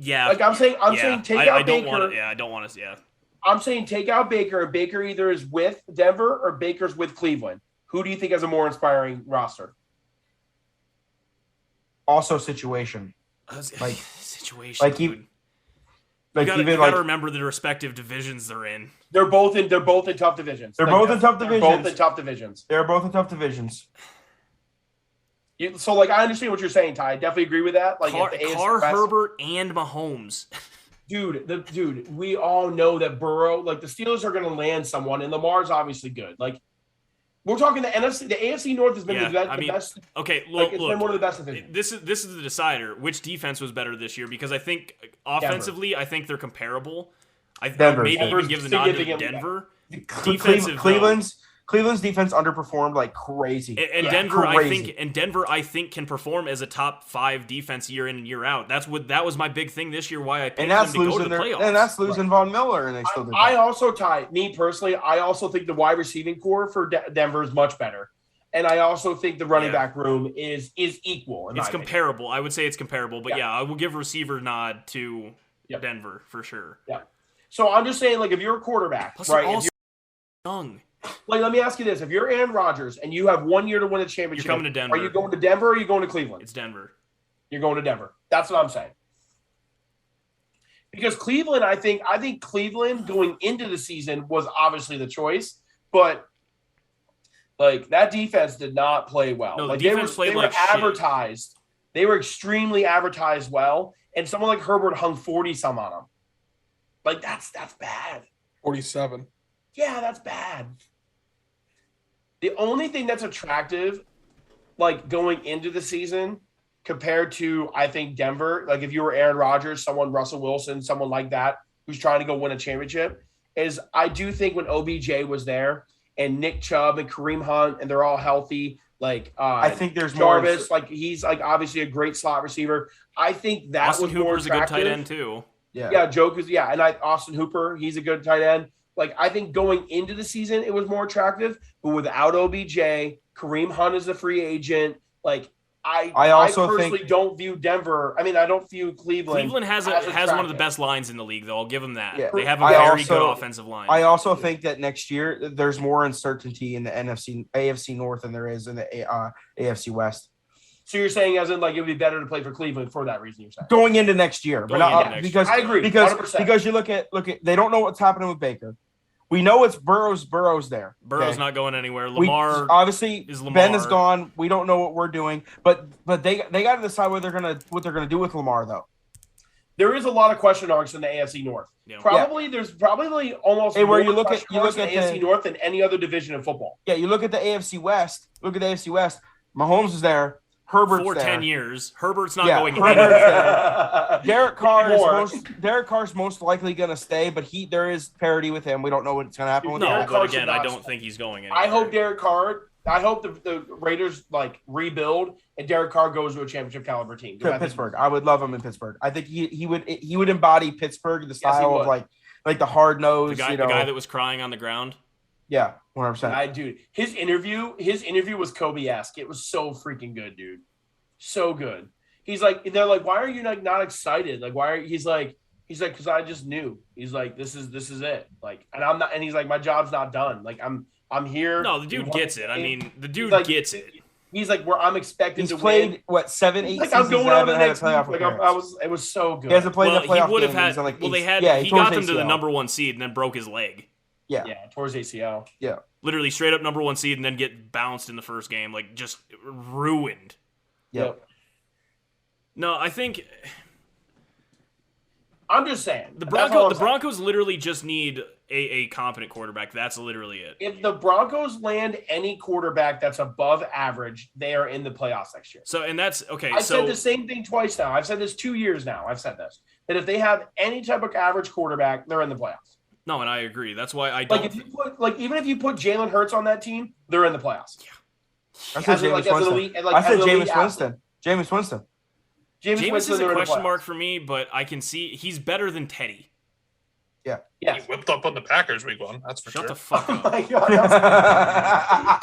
yeah. I'm saying take out Baker. I don't want to. Yeah. I'm saying take out Baker, and Baker either is with Denver or Baker's with Cleveland. Who do you think has a more inspiring roster? Also, situation. Situation. You got to remember the respective divisions they're in. They're both in tough divisions. They're both in tough divisions. So, I understand what you're saying, Ty. I definitely agree with that. Herbert, and Mahomes. Dude, we all know that Burrow, the Steelers are going to land someone, and Lamar's obviously good. We're talking the NFC, the AFC North has been the best. Okay, look, it's been one of the best divisions. This is the decider. Which defense was better this year? Because I think offensively, I think they're comparable. I maybe even give the nod to Denver. Cleveland's Cleveland's defense underperformed like crazy. And Denver, I think, can perform as a top 5 defense year in and year out. That was my big thing this year. Why I picked them to go to the playoffs. And that's losing Von Miller, and they still did. I also me personally. I also think the wide receiving core for Denver is much better, and I also think the running back room is equal. It's comparable. I would say it's comparable, but I will give receiver nod to Denver for sure. Yeah. So I'm just saying, like, if you're a quarterback, plus right? If you're young. Like, let me ask you this: if you're Aaron Rodgers and you have 1 year to win a championship, you're coming to Denver. Are you going to Denver or are you going to Cleveland? It's Denver. You're going to Denver. That's what I'm saying. Because Cleveland, I think Cleveland going into the season was obviously the choice, but like that defense did not play well. No, like the defense played like advertised. Shit. They were extremely advertised well, and someone like Herbert hung 40 some on them. Like that's bad. 47. Yeah, that's bad. The only thing that's attractive, like going into the season, compared to, I think, Denver, like if you were Aaron Rodgers, someone, Russell Wilson, someone like that, who's trying to go win a championship, is I do think when OBJ was there and Nick Chubb and Kareem Hunt, and they're all healthy, like I think there's Jarvis, like he's like obviously a great slot receiver. I think that Austin was more Hooper's attractive. a good tight end too. Yeah, and Austin Hooper, he's a good tight end. Like, I think going into the season, it was more attractive. But without OBJ, Kareem Hunt is a free agent. Like, I personally don't view Denver. I mean, I don't view Cleveland. Cleveland has one of the best lines in the league, though. I'll give them that. Yeah. They have a good offensive line. I also think that next year there's more uncertainty in the AFC North than there is in the AFC West. So you're saying, as in, like, it would be better to play for Cleveland for that reason? You're saying going into next year, because I agree. Because you look at they don't know what's happening with Baker. We know it's Burrow's there. Burrow's not going anywhere. Lamar obviously is Lamar. Ben is gone. We don't know what we're doing, but they got to decide what they're gonna do with Lamar though. There is a lot of question marks in the AFC North. Yeah. There's probably almost where you look at the AFC North than any other division in football. Yeah, you look at the AFC West. Mahomes is there. Herbert's for there. 10 years. Herbert's not going anywhere. Derek Carr's most likely going to stay, but there is parity with him. We don't know what's going to happen with Derek Carr. But again, I don't think he's going anywhere. I hope Derek Carr. I hope the Raiders like rebuild and Derek Carr goes to a championship caliber team. Pittsburgh. I would love him in Pittsburgh. I think he would embody Pittsburgh, the style of like the hard nose. The guy that was crying on the ground. Yeah, 100%. Dude, his interview was Kobe-esque. It was so freaking good, dude. So good. He's like, they're like, why are you like not excited? Like, why are he's like, because I just knew. He's like, this is it. Like, and I'm not. And he's like, my job's not done. Like, I'm here. No, the dude gets it. I mean, the dude gets it. He's like, where I'm expected to played, win. What, 7, 8 like, seasons? I'm going on the next playoff. Like, it was so good. He hasn't played the playoff. He would have had. He got them to the number 1 seed and then broke his leg. Yeah, towards ACL. Yeah, literally straight up number 1 seed and then get bounced in the first game, like just ruined. Yep. No, I think I'm just saying the Broncos literally just need a competent quarterback. That's literally it. If the Broncos land any quarterback that's above average, they are in the playoffs next year. So, and that's okay. I've said the same thing twice now. I've said this 2 years now. I've said this, that if they have any type of average quarterback, they're in the playoffs. No, and I agree. That's why I don't. Even if you put Jalen Hurts on that team, they're in the playoffs. Yeah. I said Jameis Winston. Jameis Winston. Jameis is a question mark for me, but I can see he's better than Teddy. Yeah. He whipped up on the Packers week 1. That's for sure. Shut the fuck up. Oh my God,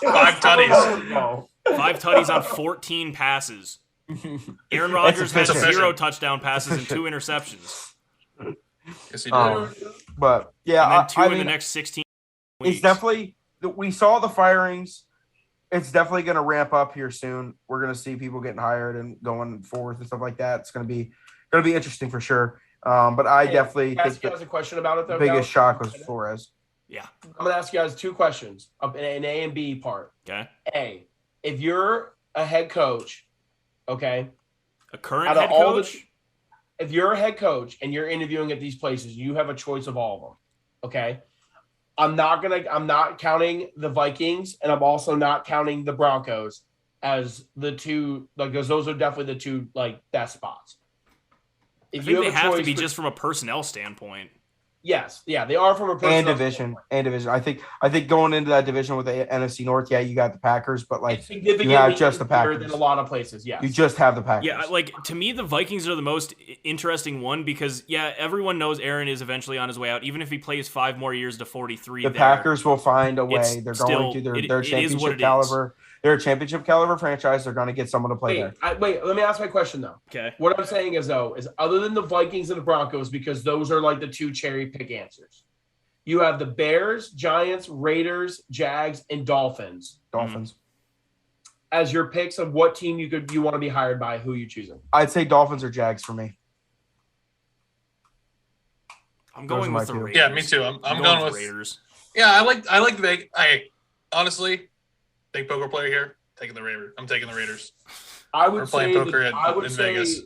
5 tutties. 5 tutties on 14 passes. Aaron Rodgers has 0 touchdown passes and 2 interceptions. Yes, he did. But yeah, and then 2 in the next 16 weeks. It's definitely, we saw the firings. It's definitely going to ramp up here soon. We're going to see people getting hired and going forth and stuff like that. It's going to be interesting for sure. But I definitely think you guys a question about it though. Biggest shock was Flores. Yeah, I'm going to ask you guys 2 questions, an A and B part. Okay. A, if you're a head coach, okay, a current head coach. If you're a head coach and you're interviewing at these places, you have a choice of all of them. Okay. I'm not counting the Vikings, and I'm also not counting the Broncos as the 2, like, because those are definitely the 2 like best spots. I think they have to be just from a personnel standpoint. Yes, yeah, they are from a and division. I think going into that division with the NFC North, yeah, you got the Packers, but like you have just the Packers in a lot of places. Yes, you just have the Packers. Yeah, like to me, the Vikings are the most interesting one because everyone knows Aaron is eventually on his way out. Even if he plays 5 more years to 43, the Packers will find a way. They're going to their championship caliber. They're a championship caliber franchise. They're going to get someone to play there. Wait, let me ask my question though. Okay. What I'm saying is other than the Vikings and the Broncos, because those are like the 2 cherry pick answers. You have the Bears, Giants, Raiders, Jags, and Dolphins. As your picks of what team you want to be hired by, who you choosing? I'd say Dolphins or Jags for me. I'm going with the Raiders. Yeah, me too. I'm going with Raiders. Yeah, I like the honestly, big poker player here. Taking the Raiders. I'm taking the Raiders. I would say Vegas.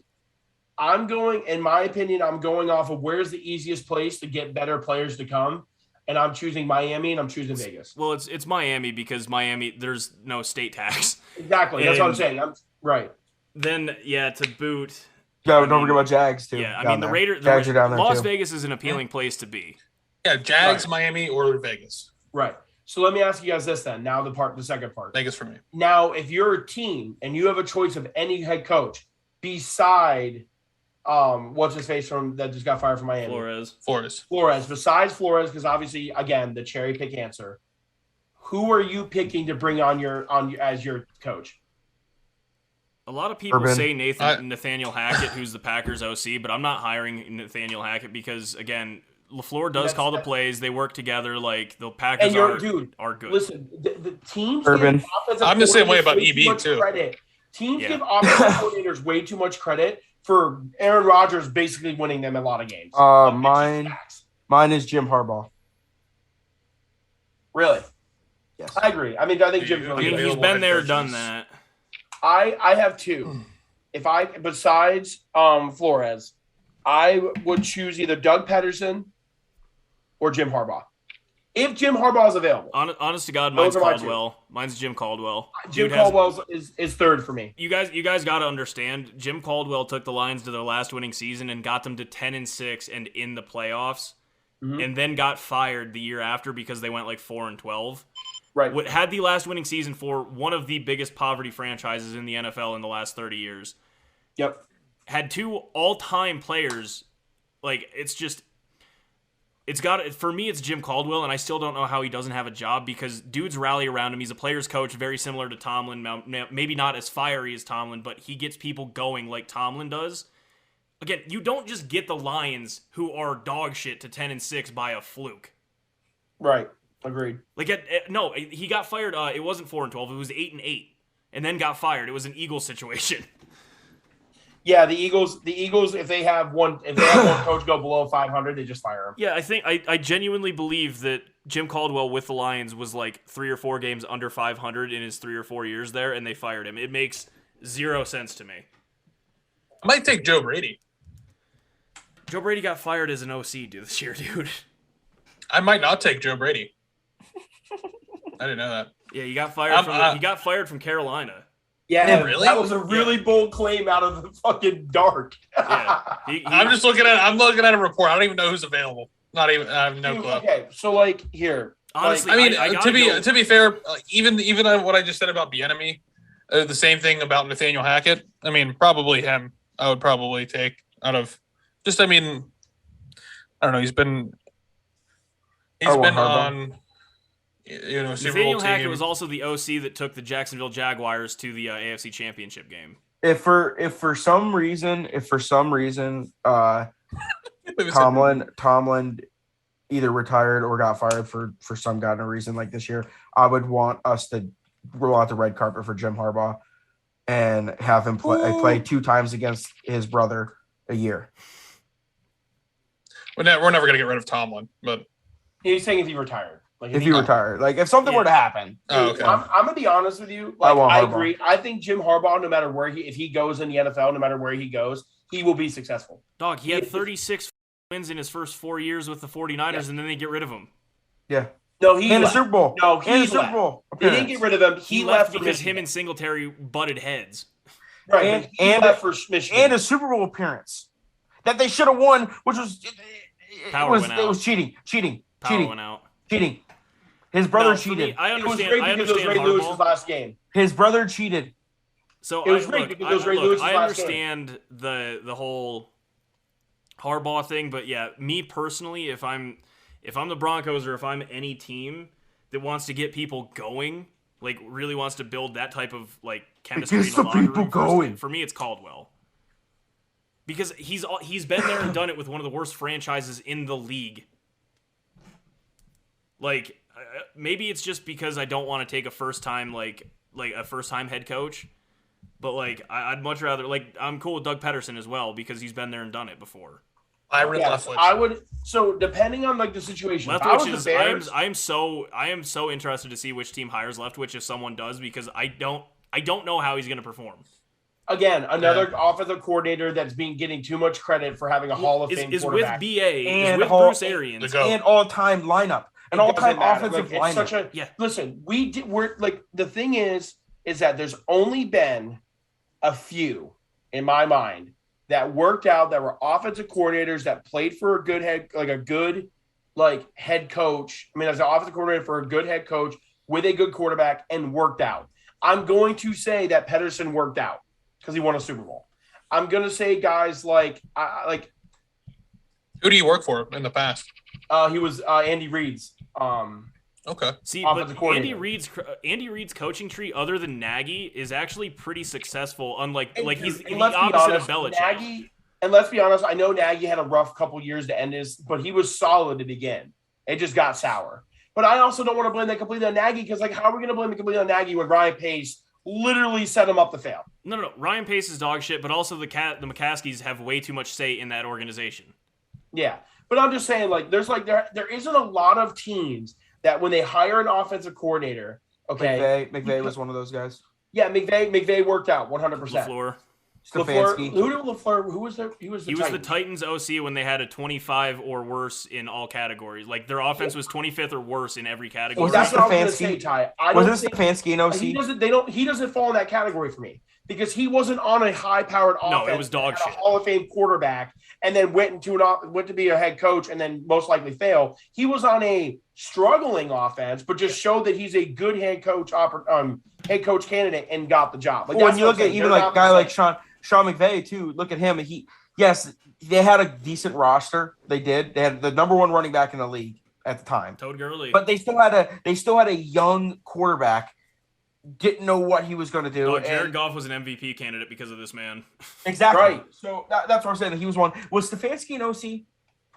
I'm going, in my opinion, I'm going off of where's the easiest place to get better players to come, and I'm choosing Miami and I'm choosing Vegas. Well, it's Miami because Miami there's no state tax. Exactly, that's what I'm saying. Right. Then to boot. Yeah, don't forget about Jags too. Yeah, I mean the Raiders. Jags are down there Las too. Vegas is an appealing place to be. Yeah, Jags, Miami, or Vegas. Right. So let me ask you guys this then. Now the second part. Vegas for me. Now, if you're a team and you have a choice of any head coach beside what's his face from that just got fired from Miami? Flores. Besides Flores, because obviously, again, the cherry pick answer. Who are you picking to bring on as your coach? A lot of people say Nathaniel Hackett, who's the Packers OC, but I'm not hiring Nathaniel Hackett because, again, LaFleur does call the plays. They work together. Like the Packers are good. Listen, the teams. Urban. I'm the same way about EB too. Teams give offensive coordinators way too much credit for Aaron Rodgers basically winning them a lot of games. Mine is Jim Harbaugh. Really? Yes. I agree. I mean, I think Jim's really good. He's been there, done that. I have 2. Besides Flores, I would choose either Doug Peterson or Jim Harbaugh. If Jim Harbaugh is available. Honest to God, mine's Caldwell. Mine's Jim Caldwell. Jim Caldwell is third for me. You guys got to understand, Jim Caldwell took the Lions to their last winning season and got them to 10-6 and in the playoffs, and then got fired the year after because they went like 4-12. Right. Had the last winning season for one of the biggest poverty franchises in the NFL in the last 30 years. Yep. Had 2 all-time players. Like, for me, it's Jim Caldwell, and I still don't know how he doesn't have a job because dudes rally around him. He's a player's coach, very similar to Tomlin. Maybe not as fiery as Tomlin, but he gets people going like Tomlin does. Again, you don't just get the Lions, who are dog shit, to 10-6 by a fluke. Right. Agreed. Like, no, he got fired. It wasn't 4-12. It was 8-8, and then got fired. It was an Eagles situation. Yeah, the Eagles. If they have one coach go below 500, they just fire him. Yeah, I think I genuinely believe that Jim Caldwell with the Lions was like 3 or 4 games under 500 in his 3 or 4 years there, and they fired him. It makes 0 sense to me. I might take Joe Brady. Joe Brady got fired as an OC this year, dude. I might not take Joe Brady. I didn't know that. Yeah, he got fired from Carolina. Yeah, really? That was a really bold claim out of the fucking dark. Yeah, I'm looking at a report. I don't even know who's available. I have no clue. Okay, so like here, honestly, to be fair, even what I just said about Bieniemy, the same thing about Nathaniel Hackett. I mean, probably him. I would probably take out of just. I mean, I don't know. He's been on. Super Nathaniel Bowl Hackett team. was also the OC that took the Jacksonville Jaguars to the AFC Championship game. If for some reason, Tomlin either retired or got fired for some goddamn reason like this year, I would want us to roll out the red carpet for Jim Harbaugh and have him play 2 times against his brother a year. We're never going to get rid of Tomlin, but he's saying if he retired. Like if he retired, like if something were to happen. Oh, okay. I'm gonna be honest with you. Like I agree. I think Jim Harbaugh, no matter where if he goes in the NFL, no matter where he goes, he will be successful. Dog, he had 36 wins in his first 4 years with the 49ers, and then they get rid of him. Yeah. No, he in the Super Bowl. No, he Super Bowl. They didn't get rid of him. He left because him and Singletary butted heads. Right, and left for Michigan. And a Super Bowl appearance that they should have won, which was It was cheating. Power went out. Cheating. His brother Me, cheated. I understand. It was rigged because it was Ray Lewis's last game. His brother cheated. So it was rigged because it was Ray Lewis's last game. I understand the whole Harbaugh thing, but yeah, me personally, if I'm the Broncos or if I'm any team that wants to get people going, like really wants to build that type of like chemistry in the locker room, going. For me, it's Caldwell. Because he's been there and done it with one of the worst franchises in the league. Like, maybe it's just because I don't want to take a first-time head coach. But, like, I'd much rather... Like, I'm cool with Doug Peterson as well because he's been there and done it before. Leftwich. I would... So, depending on, like, the situation... Leftwich is... Bears, I am so interested to see which team hires Leftwich if someone does because I don't know how he's going to perform. Again, another offensive coordinator that's getting too much credit for having a Hall of Fame quarterback. With BA, and with Bruce Arians. And all-time lineup. An all-time offensive lineup. Listen, we're like, the thing is that there's only been a few, in my mind, that worked out, that were offensive coordinators that played for a good head coach. I mean, as an offensive coordinator for a good head coach with a good quarterback and worked out. I'm going to say that Pederson worked out because he won a Super Bowl. I'm going to say guys like who do you work for in the past? He was Andy Reid's. Okay. See, but Andy Reid's coaching tree, other than Nagy, is actually pretty successful. Unlike he's the opposite of Belichick. And let's be honest, I know Nagy had a rough couple years to end his, but he was solid to begin. It just got sour. But I also don't want to blame that completely on Nagy because, like, how are we going to blame it completely on Nagy when Ryan Pace literally set him up to fail? No. Ryan Pace is dog shit, but also the McCaskies have way too much say in that organization. Yeah, but I'm just saying, like, there isn't a lot of teams that when they hire an offensive coordinator, okay. McVay was one of those guys. Yeah, McVay worked out 100%. LaFleur. Stefanski. Who was there? He was the Titans OC when they had a 25 or worse in all categories. Like, their offense was 25th or worse in every category. Was that Stefanski? Was it Stefanski and OC? He doesn't fall in that category for me because he wasn't on a high-powered offense. No, it was dog shit. A Hall of Fame quarterback, and then went to be a head coach, and then most likely fail. He was on a struggling offense, but just showed that he's a good head coach candidate and got the job. Like, when you look at even like a guy like Sean McVay too, look at him. They had a decent roster. They did. They had the number one running back in the league at the time. Toad Gurley. But they still had a young quarterback. Didn't know what he was going to do. No, Jared Goff was an MVP candidate because of this man. Exactly. Right. So that's what I'm saying. He was one. Was Stefanski an OC?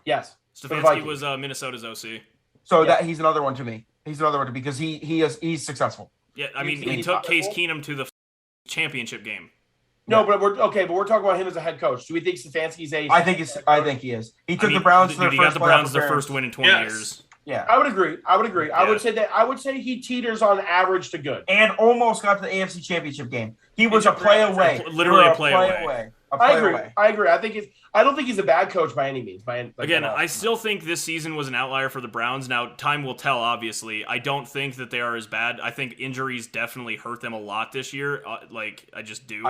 Yes. Stefanski was Minnesota's OC. So that he's another one to me. He's another one to me because he's successful. Yeah, I mean, he took Case Keenum to the championship game. No, but we're talking about him as a head coach. Do we think Stefanski's a? I think he is. He took the Browns to their first win in 20 years. Yeah, I would agree. Yeah. I would say he teeters on average to good, and almost got to the AFC Championship game. He was a play away. Literally a play away. I agree. I don't think he's a bad coach by any means. Again, I still think this season was an outlier for the Browns. Now, time will tell, obviously. I don't think that they are as bad. I think injuries definitely hurt them a lot this year. I just do.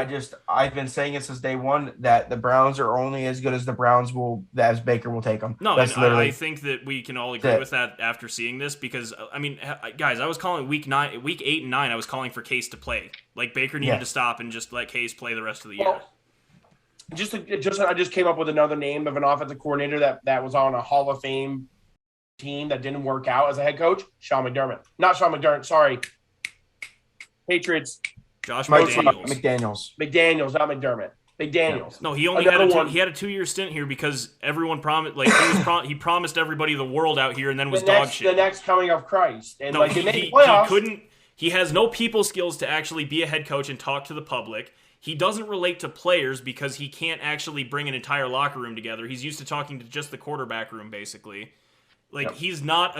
I've been saying it since day one that the Browns are only as good as the Browns as Baker will take them. No, I think that we can all agree with that after seeing this because, I mean, guys, I was calling week 8 and 9, I was calling for Case to play. Like, Baker needed to stop and just let Case play the rest of the year. I just came up with another name of an offensive coordinator that was on a Hall of Fame team that didn't work out as a head coach. Not Sean McDermott. Sorry, Patriots. Josh McDaniels, not McDermott. McDaniels. No, he only had a 2-year stint here because everyone promised. Like he promised everybody the world out here, and then was dog shit. The next coming of Christ, and no, they made playoffs. He couldn't. He has no people skills to actually be a head coach and talk to the public. He doesn't relate to players because he can't actually bring an entire locker room together. He's used to talking to just the quarterback room, basically. He's not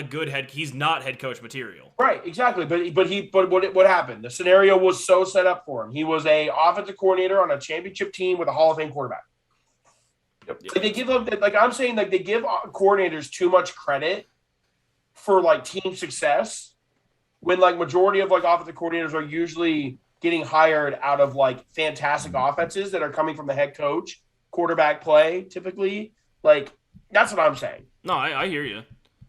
he's not head coach material. Right, exactly. But what happened? The scenario was so set up for him. He was a offensive coordinator on a championship team with a Hall of Fame quarterback. Yep. They give them, I'm saying, they give coordinators too much credit for team success when majority of offensive coordinators are usually getting hired out of fantastic offenses that are coming from the head coach, quarterback play, typically. That's what I'm saying. No, I hear you.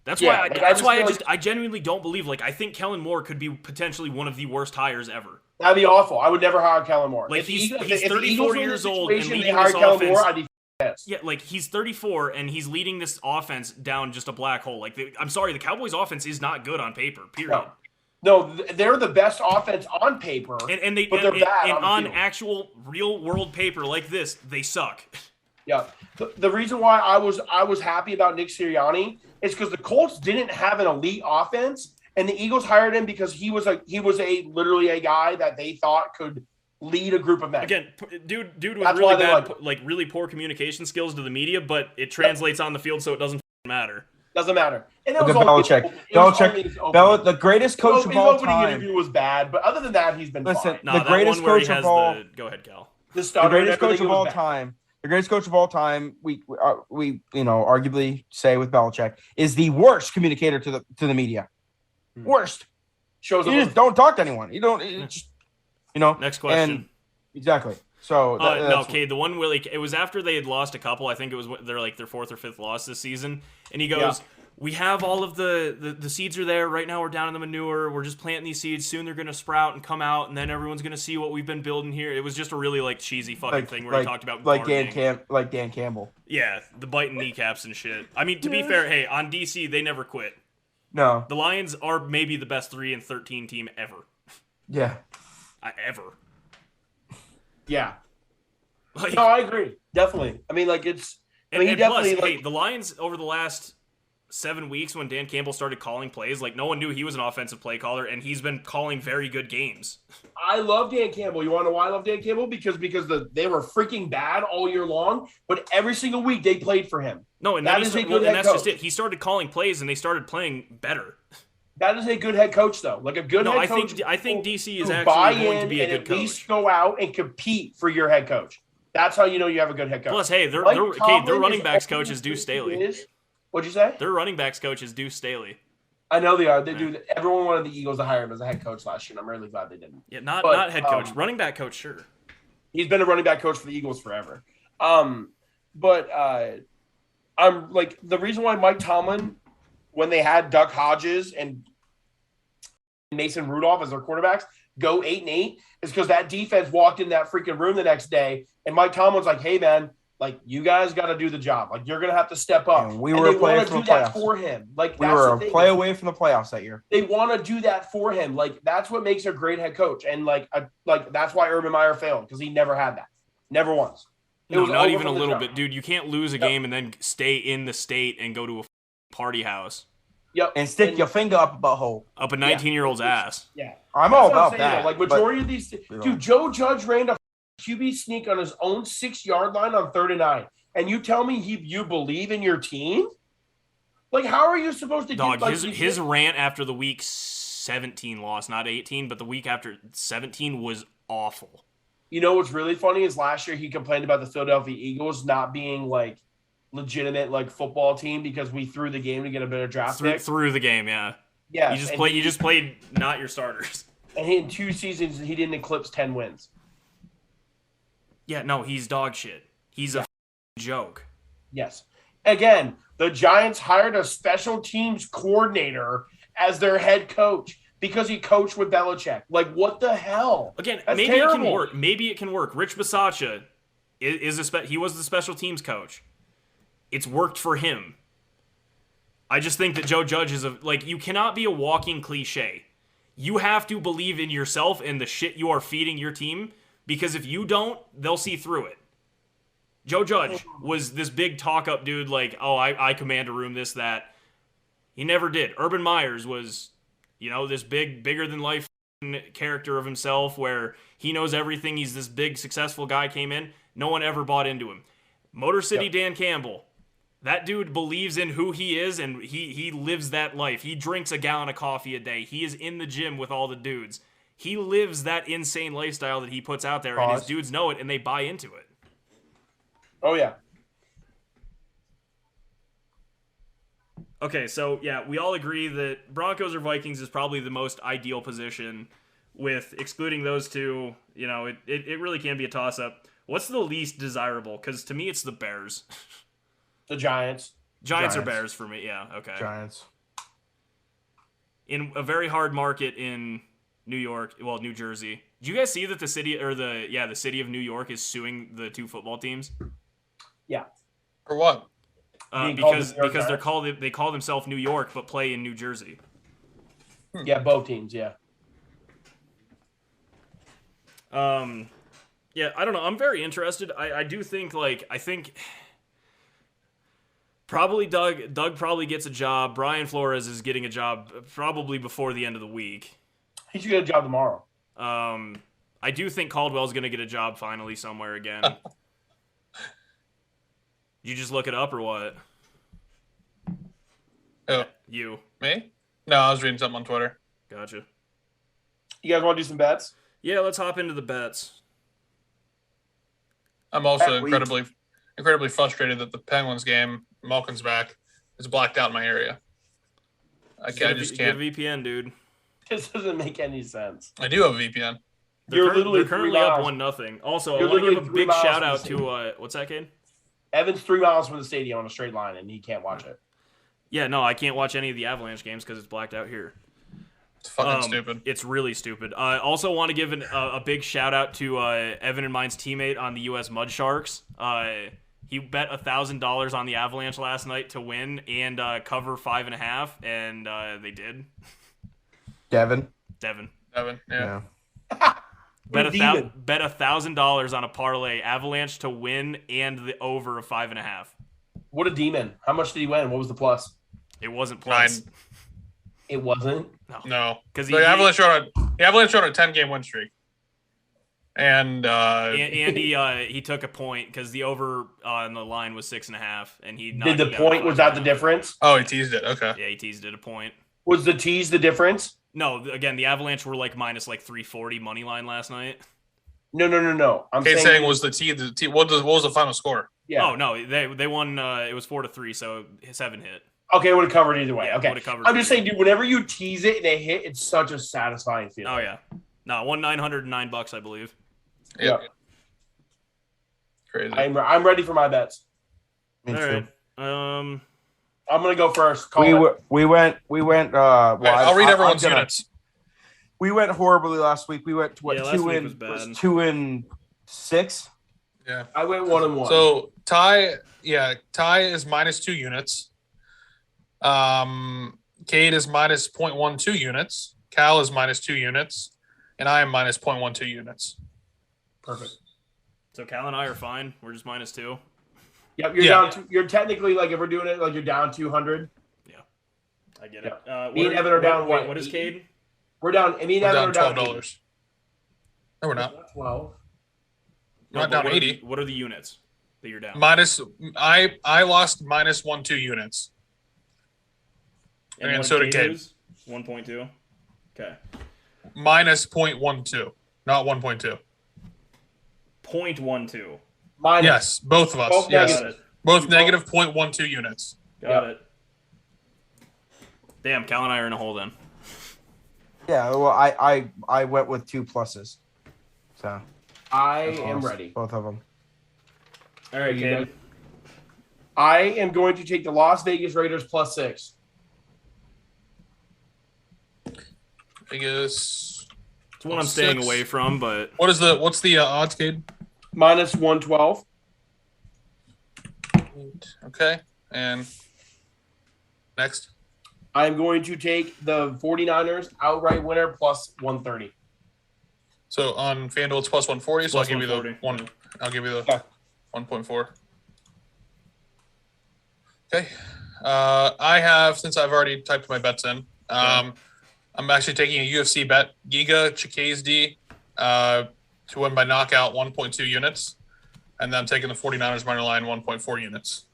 That's Yeah, why I genuinely don't believe. Like, I think Kellen Moore could be potentially one of the worst hires ever. That'd be awful. I would never hire Kellen Moore. Like, he's 34 years old and leading this offense. Moore, I'd be pissed. Yeah, like, he's 34 and he's leading this offense down just a black hole. Like, I'm sorry, the Cowboys' offense is not good on paper. Period. No, they're the best offense on paper, but they're bad on actual real world paper like this. They suck. Yeah, the reason why I was happy about Nick Sirianni is because the Colts didn't have an elite offense, and the Eagles hired him because he was literally a guy that they thought could lead a group of men. Again, dude with really bad, really poor communication skills to the media, but it translates on the field, so it doesn't matter. Doesn't matter. And look at Belichick. The greatest coach of all time. His interview was bad, but other than that, he's been fine. The greatest coach of all. Go ahead, Cal. The greatest coach of all time. The greatest coach of all time, we arguably say with Belichick, is the worst communicator to the media. Worst. Shows you just don't talk to anyone. You don't. Next question. Exactly. So okay, the one where it was after they had lost a couple. I think it was their fourth or fifth loss this season, and he goes, "We have all of the seeds are there right now. We're down in the manure. We're just planting these seeds. Soon they're gonna sprout and come out, and then everyone's gonna see what we've been building here." It was just a really cheesy fucking thing where he talked about Dan Campbell. Yeah, the biting kneecaps and shit. I mean, to be fair, hey, on DC they never quit. No, the Lions are maybe the best 3-13 team ever. Yeah, ever. Yeah. No, I agree. Definitely. I mean, the Lions over the last 7 weeks when Dan Campbell started calling plays, no one knew he was an offensive play caller, and he's been calling very good games. I love Dan Campbell. You want to know why I love Dan Campbell? Because they were freaking bad all year long, but every single week they played for him. No, and that's just it. He started calling plays, and they started playing better. That is a good head coach, though. A good head coach. I think DC is actually going to be a good coach. At least go out and compete for your head coach. That's how you know you have a good head coach. Plus, hey, their running backs coach is Deuce Staley. What'd you say? Their running backs coach is Deuce Staley. I know they are. They do. Everyone wanted the Eagles to hire him as a head coach last year, and I'm really glad they didn't. Yeah, not head coach, running back coach, sure. He's been a running back coach for the Eagles forever. I'm the reason why Mike Tomlin, when they had Duck Hodges and Mason Rudolph as their quarterbacks, go 8-8 is because that defense walked in that freaking room the next day, and Mike Tomlin's like, "Hey man, you guys got to do the job. You're gonna have to step up." And we were a play from the playoffs for him. We were a play away from the playoffs that year. They want to do that for him. That's what makes a great head coach, and that's why Urban Meyer failed, because he never had that, never once. No, not even a little bit, dude. You can't lose a game and then stay in the state and go to a party house. Yep. And stick your finger up a butthole. Up a 19-year-old's ass. Yeah. I'm all about that. Majority of these – dude, Joe Judge ran a QB sneak on his own 6-yard line on 3rd and 9. And you tell me you believe in your team? How are you supposed to do – his rant after the week 17 loss, not 18, but the week after 17 was awful. You know what's really funny is last year he complained about the Philadelphia Eagles not being legitimate football team because we threw the game to get a better draft pick. Through the game, yeah. Yeah. You just played not your starters. And in 2 seasons he didn't eclipse 10 wins. Yeah, no, he's dog shit. He's a joke. Yes. Again, the Giants hired a special teams coordinator as their head coach because he coached with Belichick. What the hell? Again, That's maybe terrible. it can work. Maybe it can work. Rich Bisaccia he was the special teams coach. It's worked for him. I just think that Joe Judge is you cannot be a walking cliche. You have to believe in yourself and the shit you are feeding your team, because if you don't, they'll see through it. Joe Judge was this big talk-up dude I command a room, this, that. He never did. Urban Meyers was, this bigger-than-life character of himself where he knows everything. He's this big, successful guy, came in. No one ever bought into him. Motor City Dan Campbell. That dude believes in who he is, and he lives that life. He drinks a gallon of coffee a day. He is in the gym with all the dudes. He lives that insane lifestyle that he puts out there, and his dudes know it, and they buy into it. Oh, yeah. Okay, so, yeah, we all agree that Broncos or Vikings is probably the most ideal position. With excluding those two, it really can be a toss-up. What's the least desirable? Because to me, it's the Bears. The Giants. Giants or Bears for me. Yeah, okay. Giants. In a very hard market in New York, well, New Jersey. Did you guys see that the city of New York is suing the two football teams? Yeah. For what? Because they call themselves New York but play in New Jersey. Yeah, both teams. Yeah. Yeah, I don't know. I'm very interested. I do think probably Doug probably gets a job. Brian Flores is getting a job probably before the end of the week. He should get a job tomorrow. I do think Caldwell's going to get a job finally somewhere again. You just look it up or what? Oh, you. Me? No, I was reading something on Twitter. Gotcha. You guys want to do some bets? Yeah, let's hop into the bets. I'm also incredibly frustrated that the Penguins game, Malkin's back, is blacked out in my area. I just can't. Get a VPN, dude. This doesn't make any sense. I do have a VPN. They're currently up 1-0. Also, I want to give a big shout out to what's that, kid? Evan's 3 miles from the stadium on a straight line, and he can't watch it. Yeah, no, I can't watch any of the Avalanche games because it's blacked out here. It's fucking stupid. It's really stupid. I also want to give a big shout out to Evan and mine's teammate on the U.S. Mud Sharks. He bet $1,000 on the Avalanche last night to win and cover 5.5, and they did. Devin. Yeah. Bet $1,000 on a parlay, Avalanche to win and the over of 5.5. What a demon! How much did he win? What was the plus? It wasn't plus. 9. It wasn't. No, because the Avalanche on a 10-game win streak, and he took a point because the over on the line was 6.5, and he did the point. Was that the difference? Oh, he teased it. Okay. Yeah, he teased it a point. Was the tease the difference? No, again, the Avalanche were minus 340 money line last night. No. I'm saying was the T. What was the final score? Yeah. Oh no, they won. It was 4-3, so 7 hit. Okay, it would have covered either way. Yeah, okay, I'm just saying, dude. Whenever you tease it and they hit, it's such a satisfying feeling. Oh yeah, no, won $909, I believe. Yeah. Crazy. I'm ready for my bets. Me too. Right. I'm gonna go first. We went. I'll read everyone's units. We went horribly last week. We went 2-6. Yeah, I went 1-1. So Ty is minus 2 units. Cade is minus 0.12 units. Cal is minus 2 units, and I am minus 0.12 units. Perfect. So Cal and I are fine. We're just minus 2. Yep, you're down. You're technically if we're doing it you're down 200. Yeah, I get it. Me and Evan are down. What is Cade? We're down. Me and Evan are down $12. No, we're not. 12. We're not down 80. What are the units that you're down? I lost minus 1.2 units. And so did Cade. 1.2. Okay. Minus 0.12, not 1.2. 0.12. Minus. Yes, both of us. Both yes, negative. both negative 0.12 units. Got it. Damn, Cal and I are in a hole then. Yeah, well, I went with 2 pluses. So I am ready. Both of them. All right, Cade. I am going to take the Las Vegas Raiders +6. Vegas. It's one I'm staying away from, but what's the odds, Cade? Minus 112. Okay, and next. I'm going to take the 49ers outright winner +130. So on FanDuel it's +140. So I'll give you the one. I'll give you the 1.4. Okay. I have, since I've already typed my bets in. I'm actually taking a UFC bet, Giga Chikadze, to win by knockout 1.2 units. And then I'm taking the 49ers money line 1.4 units.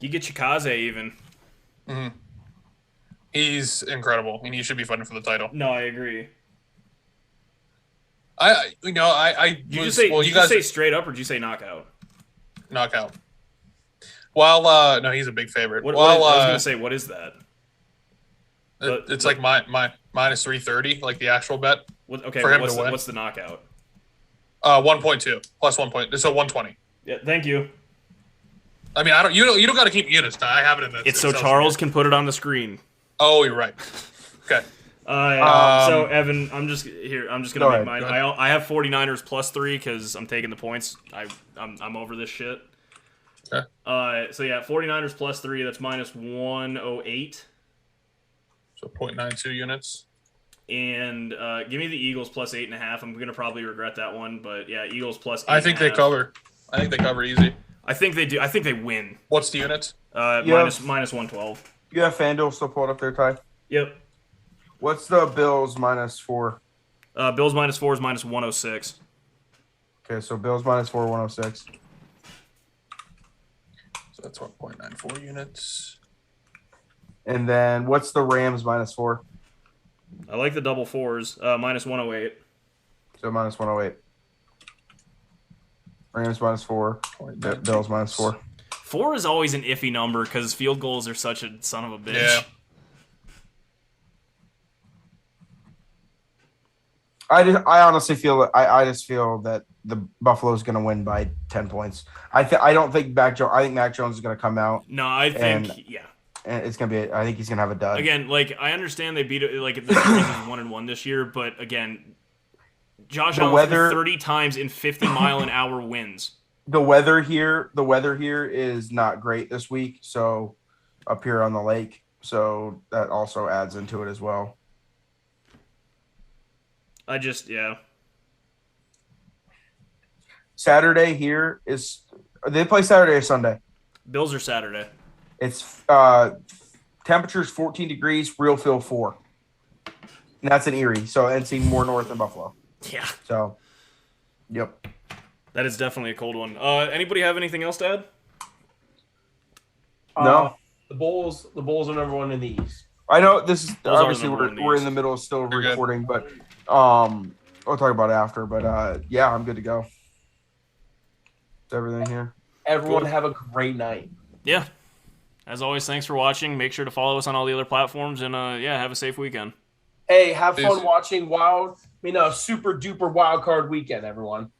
Giga Chikadze even. Mm-hmm. He's incredible, and he should be fighting for the title. No, I agree. Did you say straight up, or did you say knockout? Knockout. Well, no, he's a big favorite. I was gonna say, what is that? It's like my minus 330, like the actual bet. Okay, for him to win. What's the knockout? 1.2 plus 1 point. So 120. Yeah, thank you. I mean, you don't got to keep units. I have it in the. It's so Charles can put it on the screen. Oh, you're right. Okay. So Evan, I'm just gonna make mine. I have 49ers plus 3 because I'm taking the points. I'm over this shit. Okay. So yeah, 49ers plus 3. That's minus 108. So 0.92 units. And give me the Eagles plus 8.5. I'm gonna probably regret that one, but yeah, Eagles plus 8.5. I think they cover. I think they cover easy. I think they do. I think they win. What's the units? Minus 112. You have FanDuel still pulled up there, Ty? Yep. What's the Bills minus 4? Bills minus 4 is minus 106. Okay, so Bills minus 4, 106. So that's 1.94 units. And then what's the Rams minus 4? I like the double 4s. Minus 108. So minus 108. Rams minus 4. Bills minus 4. 4 is always an iffy number because field goals are such a son of a bitch. Yeah. I honestly feel I just feel that the Buffalo's going to win by 10 points. I don't think Mac Jones is going to come out. No, I think and it's going to be. I think he's going to have a dud. Again, like I understand they beat it. Like the series is 1-1 this year, but again, Josh Allen 30 times in 50-mile-an-hour winds. The weather here is not great this week. So up here on the lake, so that also adds into it as well. Saturday here is they play Saturday or Sunday? Bills are Saturday. It's temperatures 14 degrees, real feel 4. And that's in Erie, so it's even more north than Buffalo. Yeah. So, yep. That is definitely a cold one. Anybody have anything else to add? No. The Bulls are number 1 in the East. I know this is obviously we're in the middle of still recording, but we'll talk about it after. But yeah, I'm good to go. Is everything here? Everyone have a great night. Yeah. As always, thanks for watching. Make sure to follow us on all the other platforms, and have a safe weekend. Hey, have fun watching a super duper wild card weekend, everyone.